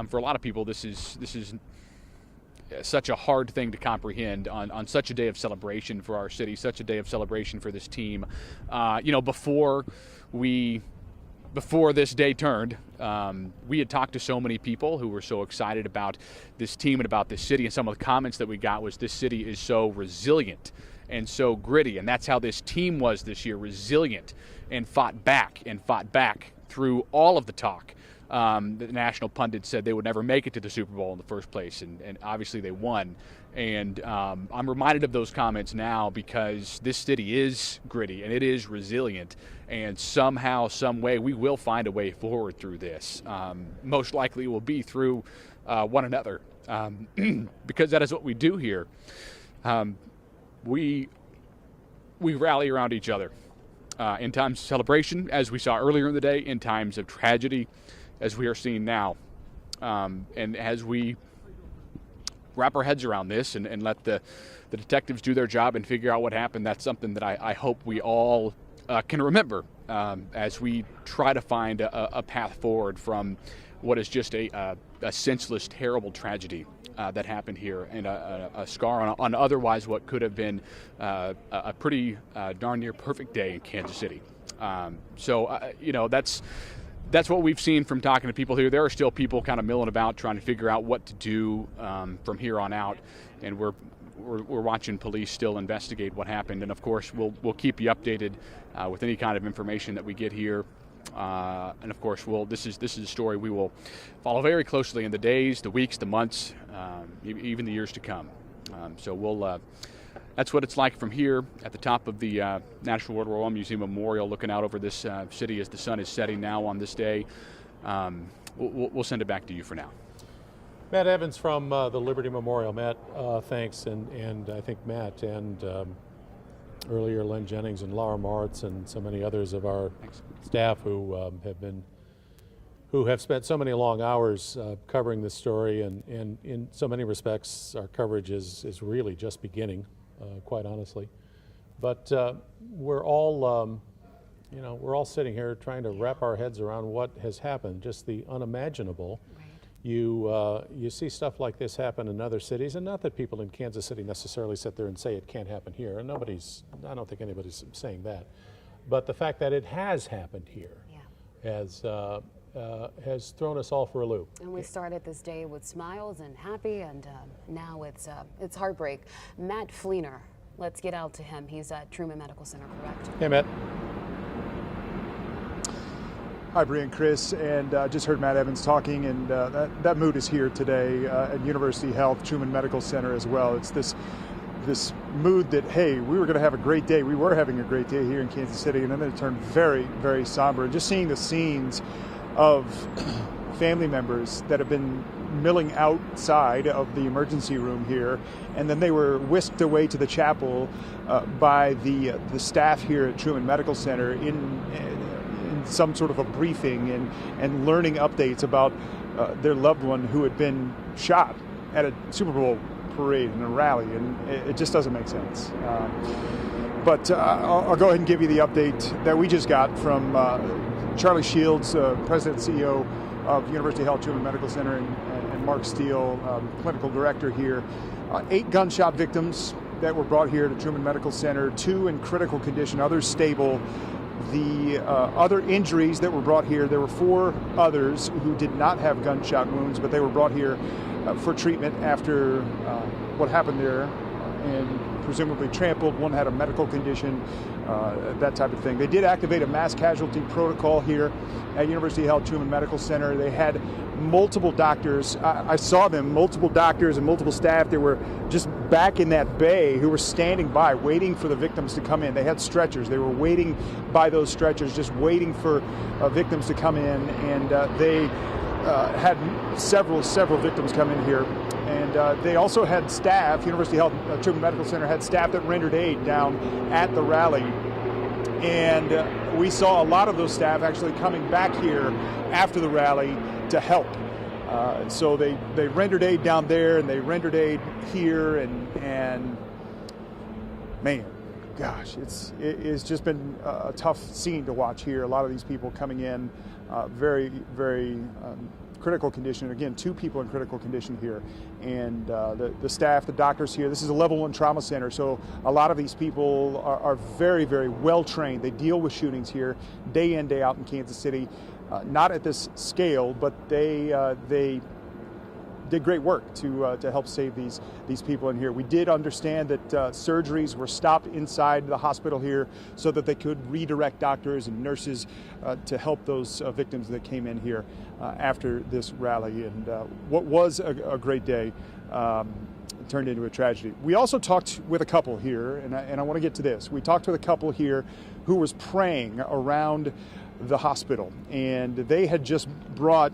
for a lot of people, this is such a hard thing to comprehend on such a day of celebration for our city, such a day of celebration for this team. Before this day turned, we had talked to so many people who were so excited about this team and about this city, and some of the comments that we got was this city is so resilient and so gritty, and that's how this team was this year, resilient, and fought back through all of the talk. The national pundits said they would never make it to the Super Bowl in the first place, and obviously they won. And I'm reminded of those comments now because this city is gritty and it is resilient, and somehow, some way, we will find a way forward through this. Most likely it will be through one another, because that is what we do here. We rally around each other in times of celebration, as we saw earlier in the day, in times of tragedy, as we are seeing now. And as we wrap our heads around this and let the detectives do their job and figure out what happened, that's something that I hope we all can remember as we try to find a path forward from what is just a senseless, terrible tragedy that happened here, and a scar on otherwise what could have been a pretty darn near perfect day in Kansas City. That's what we've seen from talking to people here. There are still people kind of milling about trying to figure out what to do from here on out, and we're watching police still investigate what happened. And of course, we'll keep you updated with any kind of information that we get here. And of course, this is a story we will follow very closely in the days, the weeks, the months, even the years to come. That's what it's like from here at the top of the National World War I Museum Memorial, looking out over this city as the sun is setting now on this day. We'll send it back to you for now. Matt Evans from the Liberty Memorial. Matt, thanks. And I think Matt and earlier Len Jennings and Laura Moritz and so many others of our staff who have spent so many long hours covering this story, and in so many respects our coverage is really just beginning, quite honestly. But we're all sitting here trying to wrap our heads around what has happened, just the unimaginable. You see stuff like this happen in other cities, and not that people in Kansas City necessarily sit there and say it can't happen here, and I don't think anybody's saying that. But the fact that it has happened here has thrown us all for a loop. And we started this day with smiles and happy, and now it's heartbreak. Matt Fleener, let's get out to him. He's at Truman Medical Center, correct? Hey, Matt. Hi, Brian, Chris, and just heard Matt Evans talking, and that mood is here today at University Health, Truman Medical Center as well. It's this mood that, hey, we were going to have a great day. We were having a great day here in Kansas City, and then it turned very, very somber. And just seeing the scenes of family members that have been milling outside of the emergency room here, and then they were whisked away to the chapel by the staff here at Truman Medical Center in some sort of a briefing and learning updates about their loved one who had been shot at a Super Bowl parade and a rally, and it just doesn't make sense. But I'll go ahead and give you the update that we just got from Charlie Shields, President and CEO of University Health Truman Medical Center, and Mark Steele, Clinical Director here. 8 gunshot victims that were brought here to Truman Medical Center, 2 in critical condition, others stable. The other injuries that were brought here, there were 4 others who did not have gunshot wounds, but they were brought here for treatment after what happened there and presumably trampled. One had a medical condition, that type of thing. They did activate a mass casualty protocol here at University Health Truman Medical Center. They had multiple doctors. I saw them, multiple doctors and multiple staff that were just back in that bay who were standing by waiting for the victims to come in. They had stretchers. They were waiting by those stretchers, just waiting for victims to come in, and they had several victims come in here. And they also had staff, University Health Truman Medical Center had staff that rendered aid down at the rally. And we saw a lot of those staff actually coming back here after the rally to help. So they rendered aid down there, and they rendered aid here, and man, gosh, it's just been a tough scene to watch here. A lot of these people coming in very, very critical condition. Again, 2 people in critical condition here, and the staff, the doctors here. This is a level 1 trauma center, so a lot of these people are very, very well trained. They deal with shootings here day in, day out in Kansas City. Not at this scale, but they did great work to help save these people in here. We did understand that surgeries were stopped inside the hospital here so that they could redirect doctors and nurses to help those victims that came in here after this rally. And what was a great day turned into a tragedy. We also talked with a couple here, and I want to get to this. We talked with a couple here who was praying around the hospital, and they had just brought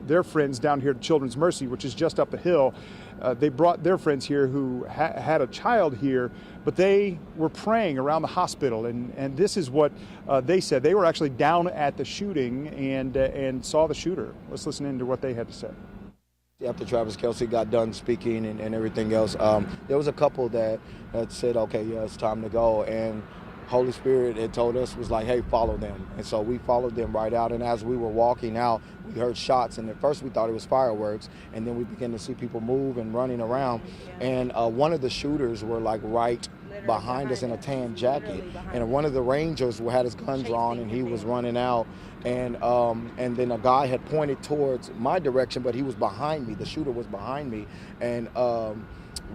their friends down here to Children's Mercy, which is just up the hill. They brought their friends here who had a child here, but they were praying around the hospital, and this is what they said. They were actually down at the shooting and saw the shooter. Let's listen into what they had to say. After Travis Kelce got done speaking and everything else, there was a couple that said, okay, yeah, it's time to go, and Holy Spirit had told us, was like, hey, follow them. And so we followed them right out. And as we were walking out, we heard shots. And at first we thought it was fireworks. And then we began to see people move and running around. And one of the shooters were like right behind us in a tan jacket. And one of the Rangers had his gun drawn, and he was running out. And then a guy had pointed towards my direction, but he was behind me. The shooter was behind me. And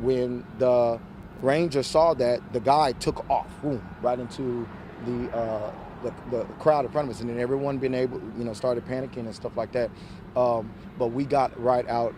when the Ranger saw that, the guy took off, boom, right into the crowd in front of us, and then everyone started panicking and stuff like that. But we got right out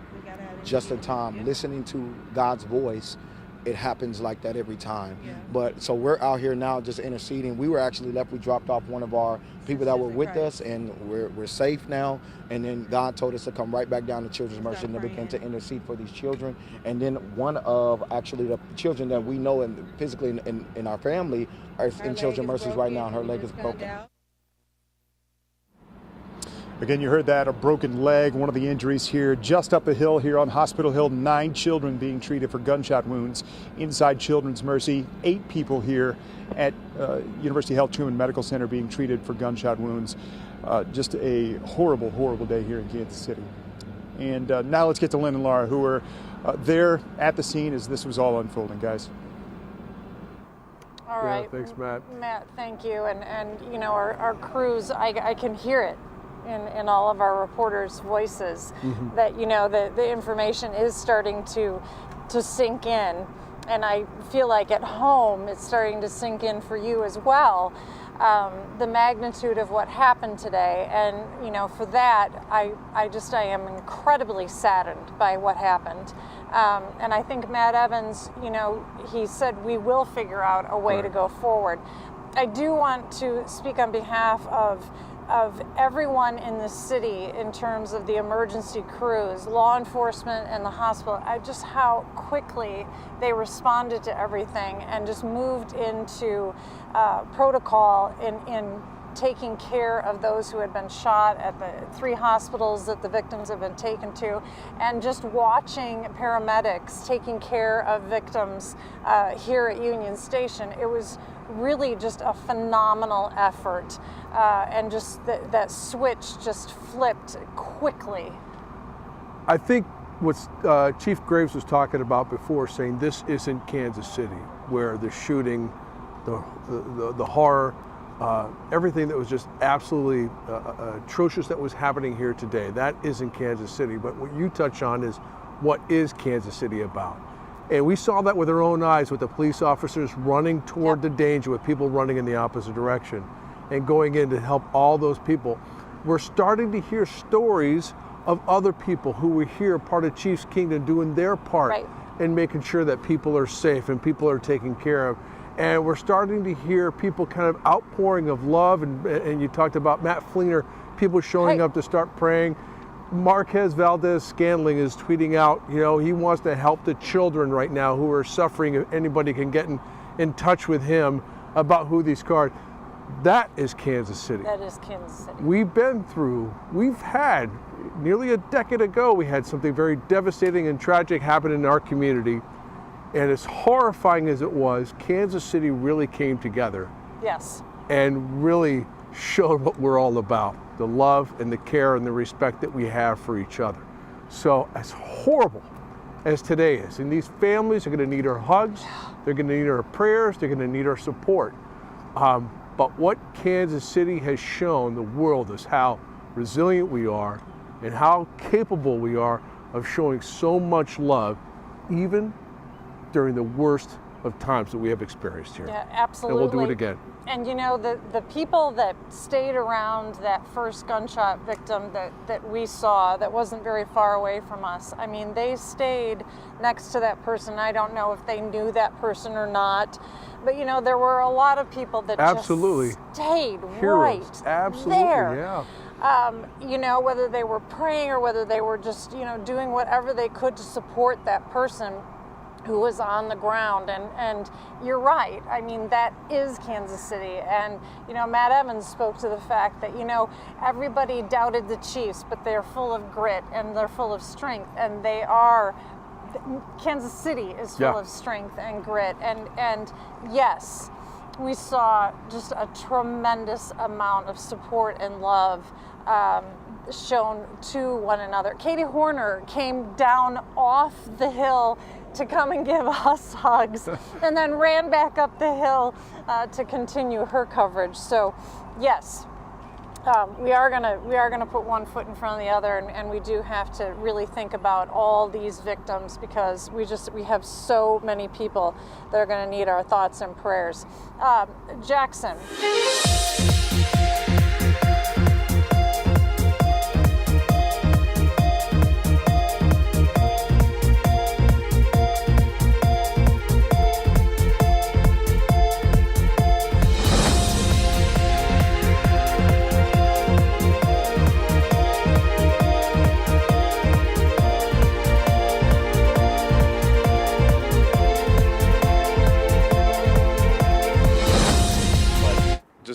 just in time, listening to God's voice. It happens like that every time. Yeah. But so we're out here now just interceding. We were actually left. We dropped off one of our people that were with us, and we're safe now. And then God told us to come right back down to Children's Mercy and begin to intercede for these children. And then one of actually the children that we know and physically in our family are in Children's Mercy right now, and her leg is broken. Again, you heard that, a broken leg, one of the injuries here just up the hill here on Hospital Hill. 9 children being treated for gunshot wounds inside Children's Mercy. 8 people here at University Health Truman Medical Center being treated for gunshot wounds. Just a horrible, horrible day here in Kansas City. And now let's get to Lynn and Laura, who were there at the scene as this was all unfolding, guys. All right. Yeah, thanks, Matt. Matt, thank you. And you know, our crews, I can hear it in all of our reporters' voices, that, you know, the information is starting to sink in. And I feel like at home it's starting to sink in for you as well. the magnitude of what happened today. And, you know, for that, I am incredibly saddened by what happened. And I think Matt Evans, you know, he said we will figure out a way to go forward. I do want to speak on behalf of everyone in the city in terms of the emergency crews, law enforcement, and the hospital. Just how quickly they responded to everything and just moved into protocol in taking care of those who had been shot at the 3 hospitals that the victims have been taken to, and just watching paramedics taking care of victims here at Union Station. It was really just a phenomenal effort, and just that switch just flipped quickly. I think what Chief Graves was talking about before, saying this isn't Kansas City, where the shooting, the horror, everything that was just absolutely atrocious that was happening here today, that isn't Kansas City. But what you touch on is what is Kansas City about? And we saw that with our own eyes, with the police officers running toward the danger, with people running in the opposite direction and going in to help all those people. We're starting to hear stories of other people who were here, part of Chiefs Kingdom, doing their part in making sure that people are safe and people are taken care of. And we're starting to hear people kind of outpouring of love, and you talked about Matt Fleener, people showing up to start praying. Marquez Valdez-Scantling is tweeting out, you know, he wants to help the children right now who are suffering. If anybody can get in touch with him about who these cars. That is Kansas City. That is Kansas City. We've had, nearly a decade ago, we had something very devastating and tragic happen in our community. And as horrifying as it was, Kansas City really came together. Yes. And really showed what we're all about, the love and the care and the respect that we have for each other. So as horrible as today is, and these families are going to need our hugs, they're going to need our prayers, they're going to need our support. But what Kansas City has shown the world is how resilient we are and how capable we are of showing so much love, even during the worst of times that we have experienced here. Yeah, absolutely. And we'll do it again. And you know, the people that stayed around that first gunshot victim that we saw that wasn't very far away from us, I mean, they stayed next to that person. I don't know if they knew that person or not, but you know, there were a lot of people that just stayed Heroes. there. Yeah. You know, whether they were praying or whether they were just, you know, doing whatever they could to support that person who was on the ground. And you're right. I mean, that is Kansas City. And, you know, Matt Evans spoke to the fact that, you know, everybody doubted the Chiefs, but they're full of grit and they're full of strength. And they are, Kansas City is full of strength and grit. And yes, we saw just a tremendous amount of support and love shown to one another. Katie Horner came down off the hill to come and give us hugs, and then ran back up the hill to continue her coverage. So, yes, we are gonna put one foot in front of the other, and we do have to really think about all these victims, because we have so many people that are going to need our thoughts and prayers. Jackson.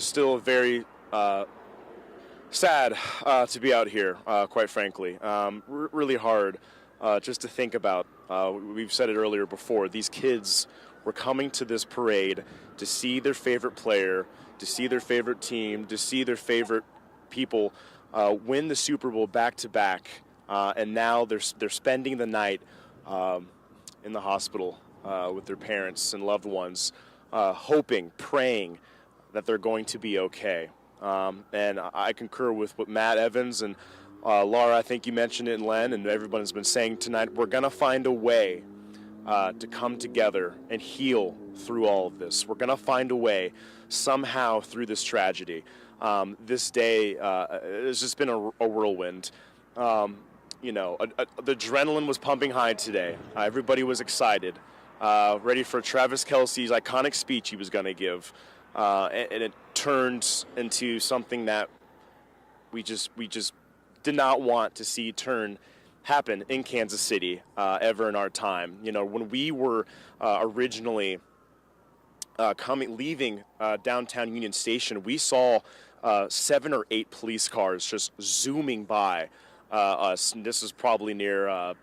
Still very sad to be out here, quite frankly. Really hard just to think about. We've said it earlier before, these kids were coming to this parade to see their favorite player, to see their favorite team, to see their favorite people win the Super Bowl back-to-back, and now they're spending the night in the hospital with their parents and loved ones, hoping, praying that they're going to be okay. And I concur with what Matt Evans and Laura, I think you mentioned it, and Len, and everyone has been saying tonight. We're going to find a way to come together and heal through all of this. We're going to find a way somehow through this tragedy. This day has just been a whirlwind. The adrenaline was pumping high today. Everybody was excited, ready for Travis Kelce's iconic speech he was going to give. And it turned into something that we just did not want to see happen in Kansas City ever in our time. When we were originally leaving downtown Union Station, we saw 7 or 8 police cars just zooming by us. And this is probably near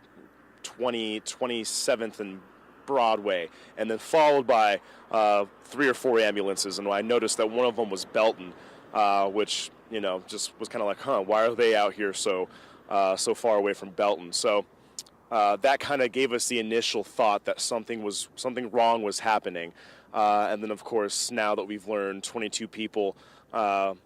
27th and Broadway, and then followed by 3 or 4 ambulances. And I noticed that one of them was Belton, which just was kind of like, why are they out here so far away from Belton? So that kind of gave us the initial thought that something wrong was happening. And then, of course, now that we've learned 22 people, hurt,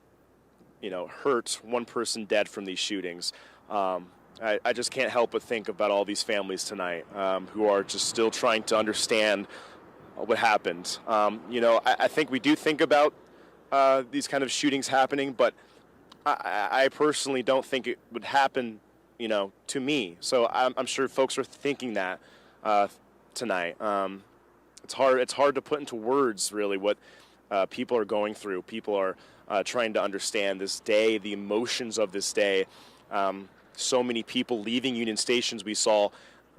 1 person dead from these shootings. I just can't help but think about all these families tonight who are just still trying to understand what happened. I think we do think about these kind of shootings happening, but I personally don't think it would happen, to me. So I'm sure folks are thinking that tonight. It's hard to put into words, really, what people are going through. People are trying to understand this day, the emotions of this day. So many people leaving Union Stations, we saw,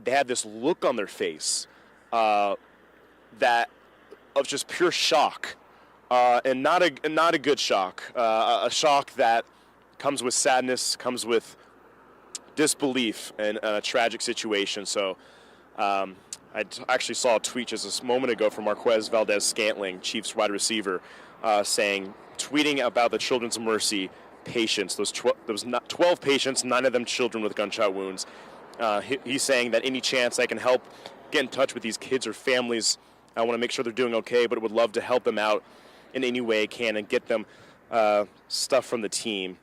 they had this look on their face of just pure shock, and not a good shock, a shock that comes with sadness, comes with disbelief in a tragic situation. So I actually saw a tweet just a moment ago from Marquez Valdez-Scantling, Chiefs wide receiver, tweeting about the Children's Mercy patients, those 12 patients, 9 of them children with gunshot wounds. He's saying that any chance I can help get in touch with these kids or families, I want to make sure they're doing okay, but would love to help them out in any way I can and get them stuff from the team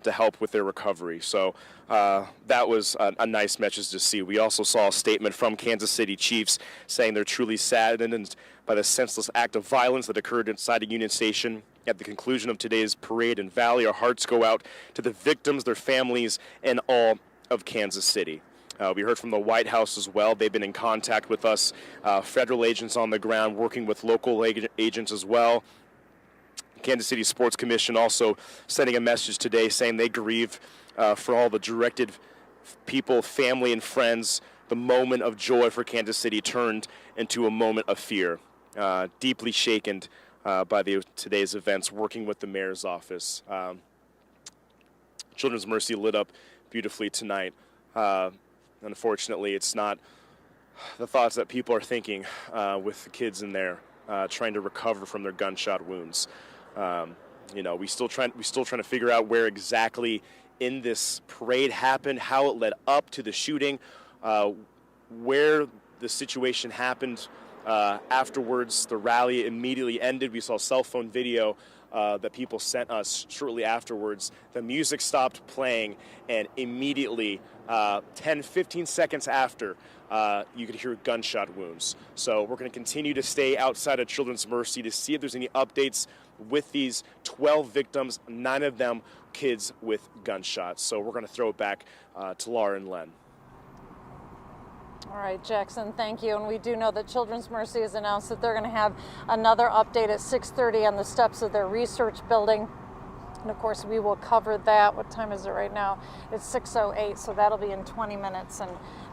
to help with their recovery. So that was a nice message to see. We also saw a statement from Kansas City Chiefs saying they're truly saddened by the senseless act of violence that occurred inside a Union Station. At the conclusion of today's parade in Valley, our hearts go out to the victims, their families, and all of Kansas City. We heard from the White House as well. They've been in contact with us, federal agents on the ground, working with local agents as well. Kansas City Sports Commission also sending a message today saying they grieve for all the directed people, family, and friends. The moment of joy for Kansas City turned into a moment of fear. Deeply shaken by today's events, working with the mayor's office. Children's Mercy lit up beautifully tonight. Unfortunately, it's not the thoughts that people are thinking with the kids in there trying to recover from their gunshot wounds. We still trying to figure out where exactly in this parade happened, how it led up to the shooting, where the situation happened. Afterwards, the rally immediately ended. We saw cell phone video that people sent us shortly afterwards. The music stopped playing, and immediately, 10-15 seconds after, you could hear gunshot wounds. So we're going to continue to stay outside of Children's Mercy to see if there's any updates with these 12 victims, 9 of them kids with gunshots. So we're going to throw it back to Laura and Len. All right, Jackson, thank you. And we do know that Children's Mercy has announced that they're going to have another update at 6:30 on the steps of their research building. And of course, we will cover that. What time is it right now? It's 6:08, so that'll be in 20 minutes,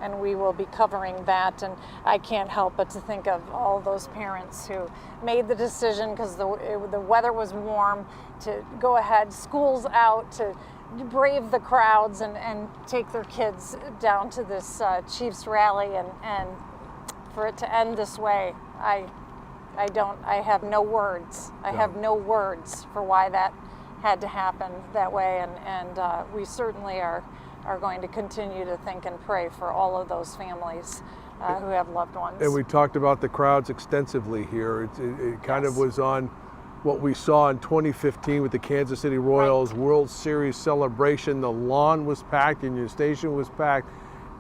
and we will be covering that. And I can't help but to think of all those parents who made the decision, because the weather was warm, to go ahead, school's out, to brave the crowds and take their kids down to this Chiefs rally, and for it to end this way, I have no words. I have no words for why that had to happen that way, and we certainly are going to continue to think and pray for all of those families who have loved ones. And we talked about the crowds extensively here. It kind of was on what we saw in 2015 with the Kansas City Royals World Series celebration. The lawn was packed, Union Station was packed,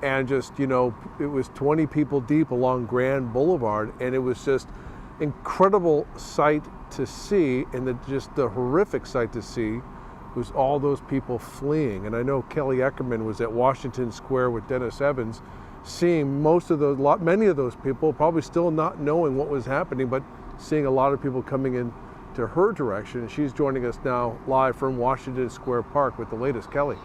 and just, you know, it was 20 people deep along Grand Boulevard, and it was just incredible sight to see, and just the horrific sight to see was all those people fleeing. And I know Kelly Eckerman was at Washington Square with Dennis Evans, seeing many of those people, probably still not knowing what was happening, but seeing a lot of people coming in to her direction. She's joining us now live from Washington Square Park with the latest. Kelly.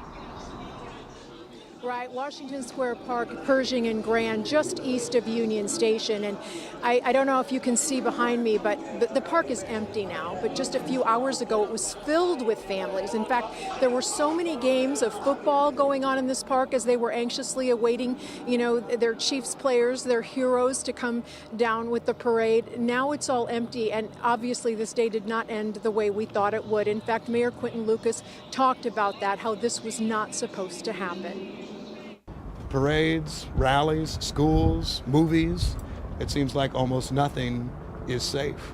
Right, Washington Square Park, Pershing and Grand, just east of Union Station. And I don't know if you can see behind me, but the park is empty now. But just a few hours ago, it was filled with families. In fact, there were so many games of football going on in this park as they were anxiously awaiting, you know, their Chiefs players, their heroes to come down with the parade. Now it's all empty, and obviously this day did not end the way we thought it would. In fact, Mayor Quinton Lucas talked about that, how this was not supposed to happen. Parades, rallies, schools, movies, it seems like almost nothing is safe.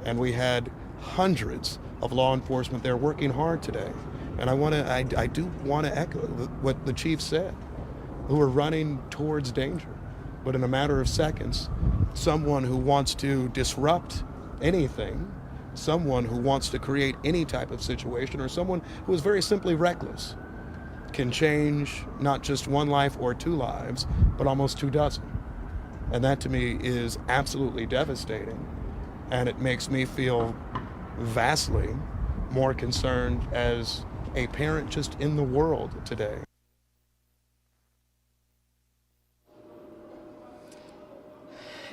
And we had hundreds of law enforcement there working hard today. And I do want to echo what the chief said, who are running towards danger. But in a matter of seconds, someone who wants to disrupt anything, someone who wants to create any type of situation, or someone who is very simply reckless, can change not just one life or two lives, but almost 24. And that to me is absolutely devastating. And it makes me feel vastly more concerned as a parent just in the world today.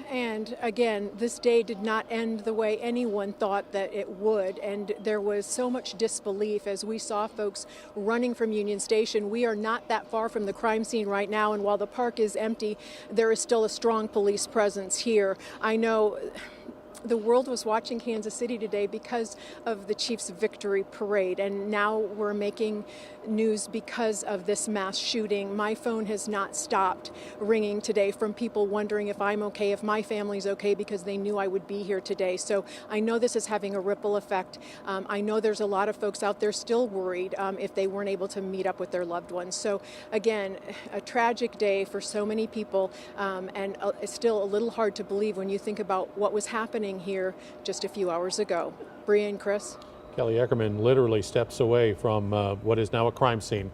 And again, this day did not end the way anyone thought that it would. And there was so much disbelief as we saw folks running from Union Station. We are not that far from the crime scene right now. And while the park is empty, there is still a strong police presence here. I know the world was watching Kansas City today because of the Chiefs' victory parade, and now we're making news because of this mass shooting. My phone has not stopped ringing today from people wondering if I'm okay, if my family's okay, because they knew I would be here today. So I know this is having a ripple effect. I know there's a lot of folks out there still worried if they weren't able to meet up with their loved ones. So again, a tragic day for so many people, and it's still a little hard to believe when you think about what was happening here just a few hours ago. Bria and Chris. Kelly Eckerman literally steps away from what is now a crime scene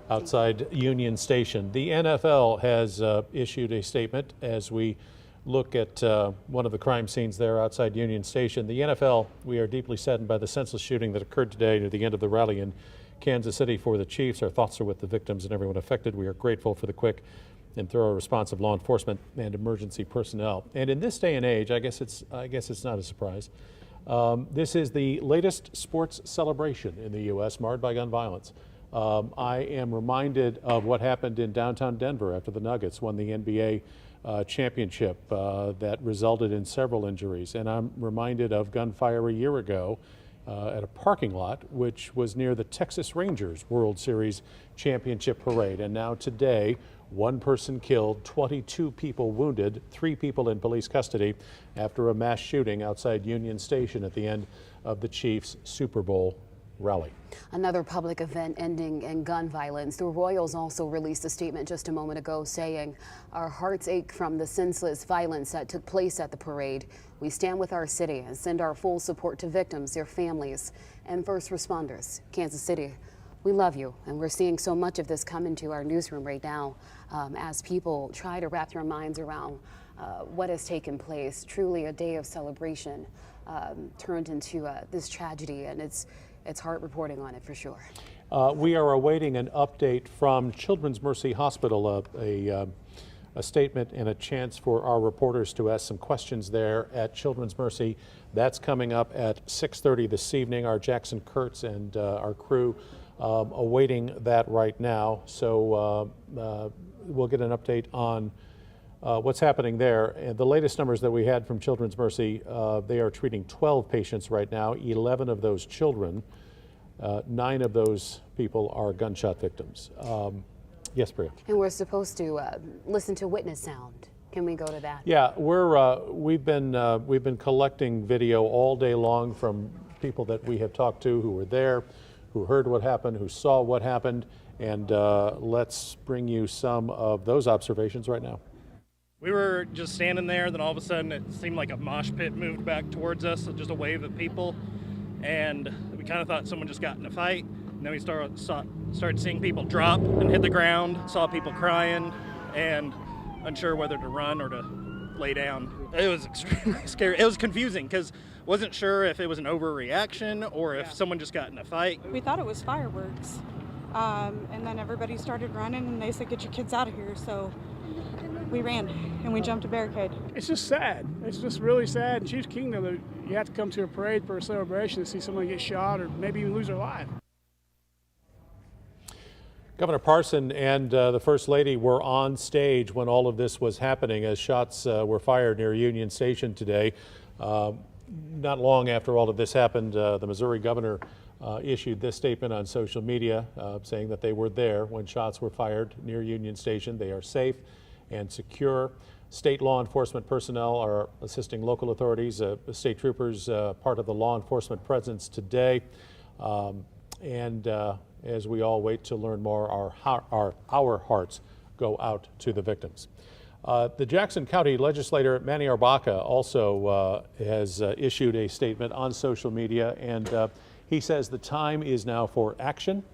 outside Union Station. The NFL has issued a statement as we look at one of the crime scenes there outside Union Station. The NFL, we are deeply saddened by the senseless shooting that occurred today near the end of the rally in Kansas City for the Chiefs. Our thoughts are with the victims and everyone affected. We are grateful for the quick and thorough response of law enforcement and emergency personnel. And in this day and age, I guess it's not a surprise. This is the latest sports celebration in the U.S. marred by gun violence. I am reminded of what happened in downtown Denver after the Nuggets won the NBA championship that resulted in several injuries. And I'm reminded of gunfire a year ago at a parking lot, which was near the Texas Rangers World Series championship parade. And now today, one person killed, 22 people wounded, 3 people in police custody after a mass shooting outside Union Station at the end of the Chiefs' Super Bowl rally. Another public event ending in gun violence. The Royals also released a statement just a moment ago saying, "Our hearts ache from the senseless violence that took place at the parade. We stand with our city and send our full support to victims, their families, and first responders. Kansas City, we love you." And we're seeing so much of this come into our newsroom right now as people try to wrap their minds around what has taken place. Truly a day of celebration turned into this tragedy, and it's heart reporting on it for sure. We are awaiting an update from Children's Mercy Hospital, a statement and a chance for our reporters to ask some questions there at Children's Mercy. That's coming up at 6:30 this evening. Our Jackson Kurtz and our crew awaiting that right now. So we'll get an update on what's happening there. And the latest numbers that we had from Children's Mercy, they are treating 12 patients right now, 11 of those children. 9 of those people are gunshot victims. Yes, Bria. And we're supposed to listen to witness sound. Can we go to that? Yeah, we've been collecting video all day long from people that we have talked to who were there, who heard what happened, who saw what happened, And let's bring you some of those observations right now. We were just standing there, then all of a sudden it seemed like a mosh pit moved back towards us, so just a wave of people, and we kind of thought someone just got in a fight. And then we started seeing people drop and hit the ground, saw people crying, and unsure whether to run or to lay down. It was extremely scary. It was confusing because wasn't sure if it was an overreaction or if someone just got in a fight. We thought it was fireworks, and then everybody started running, and they said, "Get your kids out of here." So we ran and we jumped a barricade. It's just sad. It's just really sad. In Chiefs Kingdom, you have to come to a parade for a celebration to see someone get shot or maybe even lose their life. Governor Parson and the First Lady were on stage when all of this was happening as shots were fired near Union Station today. Not long after all of this happened, the Missouri governor issued this statement on social media saying that they were there when shots were fired near Union Station. They are safe and secure. State law enforcement personnel are assisting local authorities, state troopers, part of the law enforcement presence today. As we all wait to learn more, our hearts go out to the victims. The Jackson County legislator Manny Arbaca also has issued a statement on social media, and he says the time is now for action.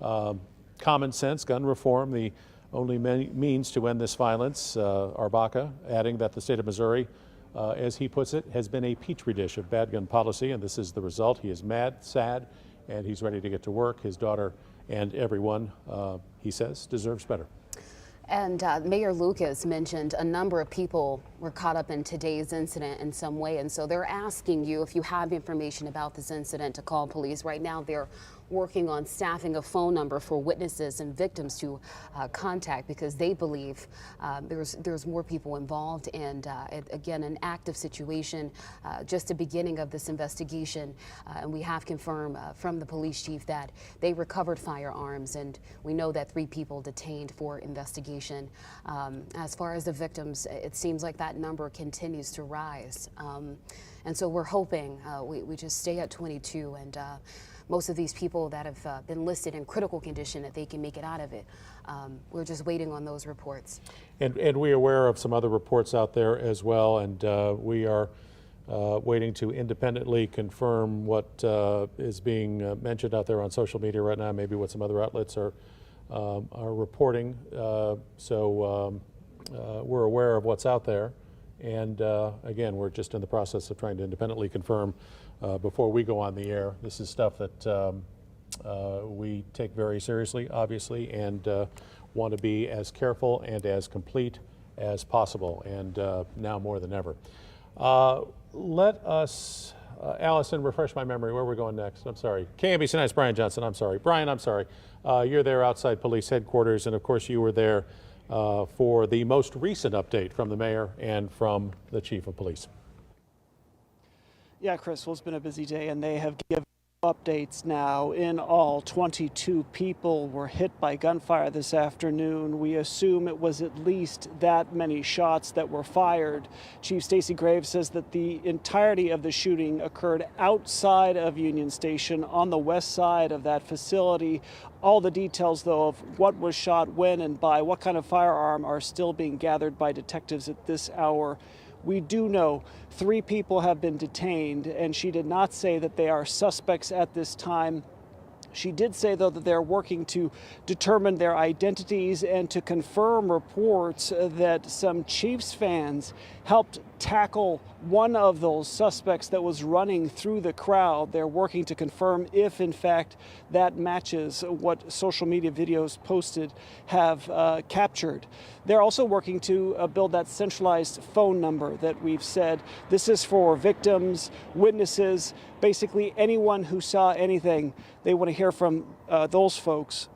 Common sense, gun reform, the only means to end this violence. Arbaca adding that the state of Missouri, as he puts it, has been a petri dish of bad gun policy, and this is the result. He is mad, sad, and he's ready to get to work. His daughter and everyone, he says, deserves better. And Mayor Lucas mentioned a number of people were caught up in today's incident in some way. And so they're asking you, if you have information about this incident, to call police. Right now, they're working on staffing a phone number for witnesses and victims to contact, because they believe there's more people involved, and again, an active situation, just the beginning of this investigation. And we have confirmed from the police chief that they recovered firearms, and we know that 3 people detained for investigation. As far as the victims, it seems like that number continues to rise. And so we're hoping we just stay at 22, and most of these people that have been listed in critical condition, that they can make it out of it. We're just waiting on those reports. And we're aware of some other reports out there as well, and we are waiting to independently confirm what is being mentioned out there on social media right now, maybe what some other outlets are reporting. So we're aware of what's out there. And again, we're just in the process of trying to independently confirm before we go on the air. This is stuff that we take very seriously, obviously, and want to be as careful and as complete as possible, and now more than ever. Let us, Allison, refresh my memory. Where are we going next? I'm sorry. KMBC Night's Brian Johnson. I'm sorry. Brian, I'm sorry. You're there outside police headquarters, and of course you were there for the most recent update from the mayor and from the chief of police. Yeah, Chris, well, it's been a busy day, and they have given updates now. In all, 22 people were hit by gunfire this afternoon. We assume it was at least that many shots that were fired. Chief Stacey Graves says that the entirety of the shooting occurred outside of Union Station on the west side of that facility. All the details, though, of what was shot, when, and by what kind of firearm are still being gathered by detectives at this hour. We do know 3 people have been detained, and she did not say that they are suspects at this time. She did say, though, that they're working to determine their identities and to confirm reports that some Chiefs fans helped tackle one of those suspects that was running through the crowd. They're working to confirm if, in fact, that matches what social media videos posted have captured. They're also working to build that centralized phone number that we've said. This is for victims, witnesses, basically anyone who saw anything. They want to hear from those folks.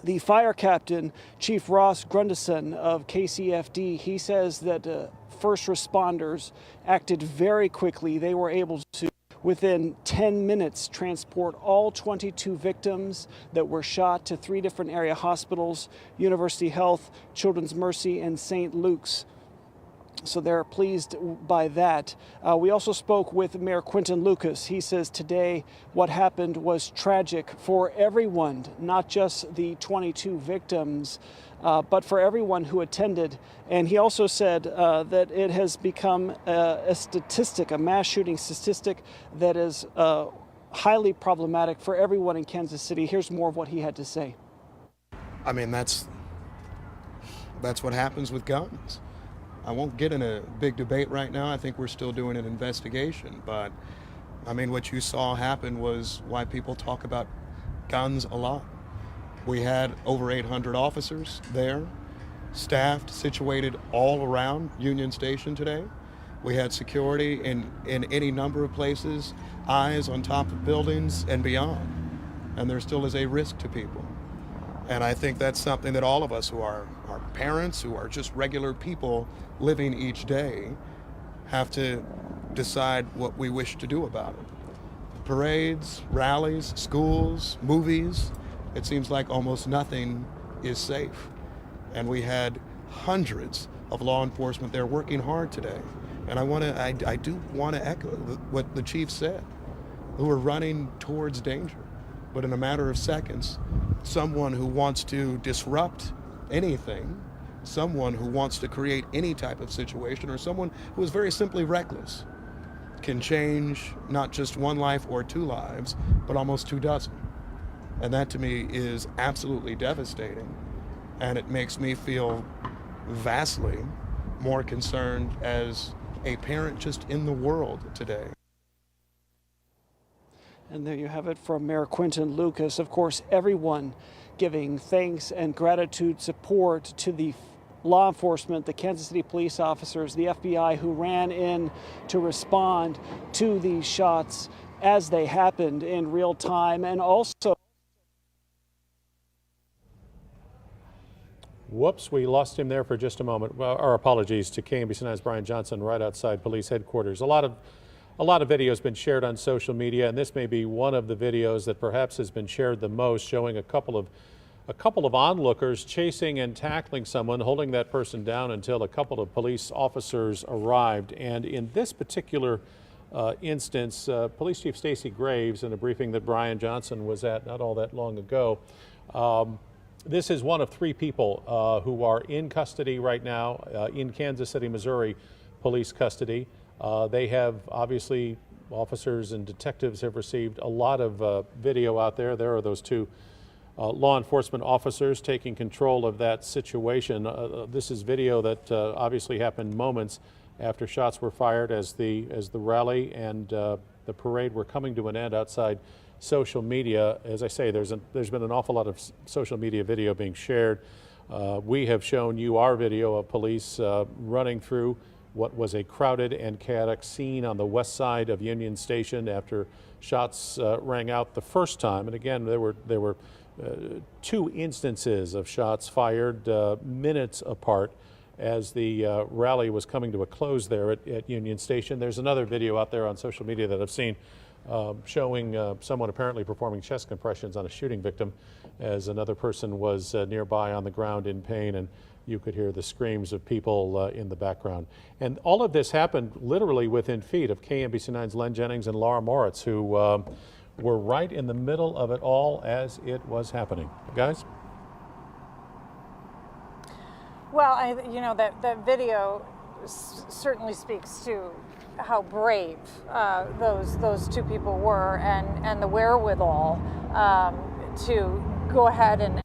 The fire captain, Chief Ross Grundison of KCFD, he says that first responders acted very quickly. They were able to, within 10 minutes, transport all 22 victims that were shot to 3 different area hospitals, University Health, Children's Mercy, and St. Luke's. So they're pleased by that. We also spoke with Mayor Quinton Lucas. He says today what happened was tragic for everyone, not just the 22 victims, but for everyone who attended. And he also said that it has become a statistic, a mass shooting statistic that is highly problematic for everyone in Kansas City. Here's more of what he had to say. I mean, that's what happens with guns. I won't get in a big debate right now. I think we're still doing an investigation. But, I mean, what you saw happen was why people talk about guns a lot. We had over 800 officers there, staffed, situated all around Union Station today. We had security in any number of places, eyes on top of buildings and beyond. And there still is a risk to people. And I think that's something that all of us who are parents, who are just regular people living each day, have to decide what we wish to do about it. Parades, rallies, schools, movies, it seems like almost nothing is safe. And we had hundreds of law enforcement there working hard today. And I do want to echo what the chief said, who are running towards danger. But in a matter of seconds, someone who wants to disrupt anything, someone who wants to create any type of situation, or someone who is very simply reckless, can change not just one life or two lives, but almost 24. And that to me is absolutely devastating. And it makes me feel vastly more concerned as a parent just in the world today. And there you have it from Mayor Quinton Lucas. Of course, everyone giving thanks and gratitude, support to the law enforcement, the Kansas City police officers, the FBI who ran in to respond to these shots as they happened in real time. And also, whoops, we lost him there for just a moment. Well, our apologies to KMBC9's Brian Johnson right outside police headquarters. A lot of video has been shared on social media, and this may be one of the videos that perhaps has been shared the most, showing a couple of onlookers chasing and tackling someone, holding that person down until a couple of police officers arrived. And in this particular instance, Police Chief Stacey Graves, in a briefing that Brian Johnson was at not all that long ago, this is one of three people who are in custody right now in Kansas City, Missouri, police custody. They have, obviously, officers and detectives have received a lot of video out there. There are those two law enforcement officers taking control of that situation. This is video that obviously happened moments after shots were fired as the rally and the parade were coming to an end outside social media. As I say, there's been an awful lot of social media video being shared. We have shown you our video of police running through what was a crowded and chaotic scene on the west side of Union Station after shots rang out the first time. And again, there were two instances of shots fired minutes apart as the rally was coming to a close there at Union Station. There's another video out there on social media that I've seen showing someone apparently performing chest compressions on a shooting victim as another person was nearby on the ground in pain, and you could hear the screams of people in the background. And all of this happened literally within feet of KMBC9's Len Jennings and Laura Moritz, who were right in the middle of it all as it was happening. Guys? Well, that video certainly speaks to how brave those two people were, and the wherewithal to go ahead and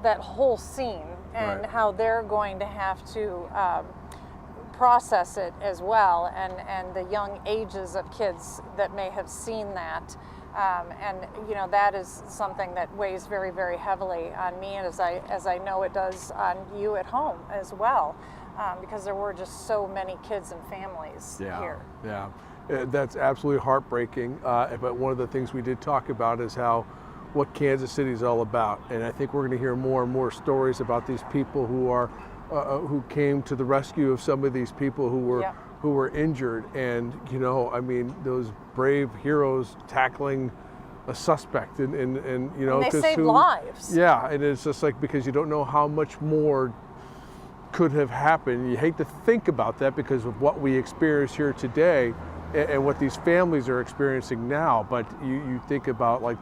that whole scene, and right. How they're going to have to process it as well, and the young ages of kids that may have seen that, and that is something that weighs very, very heavily on me, as I know it does on you at home as well, because there were just so many kids and families here. Yeah, that's absolutely heartbreaking. But one of the things we did talk about is what Kansas City is all about, and I think we're going to hear more and more stories about these people who are who came to the rescue of some of these people who were injured, and I mean, those brave heroes tackling a suspect, and they saved lives. Yeah, and it's just like, because you don't know how much more could have happened. You hate to think about that because of what we experience here today and what these families are experiencing now, but you think about like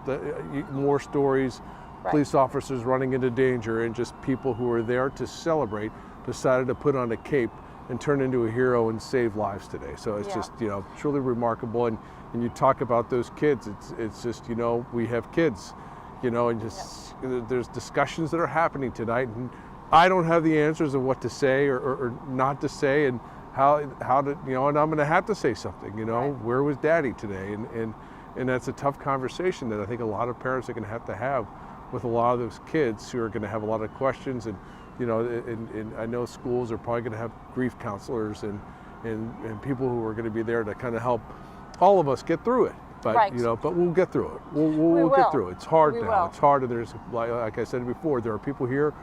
more stories, police officers running into danger, and just people who are there to celebrate decided to put on a cape and turn into a hero and save lives today. So it's just truly remarkable. And you talk about those kids, it's just we have kids, and just there's discussions that are happening tonight, and I don't have the answers of what to say or not to say, and how to and I'm going to have to say something. Where was Daddy today? And that's a tough conversation that I think a lot of parents are going to have with a lot of those kids who are going to have a lot of questions. And and I know schools are probably going to have grief counselors and people who are going to be there to kind of help all of us get through it. But but we'll get through it. We'll get through it. It's hard now. It's hard, and there's like I said before, there are people here.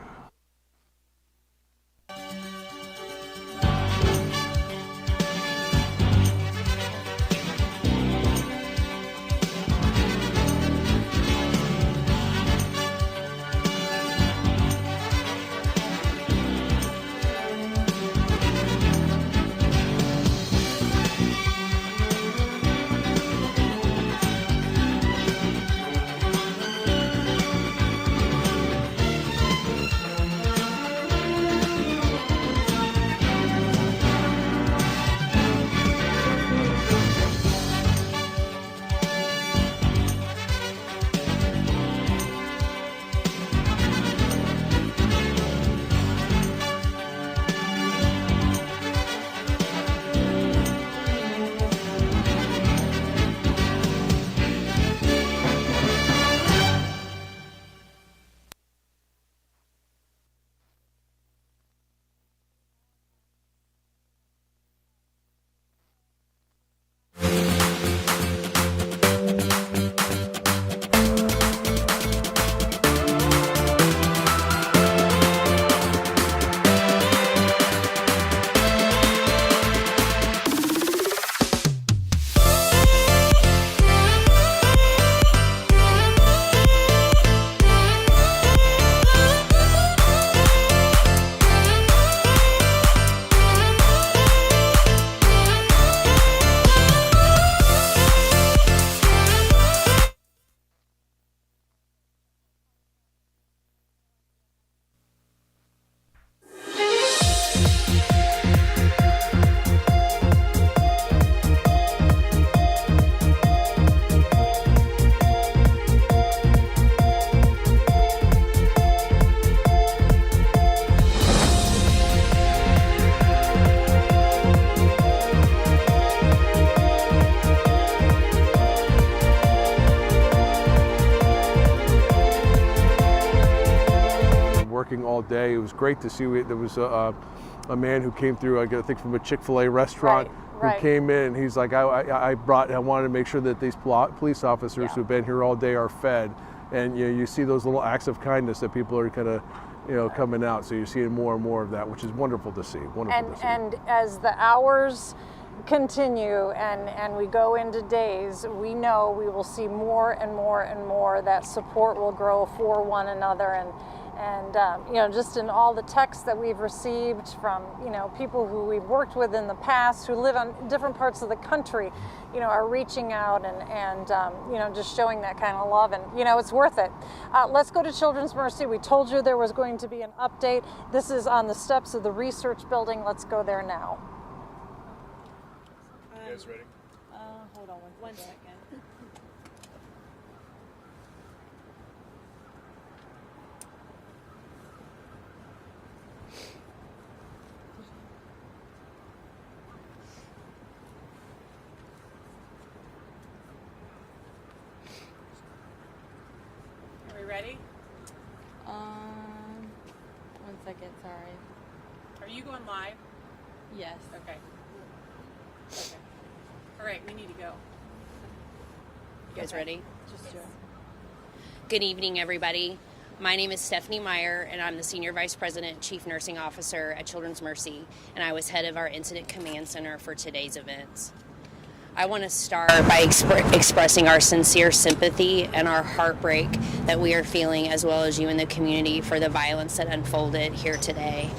All day. It was great to see. There was a man who came through, I think from a Chick-fil-A restaurant, who came in. He's like, I wanted to make sure that these police officers who've been here all day are fed. And you see those little acts of kindness that people are kind of coming out. So you're seeing more and more of that, which is wonderful to see. And as the hours continue and we go into days, we know we will see more and more and more. That support will grow for one another, and just in all the texts that we've received from people who we've worked with in the past who live on different parts of the country, are reaching out and just showing that kind of love, and it's worth it. Let's go to Children's Mercy. We told you there was going to be an update. This is on the steps of the research building. Let's go there now. You guys ready? Hold on one second. Ready? 1 second, sorry. Are you going live? Yes. Okay. All right, we need to go. You guys ready? Just do it. Good evening, everybody. My name is Stephanie Meyer, and I'm the Senior Vice President, Chief Nursing Officer at Children's Mercy, and I was head of our Incident Command Center for today's events. I want to start by expressing our sincere sympathy and our heartbreak that we are feeling, as well as you in the community, for the violence that unfolded here today.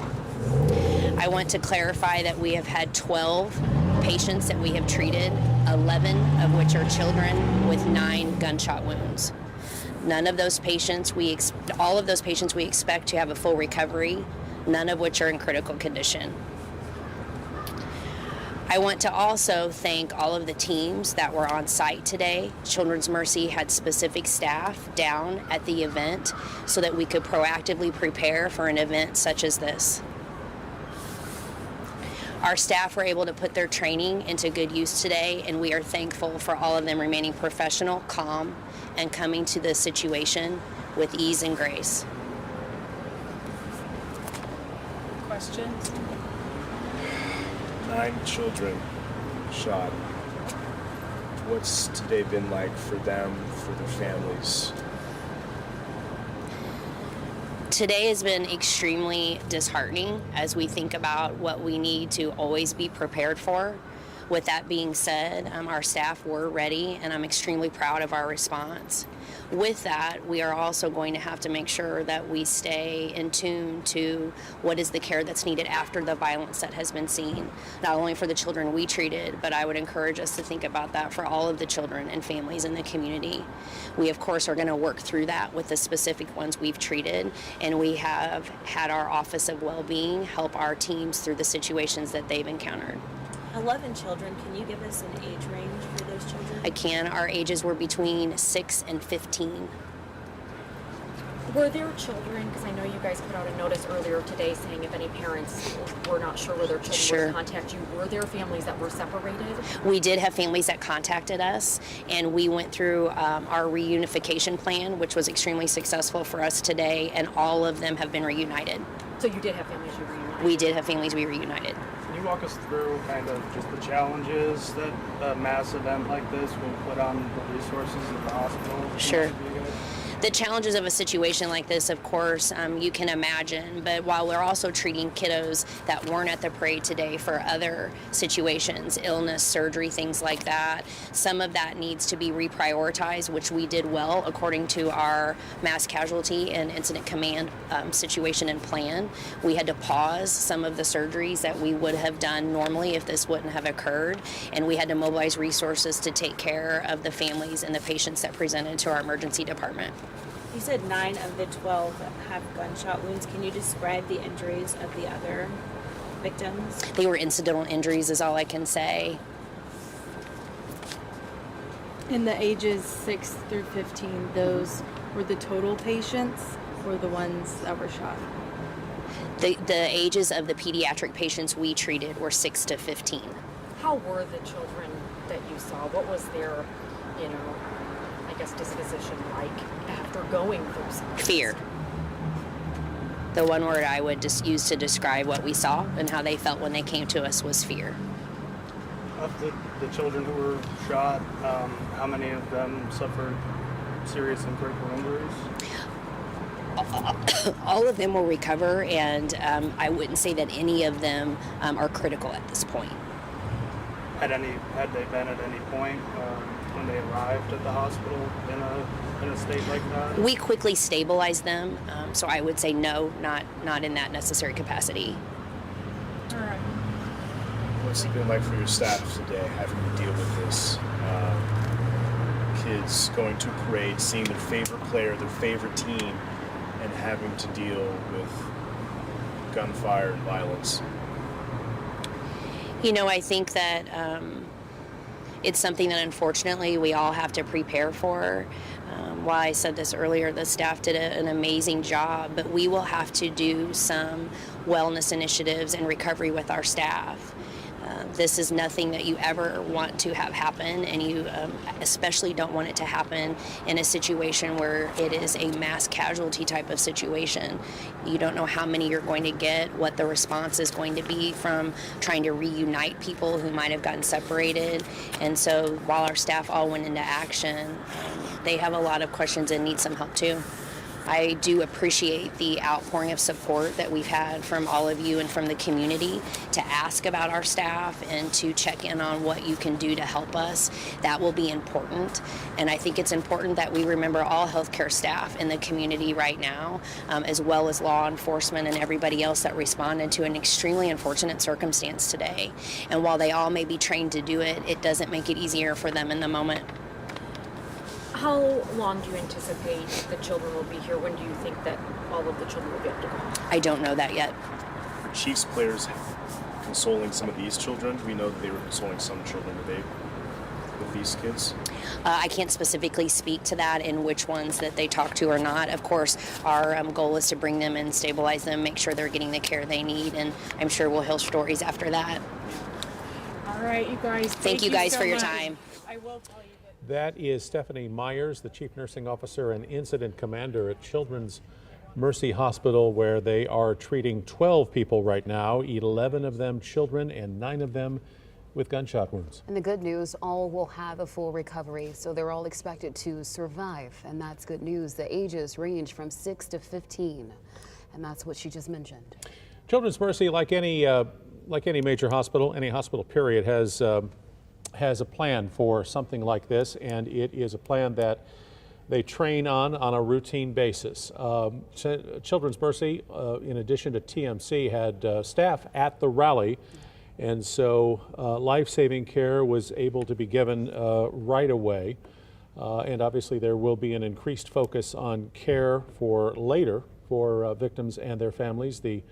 I want to clarify that we have had 12 patients that we have treated, 11 of which are children with 9 gunshot wounds. None of those patients, all of those patients we expect to have a full recovery, none of which are in critical condition. I want to also thank all of the teams that were on site today. Children's Mercy had specific staff down at the event so that we could proactively prepare for an event such as this. Our staff were able to put their training into good use today, and we are thankful for all of them remaining professional, calm, and coming to the situation with ease and grace. Questions? 9 children shot. What's today been like for them, for their families? Today has been extremely disheartening as we think about what we need to always be prepared for. With that being said, our staff were ready, and I'm extremely proud of our response. With that, we are also going to have to make sure that we stay in tune to what is the care that's needed after the violence that has been seen, not only for the children we treated, but I would encourage us to think about that for all of the children and families in the community. We, of course, are going to work through that with the specific ones we've treated, and we have had our Office of Wellbeing help our teams through the situations that they've encountered. 11 children. Can you give us an age range for those children? I can. Our ages were between 6 and 15. Were there children, because I know you guys put out a notice earlier today saying if any parents were not sure where their children were to contact you, were there families that were separated? We did have families that contacted us, and we went through our reunification plan, which was extremely successful for us today, and all of them have been reunited. So you did have families you reunited? We did have families we reunited. Can you walk us through kind of just the challenges that a mass event like this will put on the resources of the hospital? Sure. The challenges of a situation like this, of course, you can imagine, but while we're also treating kiddos that weren't at the parade today for other situations, illness, surgery, things like that, some of that needs to be reprioritized, which we did well according to our mass casualty and incident command situation and plan. We had to pause some of the surgeries that we would have done normally if this wouldn't have occurred, and we had to mobilize resources to take care of the families and the patients that presented to our emergency department. You said 9 of the 12 have gunshot wounds. Can you describe the injuries of the other victims? They were incidental injuries is all I can say. In the ages 6 through 15, those were the total patients or the ones that were shot? The ages of the pediatric patients we treated were 6 to 15. How were the children that you saw? What was their, I guess, disposition like after going through something? Fear. The one word I would just use to describe what we saw and how they felt when they came to us was fear. Of the children who were shot, how many of them suffered serious and critical injuries? All of them will recover, and I wouldn't say that any of them are critical at this point. Had they been at any point when they arrived at the hospital in a state like that? We quickly stabilized them, so I would say no, not in that necessary capacity. All right. What's it been like for your staff today, having to deal with this? Kids going to a parade, seeing their favorite player, their favorite team, and having to deal with gunfire and violence. I think that it's something that unfortunately we all have to prepare for. While I said this earlier, the staff did an amazing job, but we will have to do some wellness initiatives and recovery with our staff. This is nothing that you ever want to have happen, and you especially don't want it to happen in a situation where it is a mass casualty type of situation. You don't know how many you're going to get, what the response is going to be from trying to reunite people who might have gotten separated. And so while our staff all went into action, they have a lot of questions and need some help too. I do appreciate the outpouring of support that we've had from all of you and from the community to ask about our staff and to check in on what you can do to help us. That will be important. And I think it's important that we remember all healthcare staff in the community right now, as well as law enforcement and everybody else that responded to an extremely unfortunate circumstance today. And while they all may be trained to do it, it doesn't make it easier for them in the moment. How long do you anticipate the children will be here? When do you think that all of the children will be able to go? I don't know that yet. Are Chiefs players consoling some of these children? We know that they were consoling some children today with these kids. I can't specifically speak to that in which ones that they talk to or not. Of course, our goal is to bring them and stabilize them, make sure they're getting the care they need, and I'm sure we'll hear stories after that. All right, you guys. Thank you guys for your time. I will tell you. That is Stephanie Myers, the Chief Nursing Officer and Incident Commander at Children's Mercy Hospital, where they are treating 12 people right now, 11 of them children and 9 of them with gunshot wounds. And the good news, all will have a full recovery, so they're all expected to survive, and that's good news. The ages range from 6 to 15, and that's what she just mentioned. Children's Mercy, like any major hospital, any hospital period, has a plan for something like this, and it is a plan that they train on a routine basis. Children's Mercy, in addition to TMC, had staff at the rally, and so life-saving care was able to be given right away. And obviously there will be an increased focus on care for later for victims and their families. The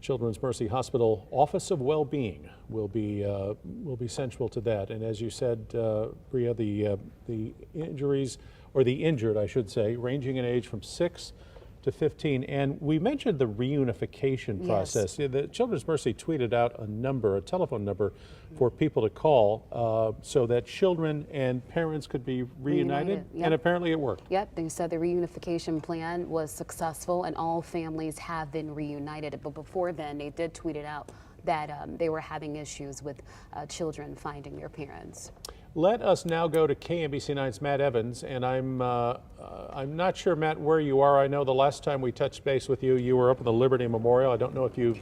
Children's Mercy Hospital Office of Well-Being will be central to that. And as you said, Bria, the injuries, or the injured, I should say, ranging in age from 6 to 15. And we mentioned the reunification process. Yes. The Children's Mercy tweeted out a telephone number for people to call so that children and parents could be reunited. Yep. And apparently it worked. Yep, they said the reunification plan was successful and all families have been reunited. But before then, they did tweet it out that they were having issues with children finding their parents. Let us now go to KMBC 9's Matt Evans, and I'm not sure, Matt, where you are. I know the last time we touched base with you, you were up at the Liberty Memorial. I don't know if you've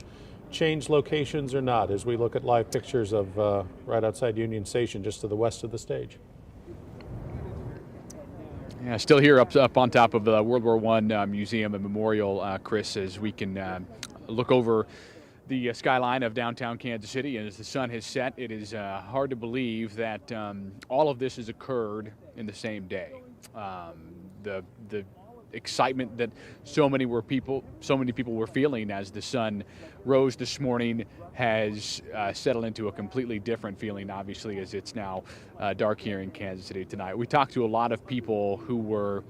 changed locations or not as we look at live pictures of right outside Union Station, just to the west of the stage. Yeah, still here up on top of the World War I Museum and Memorial, Chris, as we can look over the skyline of downtown Kansas City, and as the sun has set, it is hard to believe that all of this has occurred in the same day. The excitement that so many people were feeling as the sun rose this morning has settled into a completely different feeling, obviously, as it's now dark here in Kansas City tonight. We talked to a lot of people who were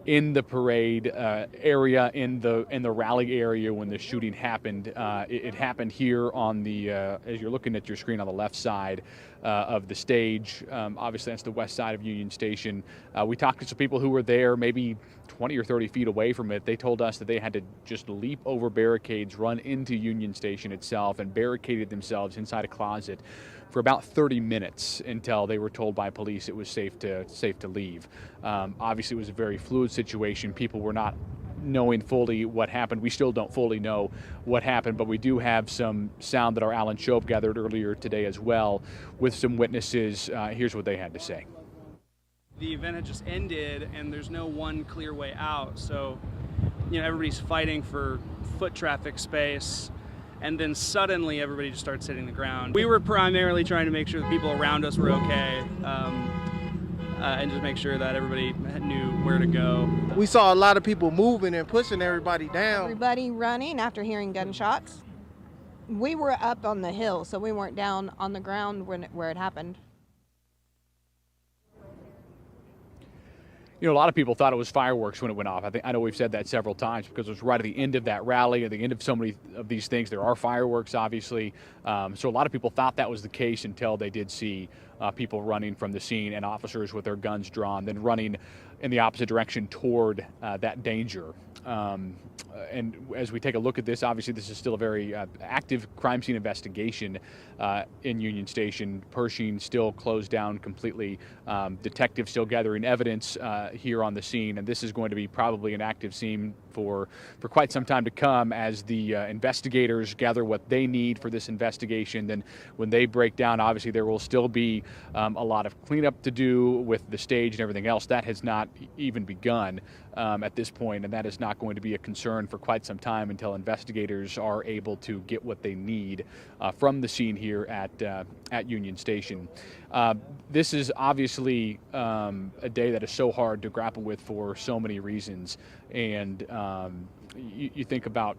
in the parade area, in the rally area when the shooting happened. It happened here on the, as you're looking at your screen on the left side of the stage. Obviously that's the west side of Union Station. We talked to some people who were there maybe 20 or 30 feet away from it. They told us that they had to just leap over barricades, run into Union Station itself, and barricaded themselves inside a closet for about 30 minutes until they were told by police it was safe to leave. Obviously, it was a very fluid situation. People were not knowing fully what happened. We still don't fully know what happened, but we do have some sound that our Alan Shope gathered earlier today as well with some witnesses. Here's what they had to say. The event had just ended and there's no one clear way out. So, everybody's fighting for foot traffic space. And then suddenly everybody just starts hitting the ground. We were primarily trying to make sure the people around us were okay and just make sure that everybody knew where to go. We saw a lot of people moving and pushing everybody down. Everybody running after hearing gunshots. We were up on the hill, so we weren't down on the ground where it happened. A lot of people thought it was fireworks when it went off. I know we've said that several times because it was right at the end of that rally, at the end of so many of these things. There are fireworks, obviously. So a lot of people thought that was the case until they did see people running from the scene and officers with their guns drawn, then running in the opposite direction toward that danger. And as we take a look at this, obviously this is still a very active crime scene investigation in Union Station. Pershing still closed down completely. Detectives still gathering evidence here on the scene, and this is going to be probably an active scene for quite some time to come as the investigators gather what they need for this investigation. Then when they break down, obviously there will still be a lot of cleanup to do with the stage and everything else. That has not even begun at this point, and that is not going to be a concern for quite some time until investigators are able to get what they need from the scene here at Union Station. This is obviously a day that is so hard to grapple with for so many reasons, and you think about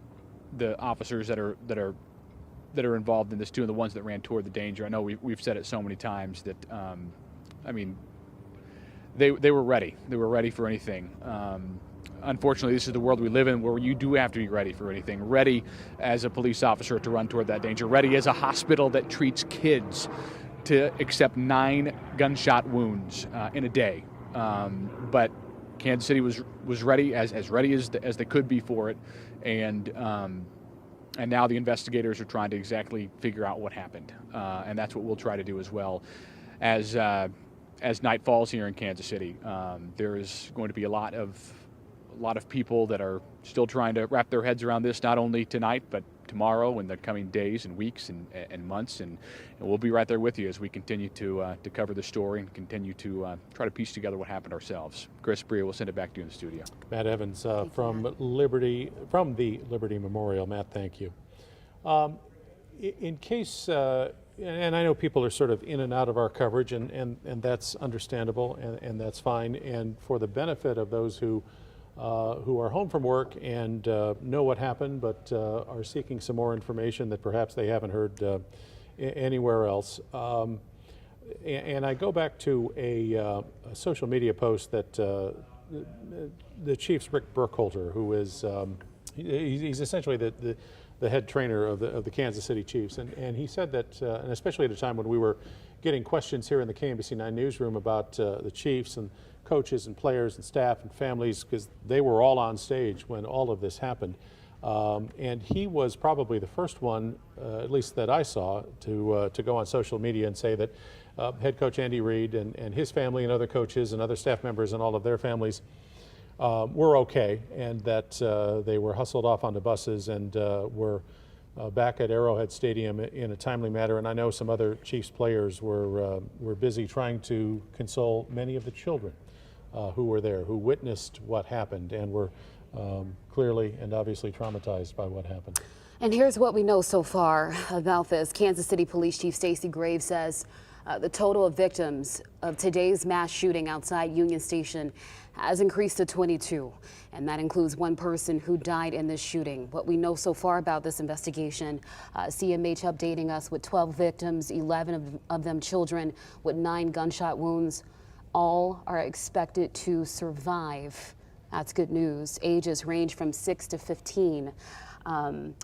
the officers that are involved in this too, and the ones that ran toward the danger. I know we've said it so many times that I mean, they were ready. They were ready for anything. Unfortunately, this is the world we live in, where you do have to be ready for anything. Ready as a police officer to run toward that danger. Ready as a hospital that treats kids to accept 9 gunshot wounds in a day. But Kansas City was ready, as ready as they could be for it, and now the investigators are trying to exactly figure out what happened, and that's what we'll try to do as well. As night falls here in Kansas City, there is going to be a lot of people that are still trying to wrap their heads around this, not only tonight but tomorrow and the coming days and weeks and months, and we'll be right there with you as we continue to cover the story and continue to try to piece together what happened ourselves. Chris, Bria, we'll send it back to you in the studio. Matt Evans from the Liberty Memorial. Matt, thank you. In case, and I know people are sort of in and out of our coverage, and that's understandable, and that's fine. And for the benefit of those who are home from work and know what happened, but are seeking some more information that perhaps they haven't heard anywhere else. And I go back to a social media post that the Chiefs' Rick Burkholder, who is he's essentially the head trainer of the Kansas City Chiefs, and he said that, and especially at a time when we were getting questions here in the KMBC 9 newsroom about the Chiefs and coaches and players and staff and families, because they were all on stage when all of this happened. And he was probably the first one, at least that I saw, to go on social media and say that head coach Andy Reid and his family and other coaches and other staff members and all of their families were okay, and that they were hustled off onto buses and were back at Arrowhead Stadium in a timely manner. And I know some other Chiefs players were busy trying to console many of the children who were there, who witnessed what happened and were clearly and obviously traumatized by what happened. And here's what we know so far about this. Kansas City Police Chief Stacey Graves says the total of victims of today's mass shooting outside Union Station has increased to 22, and that includes one person who died in this shooting. What we know so far about this investigation, CMH updating us with 12 victims, 11 of them children with 9 gunshot wounds. All are expected to survive. That's good news. Ages range from 6 to 15.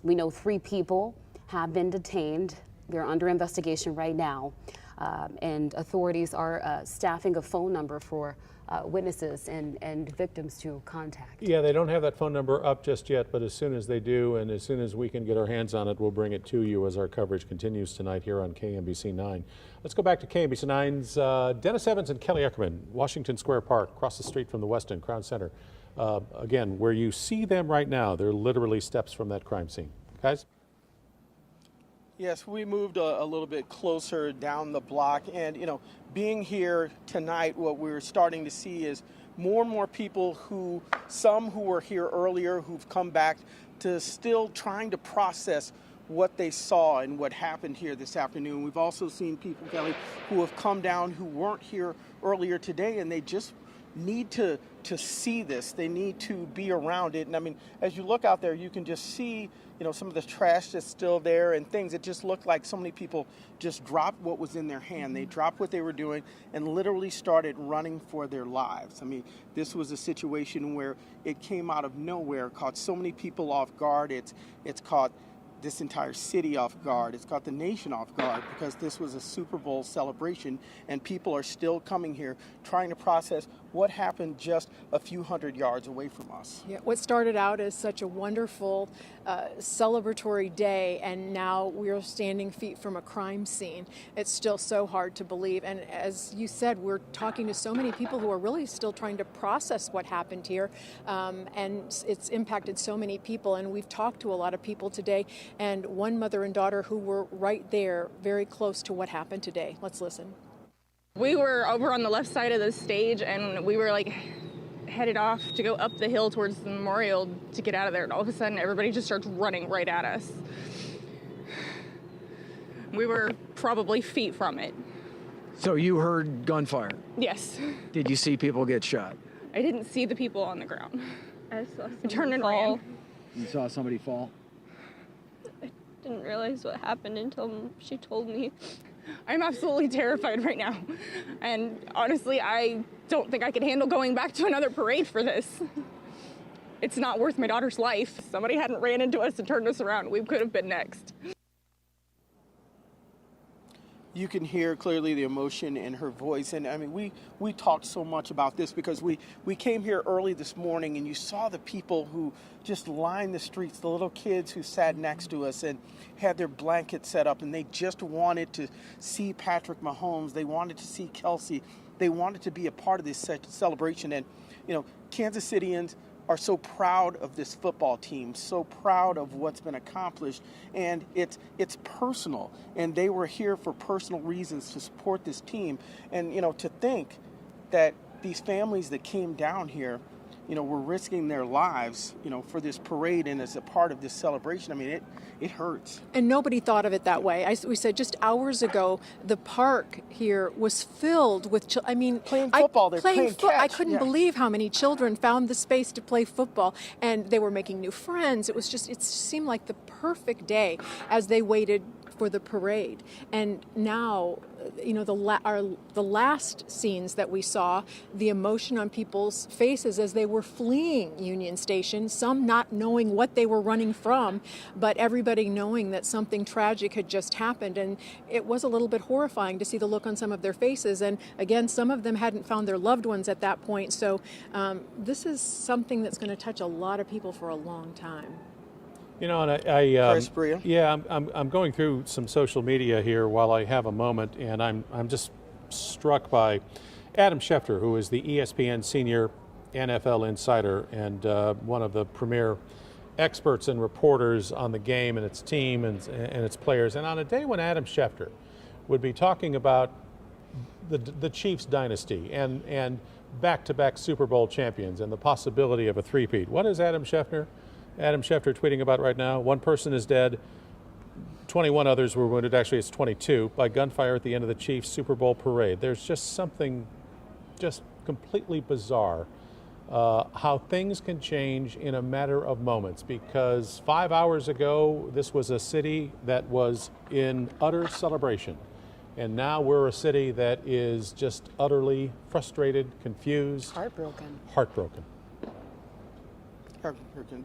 We know 3 people have been detained. They're under investigation right now. And authorities are staffing a phone number for witnesses and victims to contact. Yeah, they don't have that phone number up just yet, but as soon as they do, and as soon as we can get our hands on it, we'll bring it to you as our coverage continues tonight here on KMBC 9. Let's go back to KMBC 9's Dennis Evans and Kelly Eckerman, Washington Square Park, across the street from the Westin Crown Center. Again, where you see them right now, they're literally steps from that crime scene. Guys? Yes, we moved a little bit closer down the block, and being here tonight, what we're starting to see is more and more people some who were here earlier, who've come back to still trying to process what they saw and what happened here this afternoon. We've also seen people, Kelly, who have come down who weren't here earlier today, and they just need to see this. They need to be around it. And I mean, as you look out there, you can just see, some of the trash that's still there and things. It just looked like so many people just dropped what was in their hand. They dropped what they were doing and literally started running for their lives. I mean, this was a situation where it came out of nowhere, caught so many people off guard. It's caught this entire city off guard. It's caught the nation off guard because this was a Super Bowl celebration and people are still coming here trying to process what happened just a few hundred yards away from us. Yeah, what started out as such a wonderful celebratory day, and now we're standing feet from a crime scene. It's still so hard to believe. And as you said, we're talking to so many people who are really still trying to process what happened here. And it's impacted so many people. And we've talked to a lot of people today, and one mother and daughter who were right there, very close to what happened today. Let's listen. We were over on the left side of the stage, and we were like headed off to go up the hill towards the memorial to get out of there, and all of a sudden everybody just starts running right at us. We were probably feet from it. So you heard gunfire? Yes. Did you see people get shot? I didn't see the people on the ground. I saw I turned and ran. You saw somebody fall? I didn't realize what happened until she told me. I'm absolutely terrified right now. And honestly, I don't think I could handle going back to another parade for this. It's not worth my daughter's life. If somebody hadn't ran into us and turned us around, we could have been next. You can hear clearly the emotion in her voice. And I mean, we talked so much about this because we came here early this morning and you saw the people who just lined the streets, the little kids who sat next to us and had their blankets set up, and they just wanted to see Patrick Mahomes. They wanted to see Kelsey. They wanted to be a part of this celebration. And, you know, Kansas Cityans are so proud of this football team, so proud of what's been accomplished, and it's personal, and they were here for personal reasons to support this team. And, you know, to think that these families that came down here, you know, were risking their lives, you know, for this parade and as a part of this celebration, I mean, it hurts. And nobody thought of it that way. We said just hours ago, the park here was filled with children. I mean, playing football. They're playing catch. I couldn't believe how many children found the space to play football, and they were making new friends. It seemed like the perfect day as they waited for the parade. And now, you know, the last scenes that we saw, the emotion on people's faces as they were fleeing Union Station, some not knowing what they were running from, but everybody knowing that something tragic had just happened. And it was a little bit horrifying to see the look on some of their faces. And again, some of them hadn't found their loved ones at that point. So this is something that's going to touch a lot of people for a long time. You know, and Chris Bria? Yeah, I'm going through some social media here while I have a moment, and I'm just struck by Adam Schefter, who is the ESPN senior NFL insider and one of the premier experts and reporters on the game and its team and its players. And on a day when Adam Schefter would be talking about the Chiefs dynasty and back-to-back Super Bowl champions and the possibility of a three-peat, what is Adam Schefter tweeting about right now? One person is dead, 21 others were wounded. Actually, it's 22 by gunfire at the end of the Chiefs Super Bowl parade. There's just something just completely bizarre how things can change in a matter of moments, because 5 hours ago, this was a city that was in utter celebration. And now we're a city that is just utterly frustrated, confused, Heartbroken.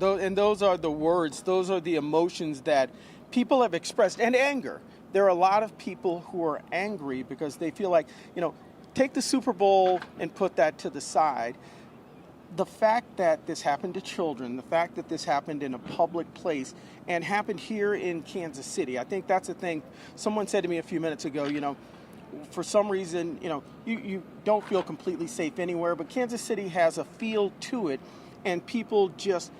And those are the words, those are the emotions that people have expressed, and anger. There are a lot of people who are angry because they feel like, you know, take the Super Bowl and put that to the side. The fact that this happened to children, the fact that this happened in a public place and happened here in Kansas City, I think that's the thing. Someone said to me a few minutes ago, you know, for some reason, you know, you don't feel completely safe anywhere, but Kansas City has a feel to it. And people just,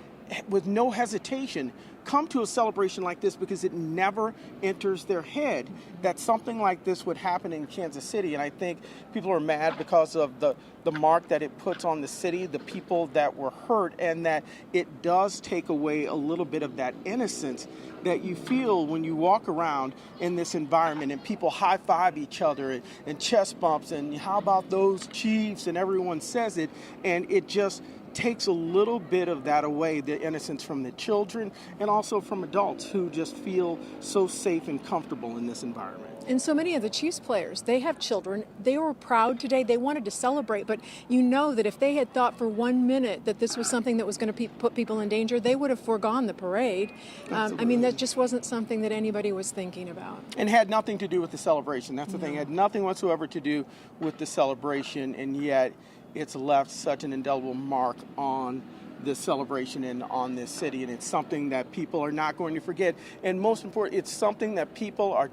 with no hesitation, come to a celebration like this because it never enters their head that something like this would happen in Kansas City. And I think people are mad because of the mark that it puts on the city, the people that were hurt, and that it does take away a little bit of that innocence that you feel when you walk around in this environment and people high-five each other and chest bumps and how about those Chiefs, and everyone says it, and it just takes a little bit of that away, the innocence from the children and also from adults who just feel so safe and comfortable in this environment. And so many of the Chiefs players, they have children. They were proud today. They wanted to celebrate. But you know that if they had thought for 1 minute that this was something that was going to put people in danger, they would have foregone the parade. I mean, that just wasn't something that anybody was thinking about. And had nothing to do with the celebration. That's the thing. It had nothing whatsoever to do with the celebration, and yet it's left such an indelible mark on this celebration and on this city, and it's something that people are not going to forget. And most important, it's something that people are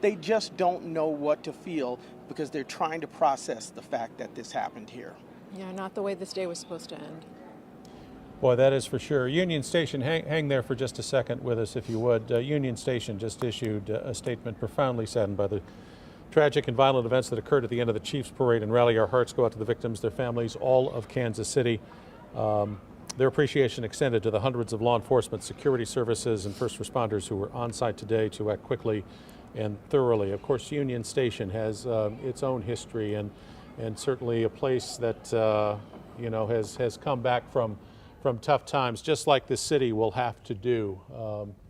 they just don't know what to feel because they're trying to process the fact that this happened here. Yeah, not the way this day was supposed to end. Boy, that is for sure. Union Station, hang there for just a second with us if you would. Union Station just issued a statement profoundly saddened by the tragic and violent events that occurred at the end of the Chiefs Parade and rally. Our hearts go out to the victims, their families, all of Kansas City. Their appreciation extended to the hundreds of law enforcement, security services, and first responders who were on site today to act quickly and thoroughly. Of course, Union Station has its own history and certainly a place that has come back from tough times, just like the city will have to do,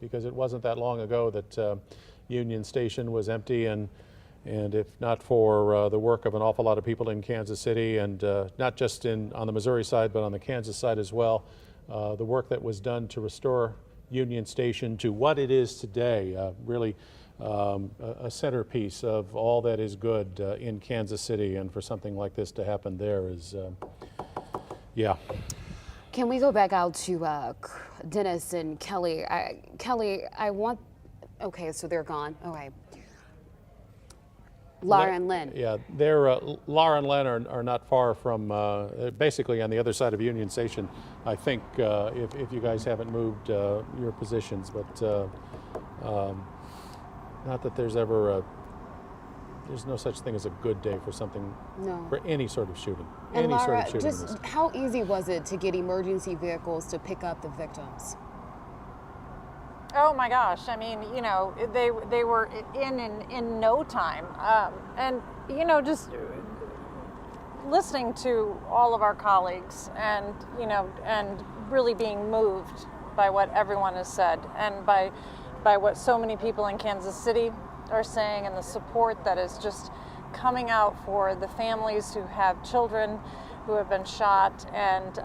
because it wasn't that long ago that Union Station was empty, and if not for the work of an awful lot of people in Kansas City, and not just on the Missouri side, but on the Kansas side as well, the work that was done to restore Union Station to what it is today, really a centerpiece of all that is good in Kansas City, and for something like this to happen there is, yeah. Can we go back out to Dennis and Kelly? Kelly, okay, so they're gone. Okay. Laura and Lynn. Yeah, Laura and Lynn are not far from, basically on the other side of Union Station, I think, if you guys haven't moved your positions. But not that there's ever there's no such thing as a good day for for any sort of shooting. And Laura, just how easy was it to get emergency vehicles to pick up the victims? Oh my gosh! I mean, they were in no time, and just listening to all of our colleagues, and and really being moved by what everyone has said, and by what so many people in Kansas City are saying, and the support that is just coming out for the families who have children who have been shot, and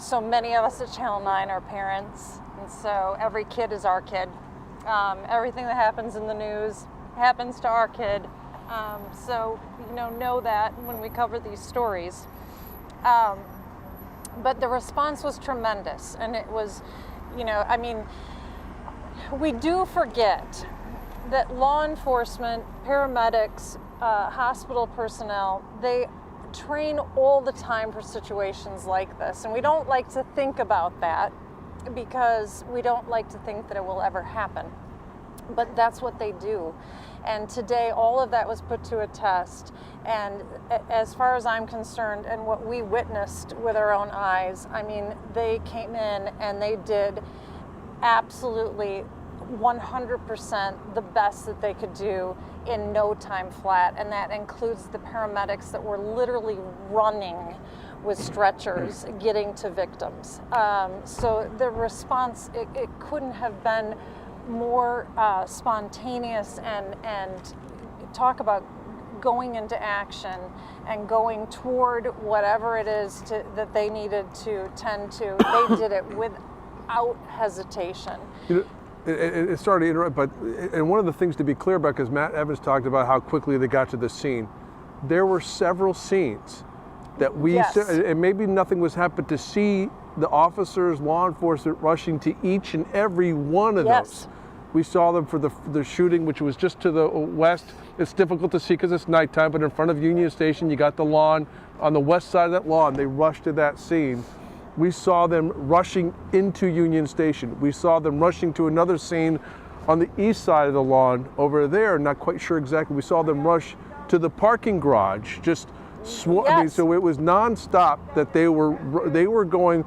so many of us at Channel 9 are parents. And so every kid is our kid. Everything that happens in the news happens to our kid. So, know that when we cover these stories. But the response was tremendous. And it was, we do forget that law enforcement, paramedics, hospital personnel, they train all the time for situations like this. And we don't like to think about that, because we don't like to think that it will ever happen. But that's what they do. And today, all of that was put to a test. And as far as I'm concerned, and what we witnessed with our own eyes, I mean, they came in and they did absolutely 100% the best that they could do in no time flat. And that includes the paramedics that were literally running with stretchers getting to victims. So the response, it couldn't have been more spontaneous, and talk about going into action and going toward whatever it is that they needed to tend to. They did it without hesitation. It's sorry to interrupt, but and one of the things to be clear about, because Matt Evans talked about how quickly they got to the scene, there were several scenes that and maybe nothing was happening, to see the officers, law enforcement rushing to each and every one of those. We saw them for the shooting, which was just to the west. It's difficult to see because it's nighttime, but in front of Union Station, you got the lawn. On the west side of that lawn, they rushed to that scene. We saw them rushing into Union Station. We saw them rushing to another scene on the east side of the lawn over there, not quite sure exactly. We saw them rush to the parking garage, I mean, so it was nonstop that they were going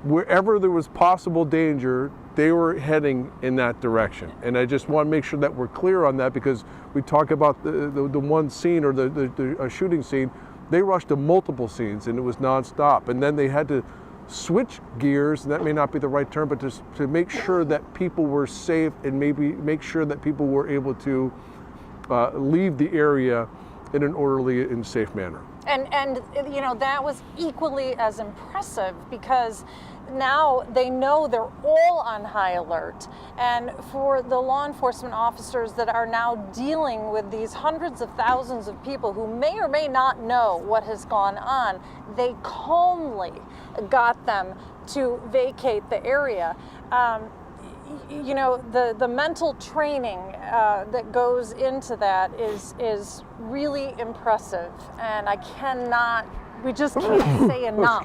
wherever there was possible danger. They were heading in that direction, and I just want to make sure that we're clear on that, because we talk about the one scene or the shooting scene. they rushed to multiple scenes and it was nonstop. And then they had to switch gears, and that may not be the right term, but just to make sure that people were safe and maybe make sure that people were able to leave the area in an orderly and safe manner. And you know, that was equally as impressive because now they know they're all on high alert. And for the law enforcement officers that are now dealing with these hundreds of thousands of people who may or may not know what has gone on, they calmly got them to vacate the area. You know, the mental training that goes into that is really impressive, and we just can't say enough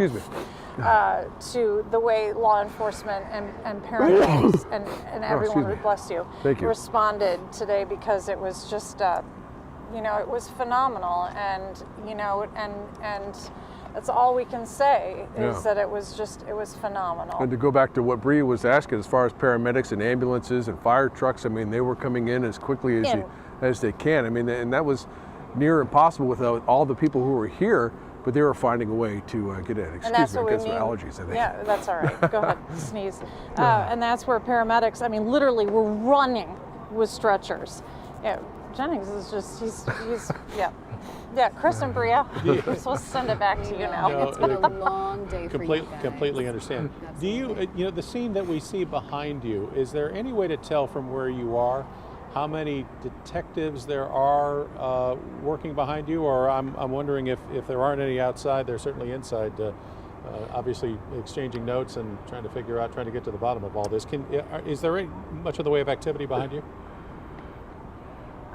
to the way law enforcement and paramedics and everyone, bless you, responded today, because it was just, you know, it was phenomenal, and, you know, and that's all we can say is that it was phenomenal. And to go back to what Bree was asking, as far as paramedics and ambulances and fire trucks, I mean, they were coming in as quickly as they can. I mean, and that was near impossible without all the people who were here, but they were finding a way to get in. Excuse me, I got some allergies, I think. Yeah, that's all right. Go ahead, sneeze. And that's where paramedics, I mean, literally were running with stretchers. Yeah, Jennings is just, he's yeah. Yeah, Chris and Bria, we're supposed to send it back to you now. No, it's been a long day for you guys. Completely understand. Do you, you know, the scene that we see behind you, is there any way to tell from where you are how many detectives there are working behind you? Or I'm wondering if there aren't any outside, they're certainly inside, obviously exchanging notes and trying to get to the bottom of all this. Is there much of the way of activity behind you?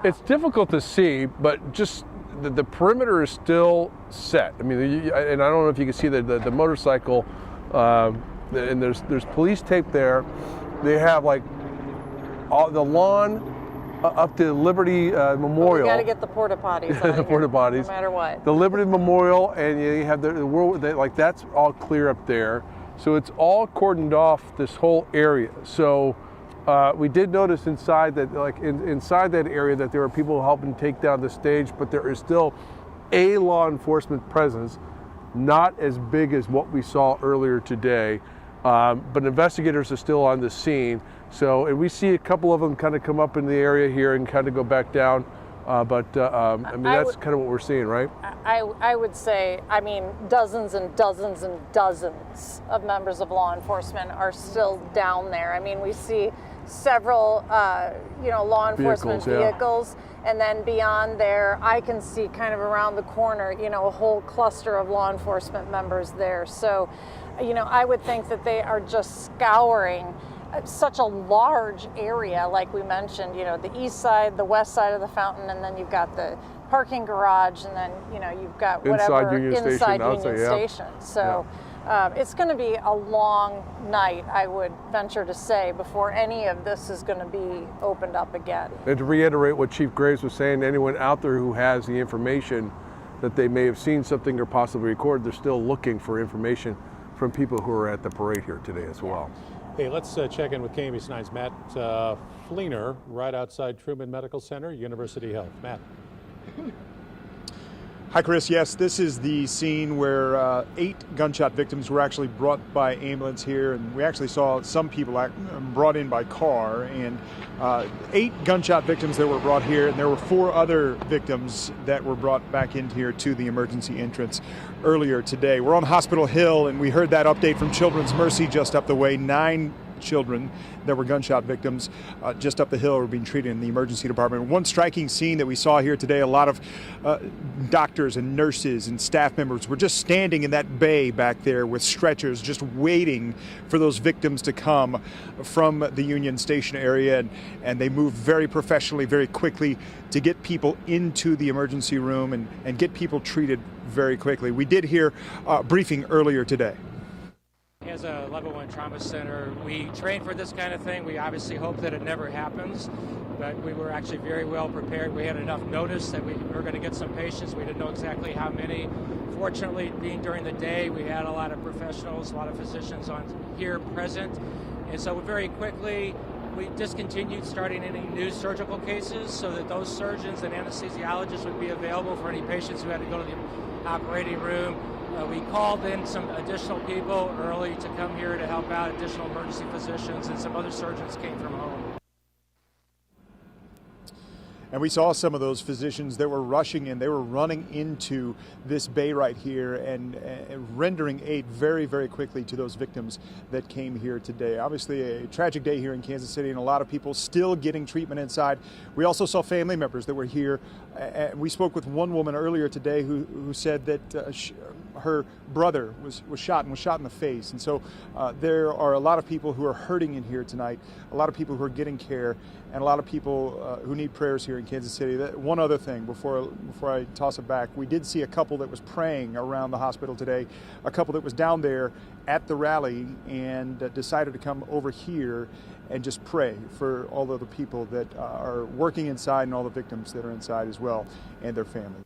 It's difficult to see, but just the perimeter is still set. I mean, and I don't know if you can see the motorcycle, and there's police tape there. They have like all the lawn up to Liberty Memorial. We got to get the porta potties out the porta potties, no matter what. The Liberty Memorial, and you have the world, like that's all clear up there. So it's all cordoned off this whole area. So we did notice inside that, inside that area, that there were people helping take down the stage, but there is still a law enforcement presence, not as big as what we saw earlier today. But investigators are still on the scene. So, and we see a couple of them kind of come up in the area here and kind of go back down. I mean, that's kind of what we're seeing, right? I would say, I mean, dozens and dozens and dozens of members of law enforcement are still down there. I mean, we see several, you know, law enforcement vehicles. And then beyond there, I can see kind of around the corner, you know, a whole cluster of law enforcement members there. So, you know, I would think that they are just scouring such a large area, like we mentioned, you know, the east side, the west side of the fountain, and then you've got the parking garage, and then, you know, you've got whatever inside Union Station. So it's going to be a long night, I would venture to say, before any of this is going to be opened up again. And to reiterate what Chief Graves was saying, anyone out there who has the information that they may have seen something or possibly recorded, they're still looking for information from people who are at the parade here today as well. Hey, let's check in with KMBC 9's Matt Fleener, right outside Truman Medical Center, University Health. Matt. Hi, Chris. Yes, this is the scene where 8 gunshot victims were actually brought by ambulance here, and we actually saw some people brought in by car, and 8 gunshot victims that were brought here, and there were 4 other victims that were brought back in here to the emergency entrance earlier today. We're on Hospital Hill, and we heard that update from Children's Mercy just up the way. 9 children that were gunshot victims just up the hill were being treated in the emergency department. One striking scene that we saw here today, a lot of doctors and nurses and staff members were just standing in that bay back there with stretchers, just waiting for those victims to come from the Union Station area, and they moved very professionally, very quickly to get people into the emergency room and get people treated very quickly. We did hear a briefing earlier today. As a level 1 trauma center, we train for this kind of thing. We obviously hope that it never happens, but we were actually very well prepared. We had enough notice that we were going to get some patients. We didn't know exactly how many. Fortunately, being during the day, we had a lot of professionals, a lot of physicians on here present. And so very quickly, we discontinued starting any new surgical cases so that those surgeons and anesthesiologists would be available for any patients who had to go to the operating room. We called in some additional people early to come here to help out, additional emergency physicians, and some other surgeons came from home. And we saw some of those physicians that were rushing in. They were running into this bay right here and rendering aid very, very quickly to those victims that came here today. Obviously a tragic day here in Kansas City, and a lot of people still getting treatment inside. We also saw family members that were here. We spoke with one woman earlier today who said that her brother was shot in the face. And so there are a lot of people who are hurting in here tonight, a lot of people who are getting care, and a lot of people who need prayers here in Kansas City. One other thing before I toss it back, we did see a couple that was praying around the hospital today, a couple that was down there at the rally and decided to come over here and just pray for all of the people that are working inside and all the victims that are inside as well, and their families.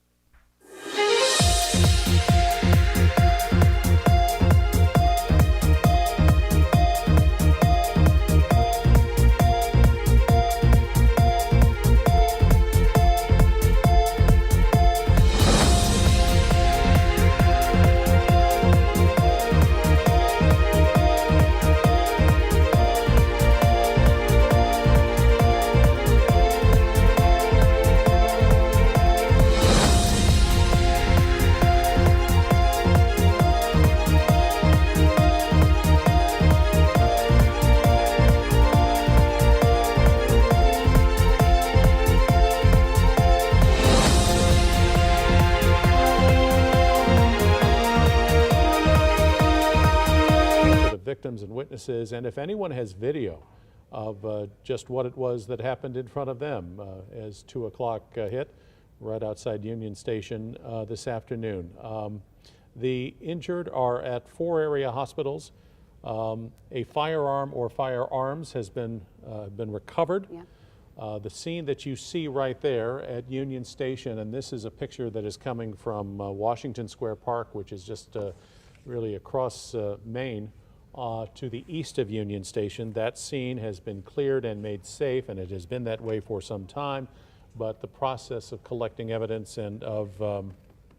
Victims and witnesses, and if anyone has video of just what it was that happened in front of them as 2 o'clock hit right outside Union Station this afternoon. The injured are at 4 area hospitals. A firearm or firearms has been recovered. Yeah. The scene that you see right there at Union Station, and this is a picture that is coming from Washington Square Park, which is just really across Maine. To the east of Union Station. That scene has been cleared and made safe, and it has been that way for some time, but the process of collecting evidence and of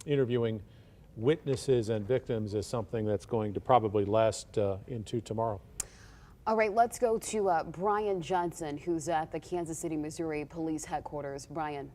interviewing witnesses and victims is something that's going to probably last into tomorrow. All right, let's go to Brian Johnson, who's at the Kansas City, Missouri Police Headquarters. Brian.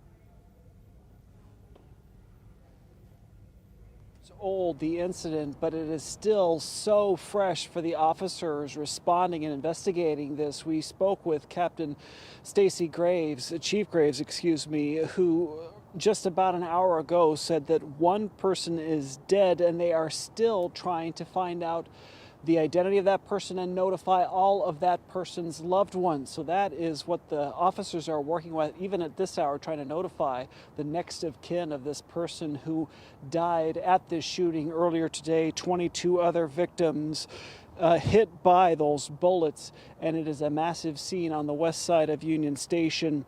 Old, the incident, but it is still so fresh for the officers responding and investigating this. We spoke with Captain Stacy Graves, Chief Graves, excuse me, who just about an hour ago said that one person is dead and they are still trying to find out the identity of that person and notify all of that person's loved ones. So that is what the officers are working with, even at this hour, trying to notify the next of kin of this person who died at this shooting earlier today. 22 other victims hit by those bullets, and it is a massive scene on the west side of Union Station.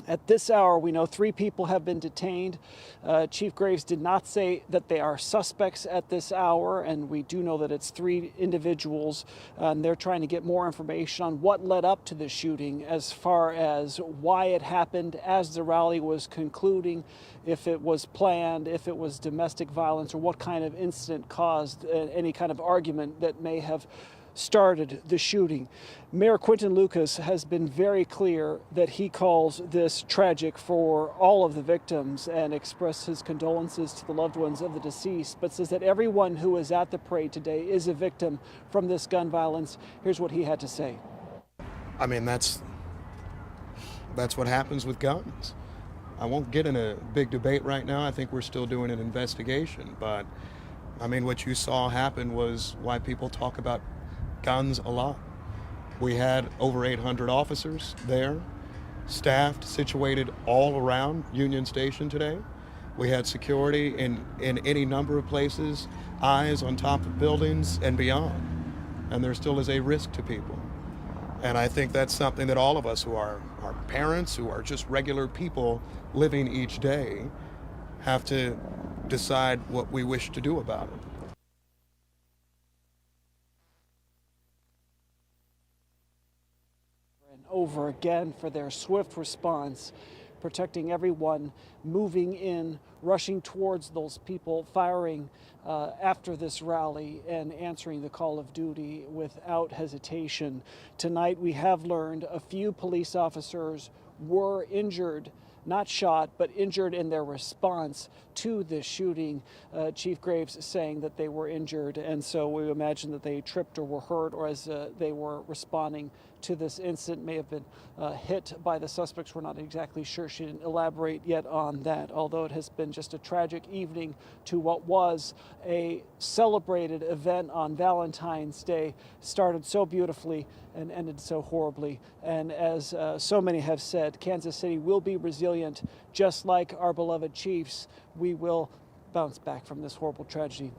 At this hour, we know 3 people have been detained. Chief Graves did not say that they are suspects at this hour, and we do know that it's 3 individuals, and they're trying to get more information on what led up to the shooting as far as why it happened as the rally was concluding, if it was planned, if it was domestic violence, or what kind of incident caused any kind of argument that may have started the shooting. Mayor Quinton Lucas has been very clear that he calls this tragic for all of the victims and expressed his condolences to the loved ones of the deceased, but says that everyone who was at the parade today is a victim from this gun violence. Here's what he had to say. I mean, that's what happens with guns. I won't get in a big debate right now. I think we're still doing an investigation, but I mean, what you saw happen was why people talk about guns a lot. We had over 800 officers there, staffed, situated all around Union Station today. We had security in any number of places, eyes on top of buildings and beyond. And there still is a risk to people. And I think that's something that all of us who are parents, who are just regular people living each day, have to decide what we wish to do about it. over again for their swift response, protecting everyone moving in, rushing towards those people, firing after this rally and answering the call of duty without hesitation. Tonight we have learned a few police officers were injured, not shot, but injured in their response to this shooting. Chief Graves saying that they were injured, and so we imagine that they tripped or were hurt, or as they were responding to this incident, may have been hit by the suspects. We're not exactly sure. She didn't elaborate yet on that, although it has been just a tragic evening to what was a celebrated event on Valentine's Day. Started so beautifully and ended so horribly. And as so many have said, Kansas City will be resilient, just like our beloved Chiefs. We will bounce back from this horrible tragedy.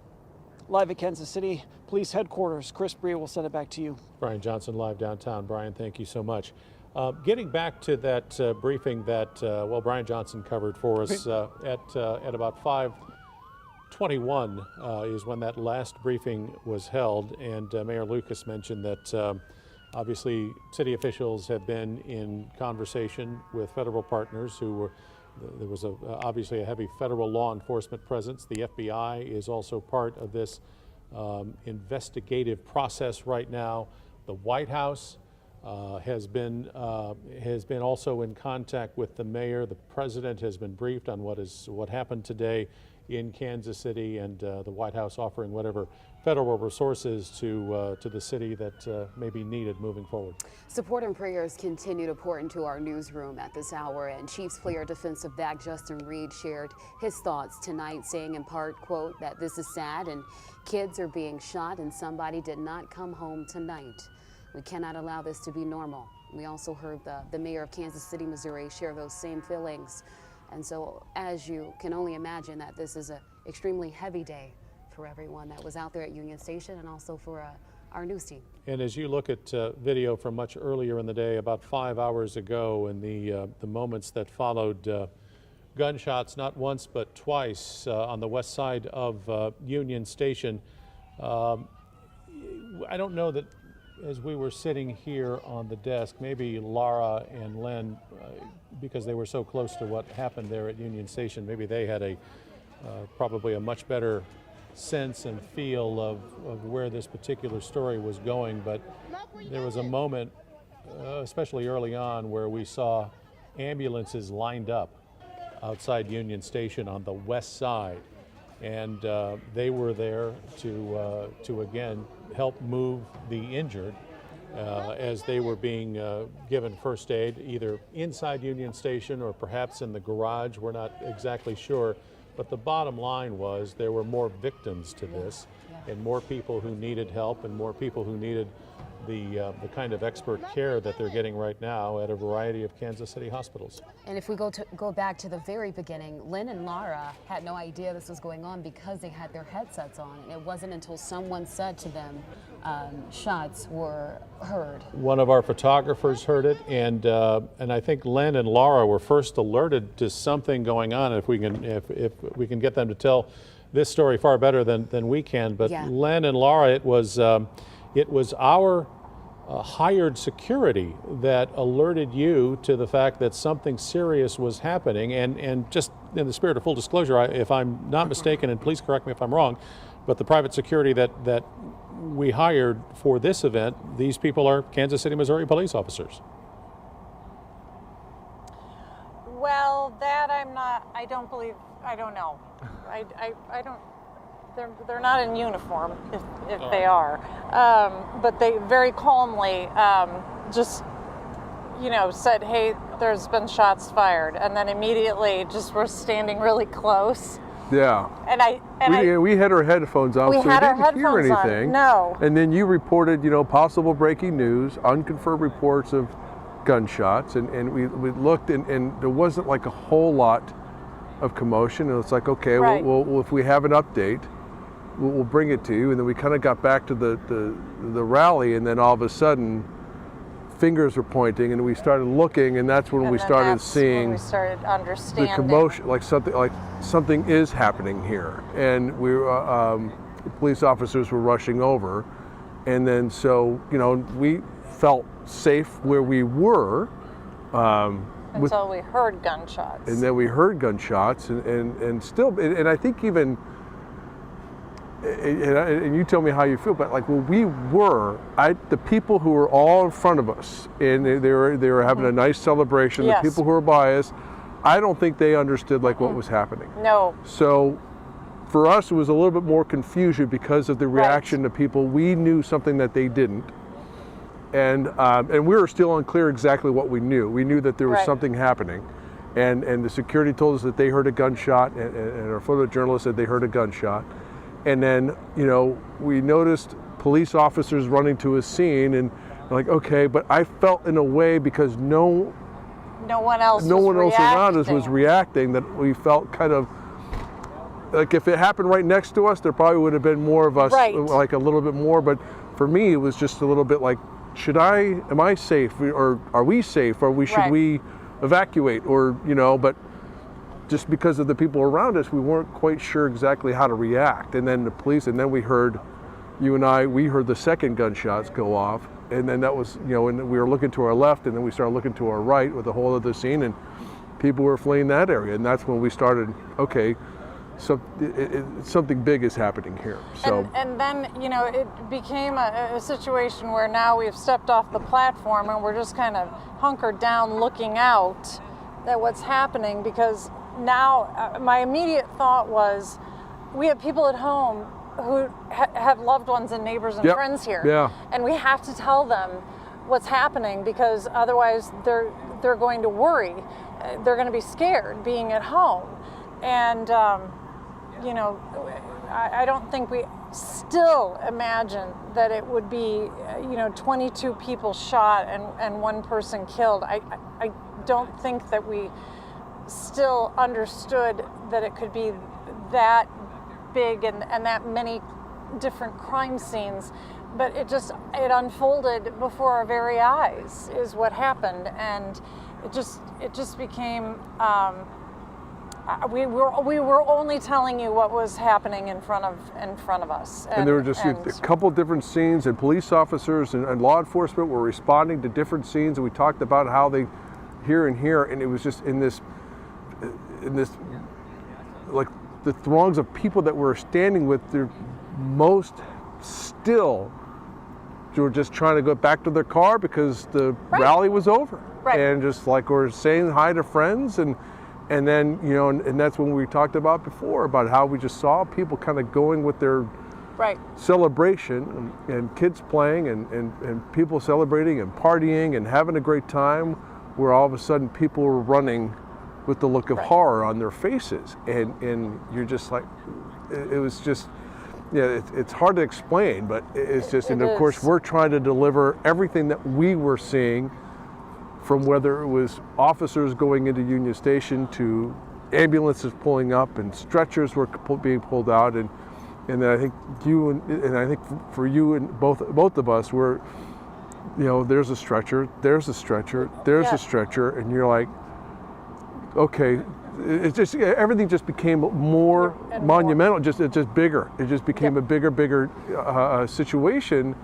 Live at Kansas City Police Headquarters, Chris Brea will send it back to you. Brian Johnson live downtown. Brian, thank you so much. Getting back to that briefing that, Brian Johnson covered for us at about 5:21 is when that last briefing was held, and Mayor Lucas mentioned that obviously city officials have been in conversation with federal partners who were, there was obviously a heavy federal law enforcement presence. The FBI is also part of this investigative process right now. The White House has been also in contact with the mayor. The president has been briefed on what happened today in Kansas City, and the White House offering whatever federal resources to the city that may be needed moving forward. Support and prayers continue to pour into our newsroom at this hour, and Chiefs player defensive back Justin Reed shared his thoughts tonight, saying in part, quote, that this is sad and kids are being shot and somebody did not come home tonight. We cannot allow this to be normal. We also heard the mayor of Kansas City, Missouri share those same feelings. And so, as you can only imagine, that this is an extremely heavy day for everyone that was out there at Union Station and also for our news team. And as you look at video from much earlier in the day, about 5 hours ago, and the moments that followed gunshots, not once but twice on the west side of Union Station, I don't know that as we were sitting here on the desk, maybe Laura and Len, because they were so close to what happened there at Union Station, maybe they had probably a much better sense and feel of where this particular story was going. But there was a moment, especially early on, where we saw ambulances lined up outside Union Station on the west side, and they were there to again help move the injured as they were being given first aid, either inside Union Station or perhaps in the garage. We're not exactly sure, but the bottom line was there were more victims to this, and more people who needed help, and more people who needed the kind of expert care that they're getting right now at a variety of Kansas City hospitals. And if we go back to the very beginning, Lynn and Laura had no idea this was going on because they had their headsets on. And it wasn't until someone said to them, shots were heard. One of our photographers heard it, and I think Lynn and Laura were first alerted to something going on. If we can get them to tell this story far better than we can, but yeah. Len and Laura, it was our hired security that alerted you to the fact that something serious was happening. And just in the spirit of full disclosure, if I'm not mistaken, and please correct me if I'm wrong, but the private security that we hired for this event, these people are Kansas City, Missouri police officers. Well, that I don't know. I don't. They're not in uniform if they are, but they very calmly just said, hey, there's been shots fired, and then immediately just were standing really close. Yeah. And we had our headphones on, so we didn't hear anything. On. No. And then you reported, possible breaking news, unconfirmed reports of gunshots, and we looked, and there wasn't like a whole lot of commotion. And it's like, okay, right. well, if we have an update, we'll bring it to you. And then we kind of got back to the rally, and then all of a sudden, fingers were pointing, and we started looking, and that's when we started seeing, we started understanding the commotion, like something is happening here, and we police officers were rushing over, and then so we felt safe where we were. Until we heard gunshots. And then we heard gunshots, and still, and I think even, and you tell me how you feel, but like where we were, the people who were all in front of us, and they were having a nice celebration, Yes. the people who were by us, I don't think they understood like what was happening. No. So for us, it was a little bit more confusion because of the reaction to people. We knew something that they didn't. And we were still unclear exactly what we knew. We knew that there was something happening, and the security told us that they heard a gunshot, and our photojournalist said they heard a gunshot, and then we noticed police officers running to a scene, and like okay, but I felt in a way because no one else around us was reacting, that we felt kind of like if it happened right next to us, there probably would have been more of us, like a little bit more. But for me, it was just a little bit like, am I safe, or are we safe, or should we evacuate, or but just because of the people around us, we weren't quite sure exactly how to react. And then the police, and then we heard the second gunshots go off, and then that was and we were looking to our left, and then we started looking to our right with the whole other scene, and people were fleeing that area, and that's when we started, okay, so something big is happening here. So and then it became a situation where now we've stepped off the platform and we're just kind of hunkered down looking out at what's happening, because now my immediate thought was we have people at home who have loved ones and neighbors and friends here, and we have to tell them what's happening, because otherwise they're going to worry, they're going to be scared being at home. And I don't think we still imagine that it would be 22 people shot and one person killed. I don't think that we still understood that it could be that big and that many different crime scenes, but it unfolded before our very eyes is what happened, and it just became we were only telling you what was happening in front of us, and there were just a couple different scenes, and police officers and law enforcement were responding to different scenes, and we talked about how they here, and it was just in this like the throngs of people that were standing with their most still were just trying to go back to their car because the rally was over, and just like we're saying hi to friends, and then and that's when we talked about before about how we just saw people kind of going with their celebration, and kids playing and people celebrating and partying and having a great time, where all of a sudden people were running with the look of horror on their faces, and you're just like, it was just, it's hard to explain, but it's just, and of course we're trying to deliver everything that we were seeing, from whether it was officers going into Union Station to ambulances pulling up and stretchers were being pulled out, and then I think I think for you and both of us were, there's a stretcher, there's a stretcher, there's a stretcher, and you're like, okay, it's just, everything just became more monumental, it just bigger. It just became a bigger situation,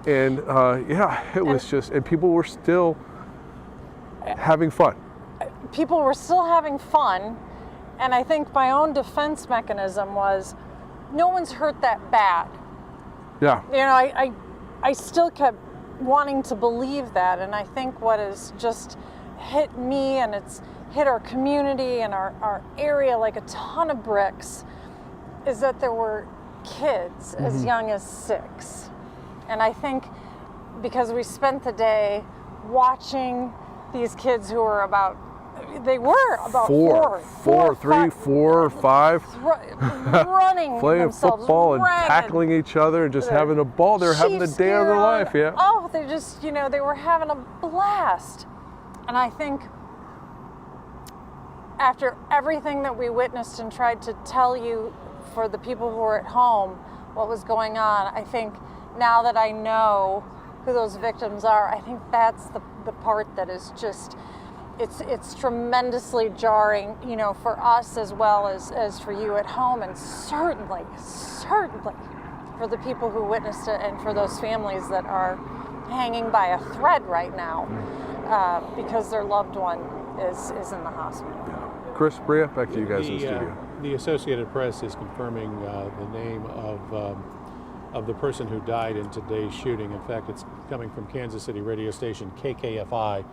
and it was just, and people were still having fun. People were still having fun, and I think my own defense mechanism was, no one's hurt that bad. Yeah. I still kept wanting to believe that, and I think what has just hit me, and it's hit our community and our area like a ton of bricks, is that there were kids as young as 6. And I think because we spent the day watching these kids who were about 4, 3, 4, 5, running playing football and tackling each other and just having a ball. They're having the day of their life, Oh, they just, they were having a blast. And I think after everything that we witnessed and tried to tell you, for the people who were at home, what was going on, I think now that I know who those victims are, I think that's the part that is just, it's tremendously jarring, for us as well as for you at home, and certainly for the people who witnessed it, and for those families that are hanging by a thread right now because their loved one is in the hospital. Chris, Bria, back to you guys in the studio. The Associated Press is confirming the name of the person who died in today's shooting. In fact, it's coming from Kansas City radio station KKFI,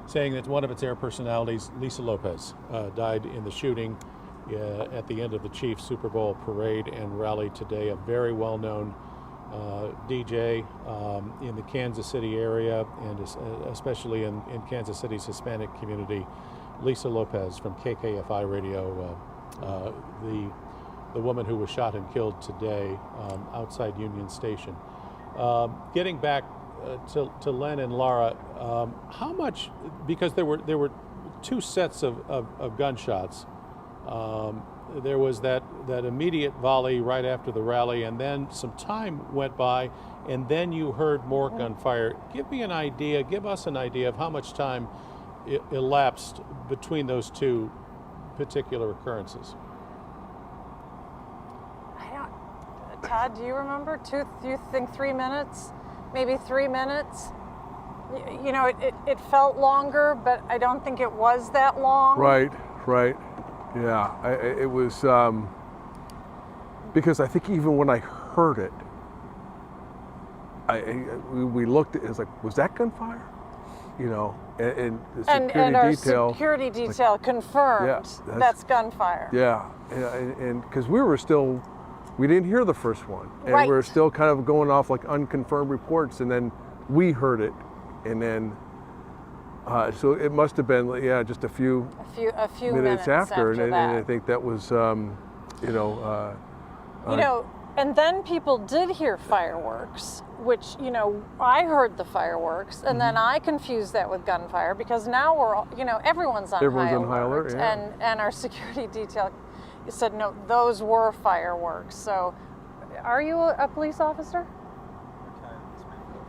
saying that one of its air personalities, Lisa Lopez, died in the shooting at the end of the Chiefs Super Bowl parade and rally today. A very well-known DJ in the Kansas City area, and especially in Kansas City's Hispanic community, Lisa Lopez from KKFI Radio, the woman who was shot and killed today outside Union Station. Getting back to Len and Laura, how much, because there were two sets of gunshots. There was that immediate volley right after the rally, and then some time went by, and then you heard more gunfire. Give us an idea of how much time elapsed between those two particular occurrences. Todd, do you remember? Do you think 3 minutes? Maybe 3 minutes? You know, it felt longer, but I don't think it was that long. Right. Yeah, it was, because I think even when I heard it, we looked at it, it's like, was that gunfire? You know, and the security our detail. security detail confirmed that's gunfire. Yeah, and because we didn't hear the first one, and Right. we were still kind of going off like unconfirmed reports, and then we heard it, and then so it must have been just a few minutes after and that. I think that was And then people did hear fireworks, which, I heard the fireworks, and then I confused that with gunfire because now everyone's on high alert. Yeah. And our security detail said, no, those were fireworks. So are you a police officer?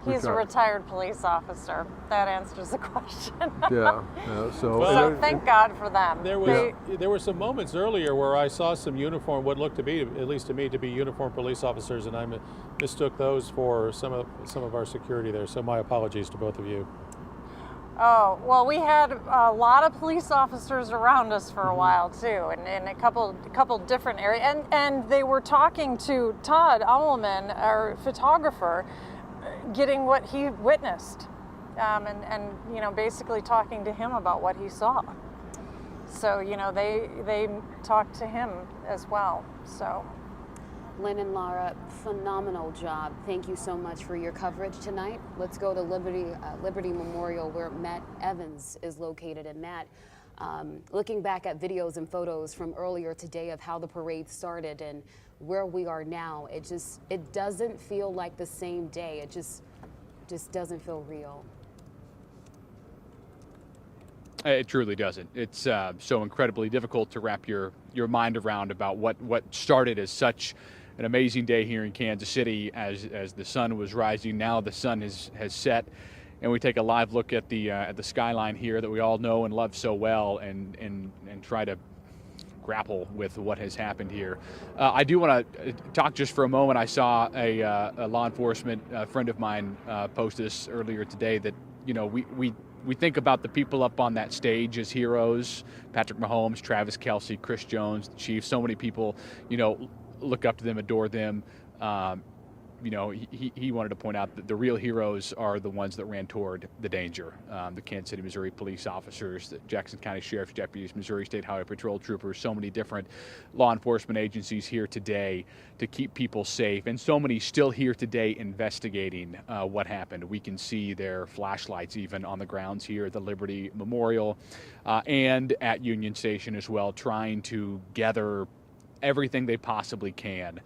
He's a retired police officer. That answers the question. So thank God for them. There were some moments earlier where I saw some what looked to be, at least to me, to be uniformed police officers, and I mistook those for some of our security there. So my apologies to both of you. Oh, well, we had a lot of police officers around us for a while too, and in a couple different areas, and they were talking to Todd Owlman, our photographer, getting what he witnessed, and basically talking to him about what he saw. So they talked to him as well. So. Len and Laura, phenomenal job. Thank you so much for your coverage tonight. Let's go to Liberty Memorial, where Matt Evans is located. And Matt, looking back at videos and photos from earlier today of how the parade started and where we are now, it doesn't feel like the same day. It just doesn't feel real. It truly doesn't. It's so incredibly difficult to wrap your mind around about what started as such an amazing day here in Kansas City as the sun was rising. Now the sun has set, and we take a live look at the skyline here that we all know and love so well, and try to grapple with what has happened here. I do want to talk just for a moment. I saw a law enforcement friend of mine post this earlier today that we think about the people up on that stage as heroes: Patrick Mahomes, Travis Kelce, Chris Jones, the Chiefs. So many people, look up to them, adore them. He wanted to point out that the real heroes are the ones that ran toward the danger. The Kansas City, Missouri police officers, the Jackson County Sheriff's deputies, Missouri State Highway Patrol troopers, so many different law enforcement agencies here today to keep people safe, and so many still here today investigating what happened. We can see their flashlights even on the grounds here at the Liberty Memorial and at Union Station as well, trying to gather everything they possibly can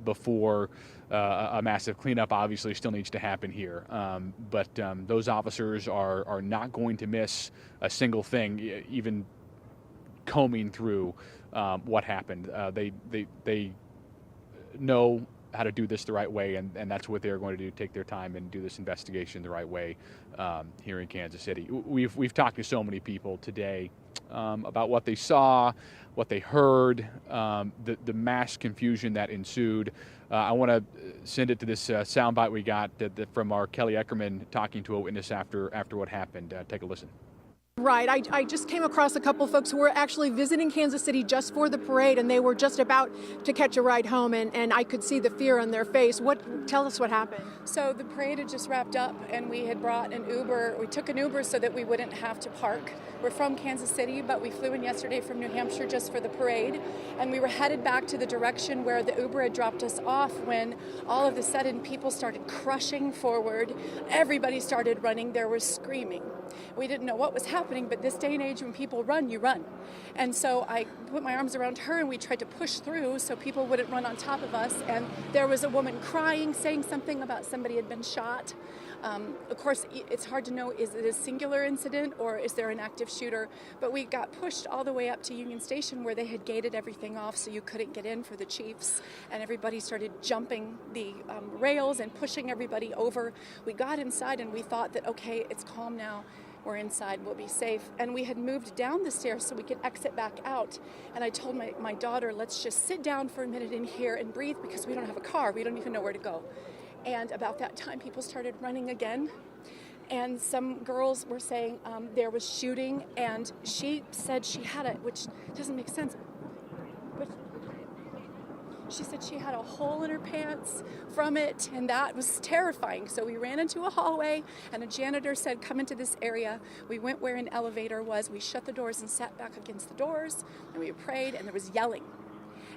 before a massive cleanup obviously still needs to happen here. But those officers are not going to miss a single thing, even combing through what happened. They know how to do this the right way, and that's what they're going to do, take their time and do this investigation the right way here in Kansas City. We've talked to so many people today about what they saw, what they heard, the mass confusion that ensued. I want to send it to this soundbite we got from our Kelly Eckerman talking to a witness after what happened. Take a listen. Right. I just came across a couple folks who were actually visiting Kansas City just for the parade, and they were just about to catch a ride home, and I could see the fear on their face. Tell us what happened. So the parade had just wrapped up, and we had brought an Uber. We took an Uber so that we wouldn't have to park. We're from Kansas City, but we flew in yesterday from New Hampshire just for the parade, and we were headed back to the direction where the Uber had dropped us off when all of a sudden people started crushing forward. Everybody started running. There was screaming. We didn't know what was happening, but this day and age when people run, you run. And so I put my arms around her and we tried to push through so people wouldn't run on top of us. And there was a woman crying, saying something about somebody had been shot. Of course, it's hard to know, is it a singular incident or is there an active shooter? But we got pushed all the way up to Union Station where they had gated everything off so you couldn't get in for the Chiefs. And everybody started jumping the rails and pushing everybody over. We got inside and we thought that, okay, it's calm now. We're inside, we'll be safe. And we had moved down the stairs so we could exit back out. And I told my daughter, let's just sit down for a minute in here and breathe because we don't have a car. We don't even know where to go. And about that time, people started running again. And some girls were saying there was shooting, and she said she had which doesn't make sense. But she said she had a hole in her pants from it, and that was terrifying. So we ran into a hallway, and a janitor said, come into this area. We went where an elevator was. We shut the doors and sat back against the doors, and we prayed, and there was yelling.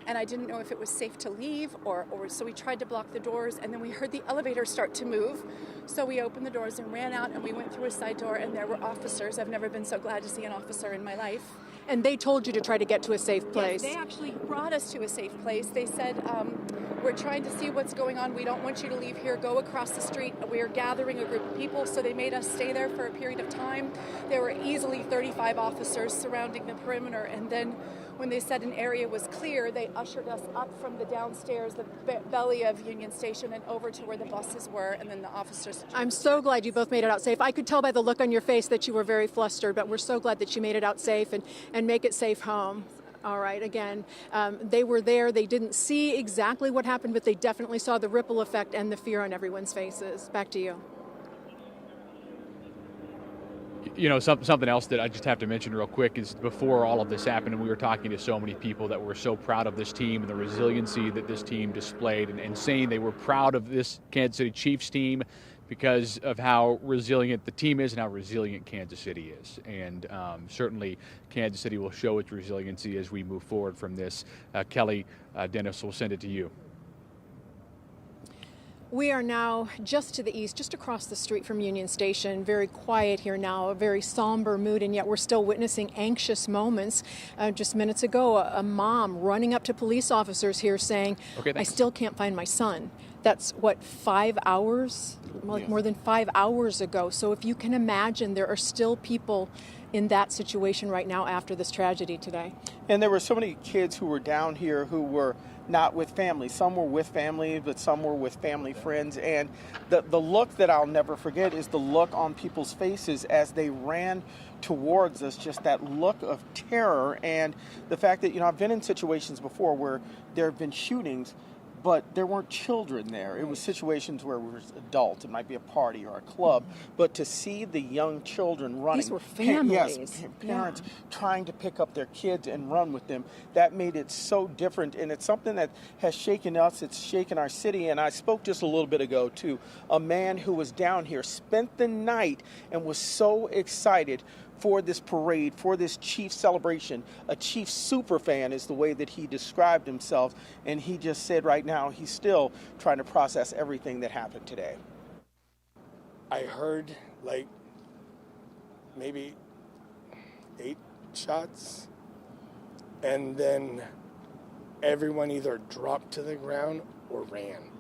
And I didn't know if it was safe to leave, or so we tried to block the doors, and then we heard the elevator start to move. So we opened the doors and ran out, and we went through a side door, and there were officers. I've never been so glad to see an officer in my life. And they told you to try to get to a safe place. Yes, they actually brought us to a safe place. They said, we're trying to see what's going on. We don't want you to leave here. Go across the street. We're gathering a group of people. So they made us stay there for a period of time. There were easily 35 officers surrounding the perimeter. And then when they said an area was clear, they ushered us up from the downstairs, the belly of Union Station, and over to where the buses were, and then the officers. I'm so glad you both made it out safe. I could tell by the look on your face that you were very flustered, but we're so glad that you made it out safe and make it safe home. All right, again, they were there. They didn't see exactly what happened, but they definitely saw the ripple effect and the fear on everyone's faces. Back to you. You know, something else that I just have to mention real quick is before all of this happened, and we were talking to so many people that were so proud of this team and the resiliency that this team displayed, and saying they were proud of this Kansas City Chiefs team because of how resilient the team is and how resilient Kansas City is. And certainly Kansas City will show its resiliency as we move forward from this. Kelly, Dennis, will send it to you. We are now just to the east, just across the street from Union Station. Very quiet here now, a very somber mood, and yet we're still witnessing anxious moments. Just minutes ago, a mom running up to police officers here saying, I still can't find my son. That's, what, 5 hours? More than 5 hours ago. So if you can imagine, there are still people in that situation right now after this tragedy today. And there were so many kids who were down here who were not with family. Some were with family, but some were with family friends. And the look that I'll never forget is the look on people's faces as they ran towards us, just that look of terror. And the fact that, I've been in situations before where there have been shootings, but there weren't children there. It was situations where we were adults. It might be a party or a club. But to see the young children running. These were families. Yes, parents trying to pick up their kids and run with them. That made it so different. And it's something that has shaken us. It's shaken our city. And I spoke just a little bit ago to a man who was down here, spent the night, and was so excited for this parade, for this Chiefs celebration. A Chiefs super fan is the way that he described himself, and he just said right now he's still trying to process everything that happened today. I heard like maybe 8 shots, and then everyone either dropped to the ground or ran.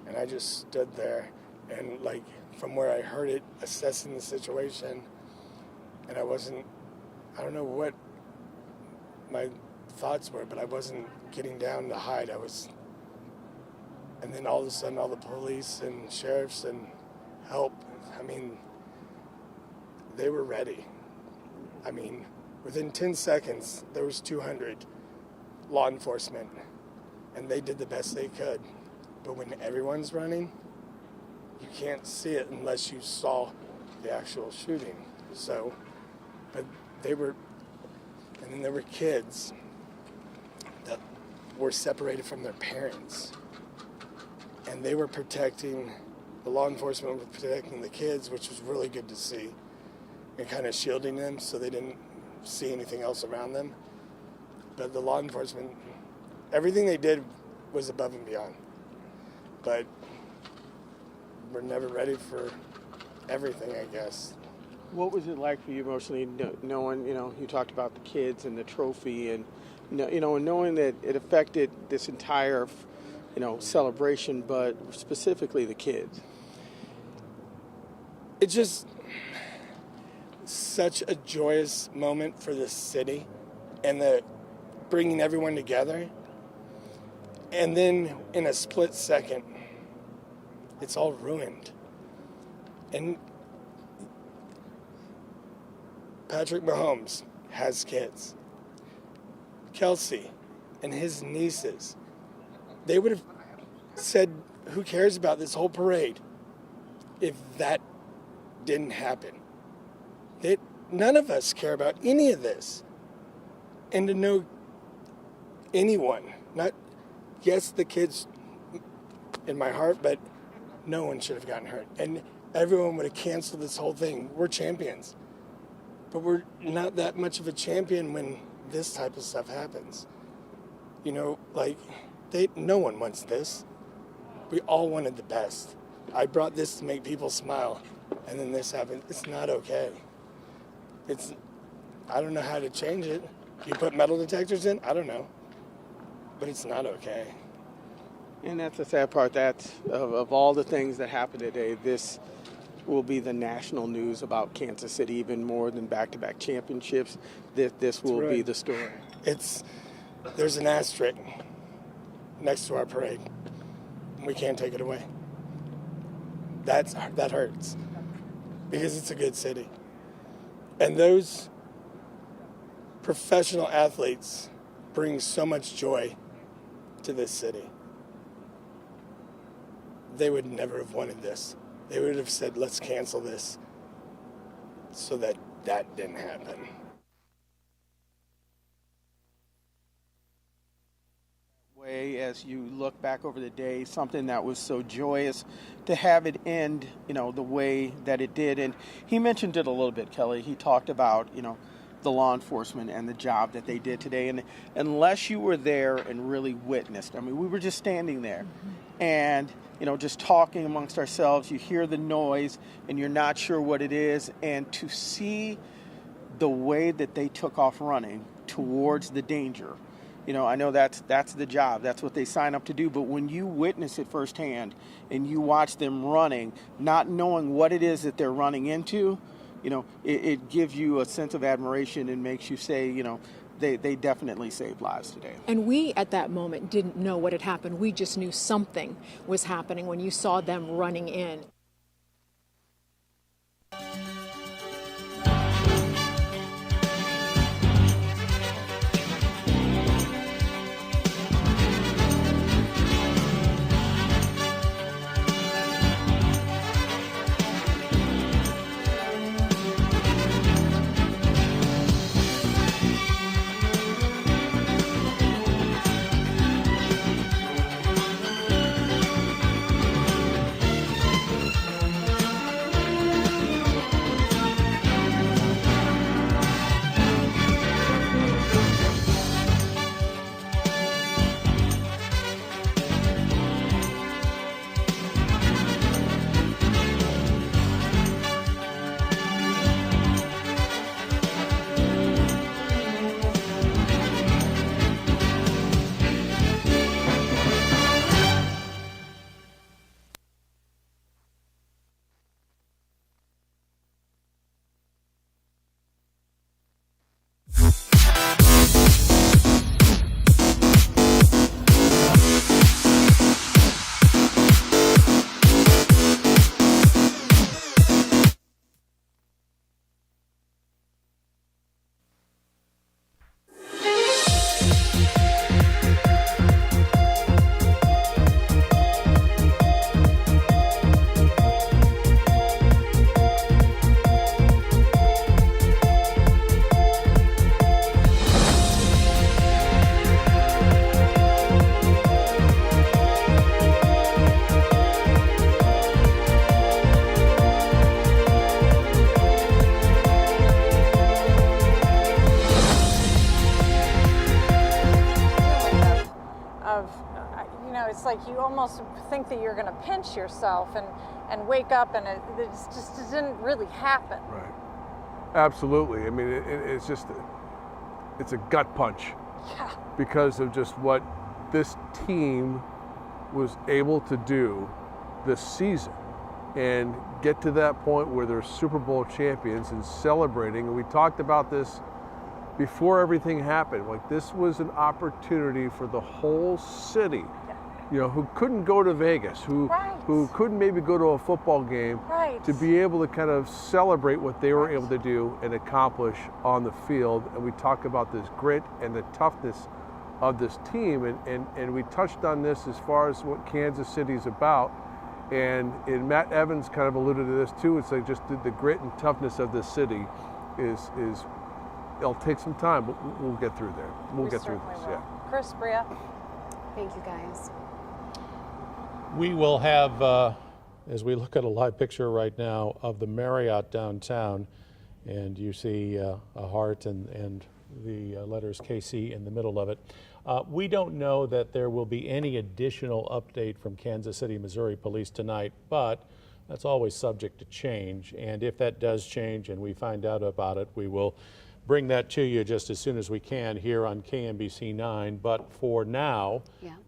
And I just stood there and, like, from where I heard it, assessing the situation. And I don't know what my thoughts were, but I wasn't getting down to hide. And then all of a sudden, all the police and sheriffs and help, they were ready. Within 10 seconds, there was 200 law enforcement, and they did the best they could. But when everyone's running, you can't see it unless you saw the actual shooting. So, but they were, and then there were kids that were separated from their parents, and they were protecting, the law enforcement was protecting the kids, which was really good to see, and kind of shielding them so they didn't see anything else around them. But the law enforcement, everything they did was above and beyond. But we're never ready for everything, I guess. What was it like for you emotionally, knowing, you talked about the kids and the trophy, and and knowing that it affected this entire, celebration, but specifically the kids? It's just such a joyous moment for the city, and the bringing everyone together. And then in a split second, it's all ruined. And Patrick Mahomes has kids. Kelsey and his nieces, they would have said, who cares about this whole parade if that didn't happen? None of us care about any of this. And to know anyone, yes, the kids in my heart, but no one should have gotten hurt. And everyone would have canceled this whole thing. We're champions. But we're not that much of a champion when this type of stuff happens. No one wants this. We all wanted the best. I brought this to make people smile, and then this happened. It's not okay. I don't know how to change it. You put metal detectors in? I don't know. But it's not okay. And that's the sad part. That's of all the things that happened today, this will be the national news about Kansas City, even more than back-to-back championships. This will be the story. There's an asterisk next to our parade. We can't take it away. That hurts, because it's a good city. And those professional athletes bring so much joy to this city. They would never have wanted this. They would have said, let's cancel this, so that didn't happen. As you look back over the day, something that was so joyous, to have it end, the way that it did. And he mentioned it a little bit, Kelly. He talked about, the law enforcement and the job that they did today. And unless you were there and really witnessed, we were just standing there and, just talking amongst ourselves, you hear the noise and you're not sure what it is. And to see the way that they took off running towards the danger, I know that's the job. That's what they sign up to do. But when you witness it firsthand and you watch them running, not knowing what it is that they're running into, it gives you a sense of admiration and makes you say, they definitely saved lives today. And we, at that moment, didn't know what had happened. We just knew something was happening when you saw them running in. of, you know, it's like you almost think that you're going to pinch yourself and wake up, and it just didn't really happen. Right. Absolutely. I mean, it's just, it's a gut punch. Yeah. Because of just what this team was able to do this season and get to that point where they're Super Bowl champions and celebrating. And we talked about this before everything happened. Like, this was an opportunity for the whole city, you know, who couldn't go to Vegas, who couldn't maybe go to a football game, to be able to kind of celebrate what they were able to do and accomplish on the field. And we talk about this grit and the toughness of this team, and we touched on this as far as what Kansas City's about. And Matt Evans kind of alluded to this too. It's like just the grit and toughness of this city is it'll take some time, but we'll get through there. We'll get through this. Yeah. Chris, Bria. Thank you, guys. We will have, as we look at a live picture right now of the Marriott downtown, and you see a heart and the letters KC in the middle of it. We don't know that there will be any additional update from Kansas City, Missouri Police tonight, but that's always subject to change. And if that does change and we find out about it, we will bring that to you just as soon as we can here on KMBC 9. But for now,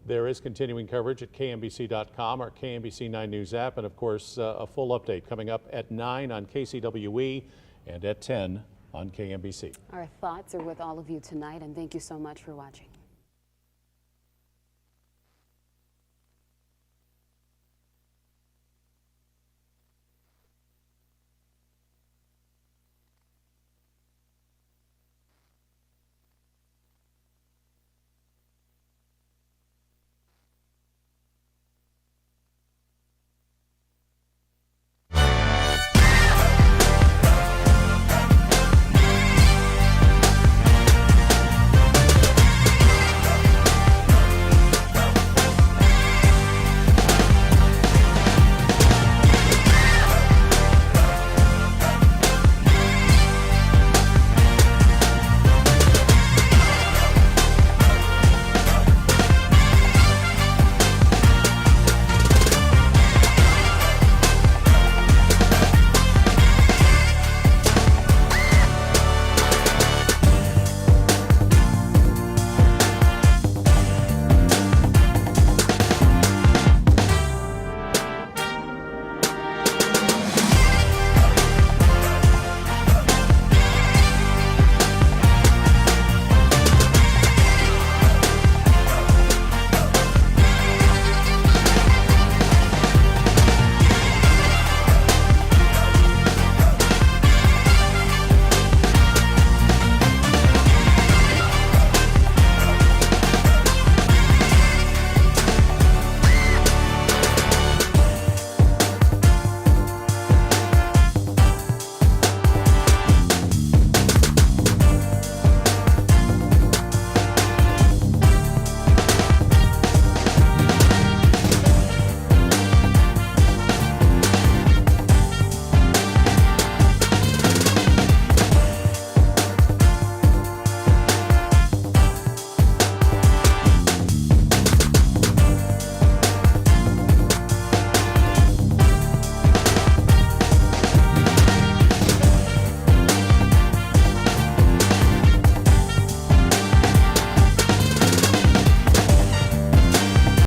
there is continuing coverage at KMBC.com, our KMBC 9 News app, and of course, a full update coming up at 9 on KCWE and at 10 on KMBC. Our thoughts are with all of you tonight, and thank you so much for watching.